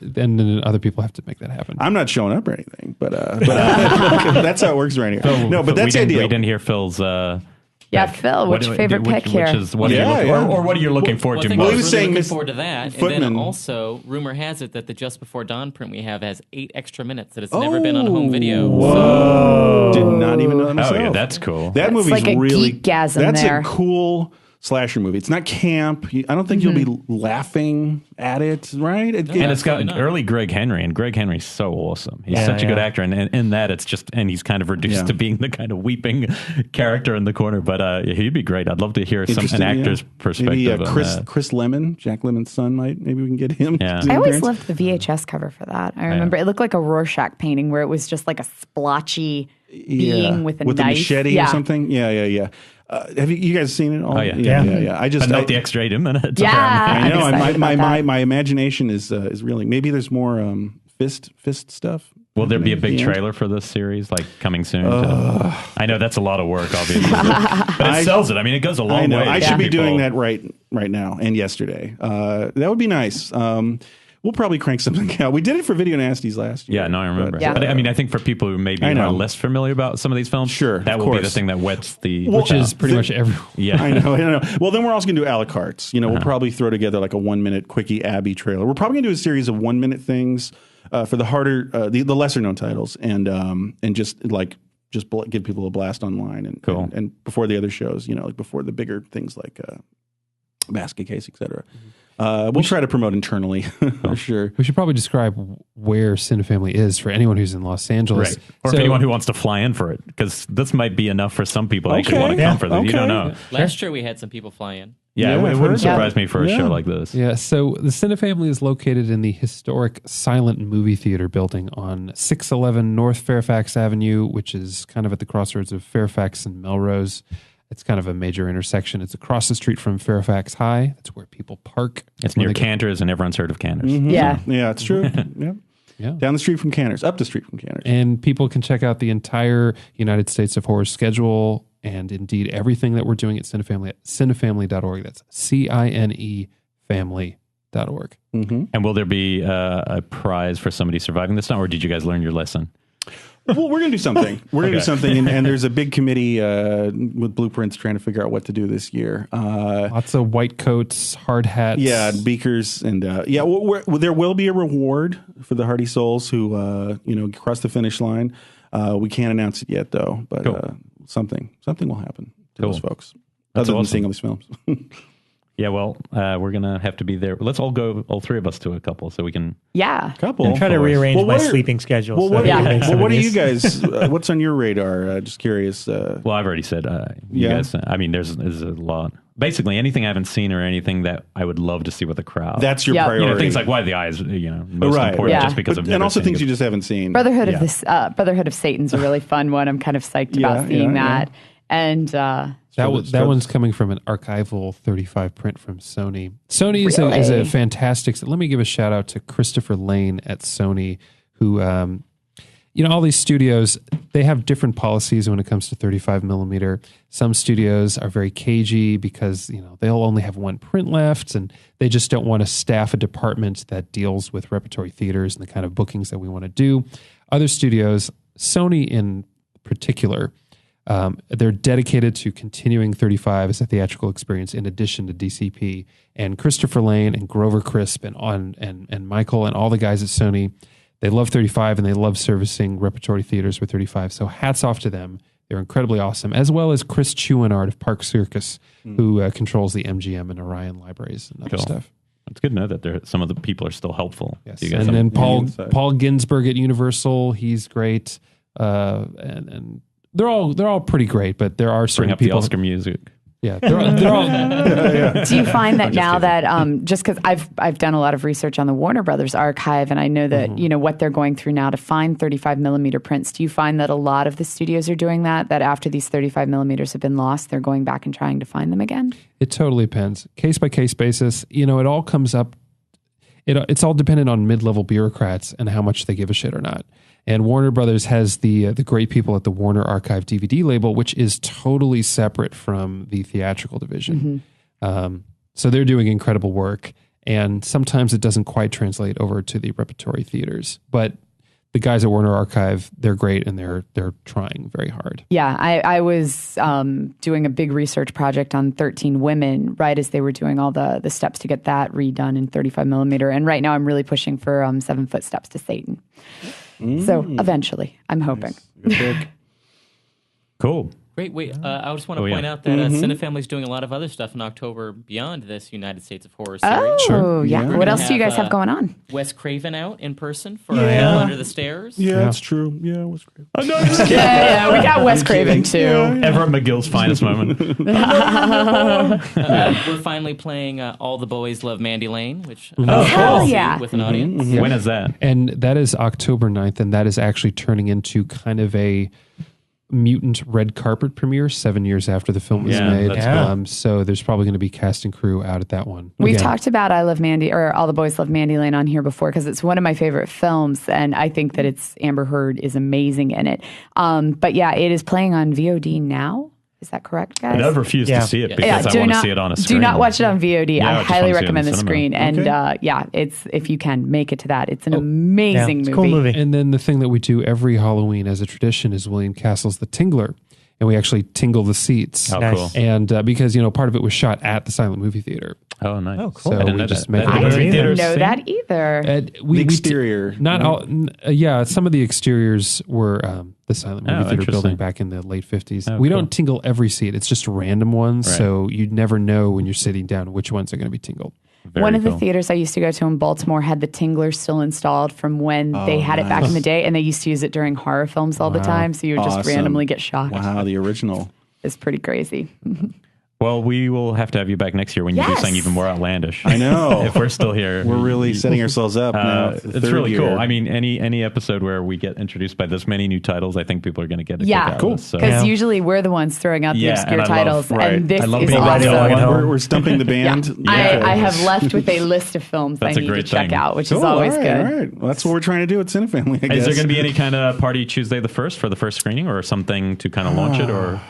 then other people have to make that happen. I'm not showing up or anything, but that's how it works right here. No, but that's the idea. We didn't hear Phil's... Phil, what's your favorite pick here? Or what are you looking forward to? Well, most? he was saying looking forward to that. And then also, rumor has it that the Just Before Dawn print we have has 8 extra minutes that it's never been on home video. Whoa! Did not even know that myself. Oh yeah, that's cool. That movie's like really geekgasm that's there. a cool slasher movie. It's not camp. I don't think you'll be laughing at it, right? And it's got early Greg Henry, and Greg Henry's so awesome. He's such a good actor, and in that it's just, and he's kind of reduced to being the kind of weeping character in the corner, but he'd be great. I'd love to hear an actor's perspective. Maybe Chris Lemon, Jack Lemon's son, maybe we can get him. Yeah. I always loved the VHS cover for that. I remember it looked like a Rorschach painting where it was just like a splotchy being with a knife. A machete or something. Yeah. Have you guys seen it all? Oh yeah. But not the extra 8 minutes. Yeah, I know. My imagination is reeling. Maybe there's more fist stuff. Will there be a big trailer for this series, like coming soon? I know that's a lot of work, obviously, but it sells it. I mean, it goes a long way. I should be doing that right now and yesterday. That would be nice. We'll probably crank something out. We did it for Video Nasties last year. Yeah, no, I remember. But I mean, I think for people who maybe are less familiar about some of these films, that will be the thing that whets the... Which is pretty much everyone. Yeah. I know. Well, then we're also going to do a la cartes. We'll probably throw together like a 1-minute quickie Abby trailer. We're probably going to do a series of 1-minute things for the harder, the lesser known titles, and just give people a blast online and before the other shows, like before the bigger things like Basket Case, etc. We'll try to promote internally for sure. We should probably describe where Cinefamily is for anyone who's in Los Angeles. Right. Or anyone who wants to fly in for it, because this might be enough for some people that actually want to come for this. You don't know. Last year we had some people fly in. Yeah, it wouldn't surprise me for a show like this. Yeah, so the Cinefamily is located in the historic Silent Movie Theater building on 611 North Fairfax Avenue, which is kind of at the crossroads of Fairfax and Melrose. It's kind of a major intersection. It's across the street from Fairfax High. That's where people park. It's near Cantor's, and everyone's heard of Cantor's. Mm-hmm. Yeah. Yeah, it's true. Yeah. Down the street from Cantor's, up the street from Cantor's. And people can check out the entire United States of Horror schedule and indeed everything that we're doing at Cinefamily at cinefamily.org. That's CINE family.org. Mm-hmm. And will there be a prize for somebody surviving this time, or did you guys learn your lesson? Well, we're going to do something. We're going to do something, and there's a big committee with blueprints trying to figure out what to do this year. Lots of white coats, hard hats. Yeah, beakers, and there will be a reward for the hardy souls who cross the finish line. We can't announce it yet, though, but something will happen to those folks. That's other than awesome. seeing all these films. Yeah, well, we're going to have to be there. Let's all go, all three of us, to a couple so we can... Couple. And try to rearrange my sleeping schedule. Well, what are you guys... what's on your radar? Just curious. Well, I've already said, you guys... I mean, there's a lot. Basically, anything I haven't seen or anything that I would love to see with a crowd. That's your priority. Things like Why the Eye is, most important just because of... And also things you just haven't seen. Brotherhood of Satan's a really fun one. I'm kind of psyched about seeing that. And that one's coming from an archival 35 print from Sony. Sony is a fantastic. Let me give a shout out to Christopher Lane at Sony, who, all these studios, they have different policies when it comes to 35 millimeter. Some studios are very cagey because, they'll only have one print left and they just don't want to staff a department that deals with repertory theaters and the kind of bookings that we want to do. Other studios, Sony in particular, they're dedicated to continuing 35 as a theatrical experience in addition to DCP. And Christopher Lane and Grover Crisp and Michael and all the guys at Sony, they love 35 and they love servicing repertory theaters with 35. So hats off to them. They're incredibly awesome, as well as Chris Chouinard of Park Circus, who controls the MGM and Orion libraries and other stuff. It's good to know that some of the people are still helpful. Yes. And then Paul Ginsberg at Universal, he's great. And they're all pretty great, but there are certain people. Bring up the Oscar music. Yeah, they're all. Do you find that now that just because I've done a lot of research on the Warner Brothers archive, and I know that what they're going through now to find 35 millimeter prints. Do you find that a lot of the studios are doing that? That after these 35 millimeters have been lost, they're going back and trying to find them again? It totally depends, case by case basis. It all comes up. It's all dependent on mid-level bureaucrats and how much they give a shit or not. And Warner Brothers has the great people at the Warner Archive DVD label, which is totally separate from the theatrical division. So they're doing incredible work. And sometimes it doesn't quite translate over to the repertory theaters. But the guys at Warner Archive, they're great and they're trying very hard. Yeah, I was doing a big research project on 13 Women right as they were doing all the steps to get that redone in 35 millimeter. And right now I'm really pushing for 7 Foot Steps to Satan. So eventually, I'm hoping. Nice. Cool. Great. Wait, I just want to point out that Cinefamily is doing a lot of other stuff in October beyond this United States of Horror series. Oh, sure. Yeah. What else do you guys have going on? Wes Craven out in person for Under the Stairs. Yeah, that's true. Yeah, Wes Craven. Oh, no, I'm just kidding. Yeah, we got Wes Craven too. Everett McGill's finest moment. We're finally playing All the Boys Love Mandy Lane, which hell yeah, with an audience. When is that? And that is October 9th, and that is actually turning into kind of a mutant red carpet premiere 7 years after the film was made. Cool. So there's probably going to be cast and crew out at that one. We've talked about I Love Mandy, or All the Boys Love Mandy Lane on here before because it's one of my favorite films, and I think that Amber Heard is amazing in it. But yeah, it is playing on VOD now. Is that correct, guys? I refuse to see it because I want to see it on a screen. Do not watch it on VOD. I highly recommend the screen. And it's if you can, make it to that. It's an amazing movie. Cool movie. And then the thing that we do every Halloween as a tradition is William Castle's The Tingler. And we actually tingle the seats. Oh, cool. And because, part of it was shot at the Silent Movie Theater. Oh, nice. Oh, cool. So I didn't know that. I didn't know that either. The exterior. Not all. Some of the exteriors were the Silent Movie Theater building back in the late 50s. We don't tingle every seat. It's just random ones. Right. So you'd never know when you're sitting down which ones are going to be tingled. One of the theaters I used to go to in Baltimore had the Tingler still installed from when they had it back in the day, and they used to use it during horror films all the time, so you would just randomly get shocked. Wow, the original. It's pretty crazy. Well, we will have to have you back next year when you do something even more outlandish. I know. If we're still here. We're really setting ourselves up now. It's really cool. I mean, any episode where we get introduced by this many new titles, I think people are going to get a kick out cool. of this. Because usually we're the ones throwing out the obscure titles, and this is awesome. We're stumping the band. I have left with a list of films I need to check out, which is always good. All right. Well, that's what we're trying to do at Cinefamily, I guess. Is there going to be any kind of party Tuesday the 1st for the first screening or something to kind of launch it, or...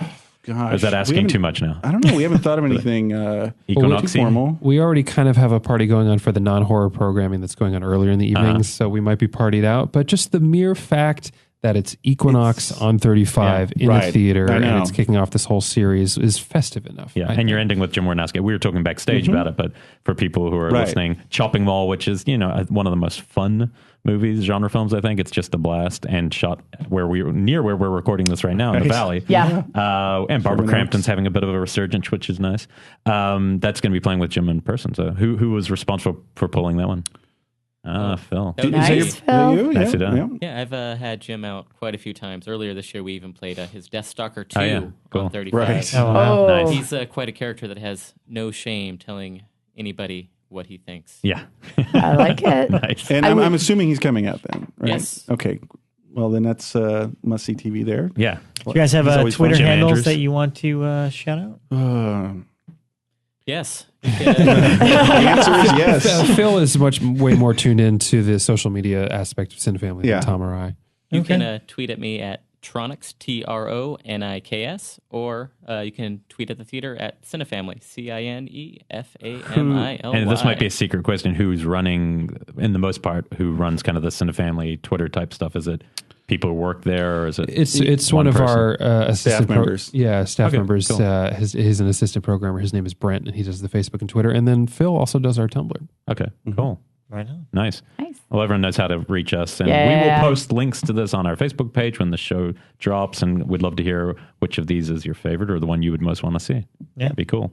Gosh, or is that asking too much now? I don't know. We haven't thought of anything too formal. We already kind of have a party going on for the non-horror programming that's going on earlier in the evenings, so we might be partied out. But just the mere fact that it's Equinox on 35 in a theater and it's kicking off this whole series is festive enough. Yeah, and you're ending with Jim Warnowski. We were talking backstage about it, but for people who are listening, Chopping Mall, which is one of the most fun movies, genre films, I think. It's just a blast, and shot where we're recording this right now in the Valley. Yeah. And Barbara Crampton's having a bit of a resurgence, which is nice. That's going to be playing with Jim in person. So who was responsible for pulling that one? Phil. Nice, Phil. Nicely done. Yeah, I've had Jim out quite a few times. Earlier this year, we even played his Deathstalker 2 on 35. Right. Oh, wow. Nice. He's quite a character that has no shame telling anybody what he thinks. Yeah. I like it. Nice. And I'm assuming he's coming out then, right? Yes. Okay. Well, then that's must-see TV there. Yeah. Do you guys have He's always Twitter Jim handles Andrews. that you want to shout out? Yes. The answer is yes. Phil is way more tuned into the social media aspect of Cinefamily Yeah. than Tom or I. You can tweet at me at Troniks, Troniks, or you can tweet at the theater at Cinefamily, Cinefamily. And this might be a secret question. Who's running, in the most part, who runs kind of the Cinefamily Twitter type stuff? Is it people who work there, or is it? It's one of our assistant members. staff members. Cool. He's an assistant programmer. His name is Brent, and he does the Facebook and Twitter. And then Phil also does our Tumblr. Okay, cool. Right on. Nice. Well, everyone knows how to reach us, and we Yeah. will post links to this on our Facebook page when the show drops, and we'd love to hear which of these is your favorite or the one you would most want to see. Yeah. That'd be cool.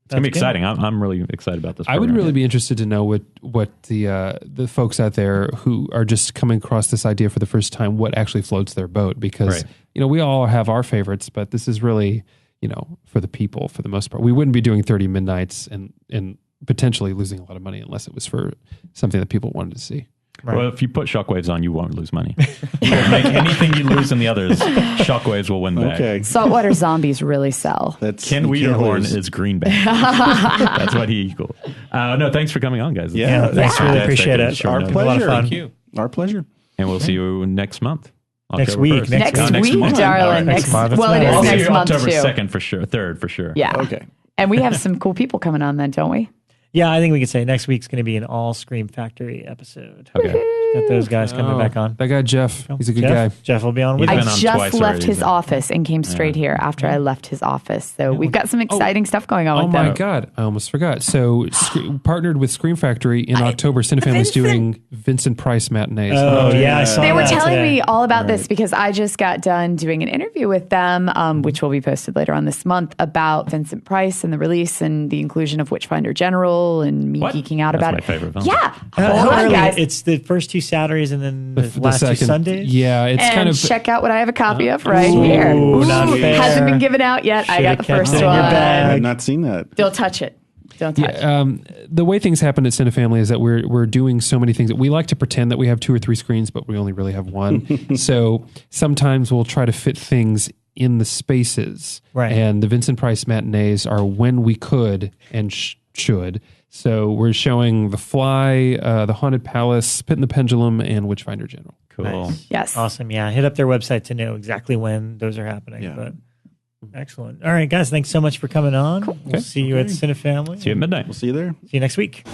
It's going to be exciting. I'm really excited about this I would program. really be interested to know what the folks out there who are just coming across this idea for the first time, what actually floats their boat, because Right. we all have our favorites, but this is really for the people for the most part. We wouldn't be doing 30 midnights and potentially losing a lot of money unless it was for something that people wanted to see. Right. Well, if you put shockwaves on, you won't lose money. Make anything you lose in the others, shockwaves will win back. Okay. Saltwater zombies really sell. That's Ken you can't Wiederhorn lose. is greenback. That's what he equals. No, thanks for coming on, guys. Yeah, thanks. Really Fantastic. appreciate it. Short Our notice. A lot of pleasure. fun. Thank you. Our pleasure. And we'll see you next month. Next October week. 1st. Next next week, month. darling. All right. Next, month. well, it I'll is I'll see next you month October too. 2nd for sure. 3rd for sure. Yeah. Okay. And we have some cool people coming on then, don't we? Yeah, I think we could say next week's going to be an all Scream Factory episode. Okay. Got those guys coming back on. That guy Jeff, he's a good guy. Jeff will be on with He's I been on just twice left already, his so- office and came straight here after I left his office. So we've got some exciting stuff going on Oh with my them. God, I almost forgot. So partnered with Scream Factory in October. Cinefamily's doing Vincent Price matinees. Oh, yeah, I saw They were that telling today. me all about this because I just got done doing an interview with them, which will be posted later on this month, about Vincent Price and the release and the inclusion of Witchfinder General and me What? geeking out That's about my it. favorite film. Yeah. How Hold on, early? guys. It's the first 2 Saturdays and then the The last 2 second- Sundays? Yeah, it's and kind of check out what I have a copy of right here. not fair. Hasn't been given out yet. I got the Should've kept first it in one. your bag. I've not seen that. Don't touch it. Don't touch it. the way things happen at Cinefamily is that we're doing so many things that we like to pretend that we have 2 or 3 screens, but we only really have one. So sometimes we'll try to fit things in the spaces. Right. And the Vincent Price matinees are when we could and should. So we're showing The Fly, The Haunted Palace, Pit and the Pendulum, and Witchfinder General. Cool. Nice. Yes. Awesome. Yeah. Hit up their website to know exactly when those are happening. Yeah. But excellent. All right, guys. Thanks so much for coming on. We'll see you at Cinefamily. See you at midnight. We'll see you there. See you next week.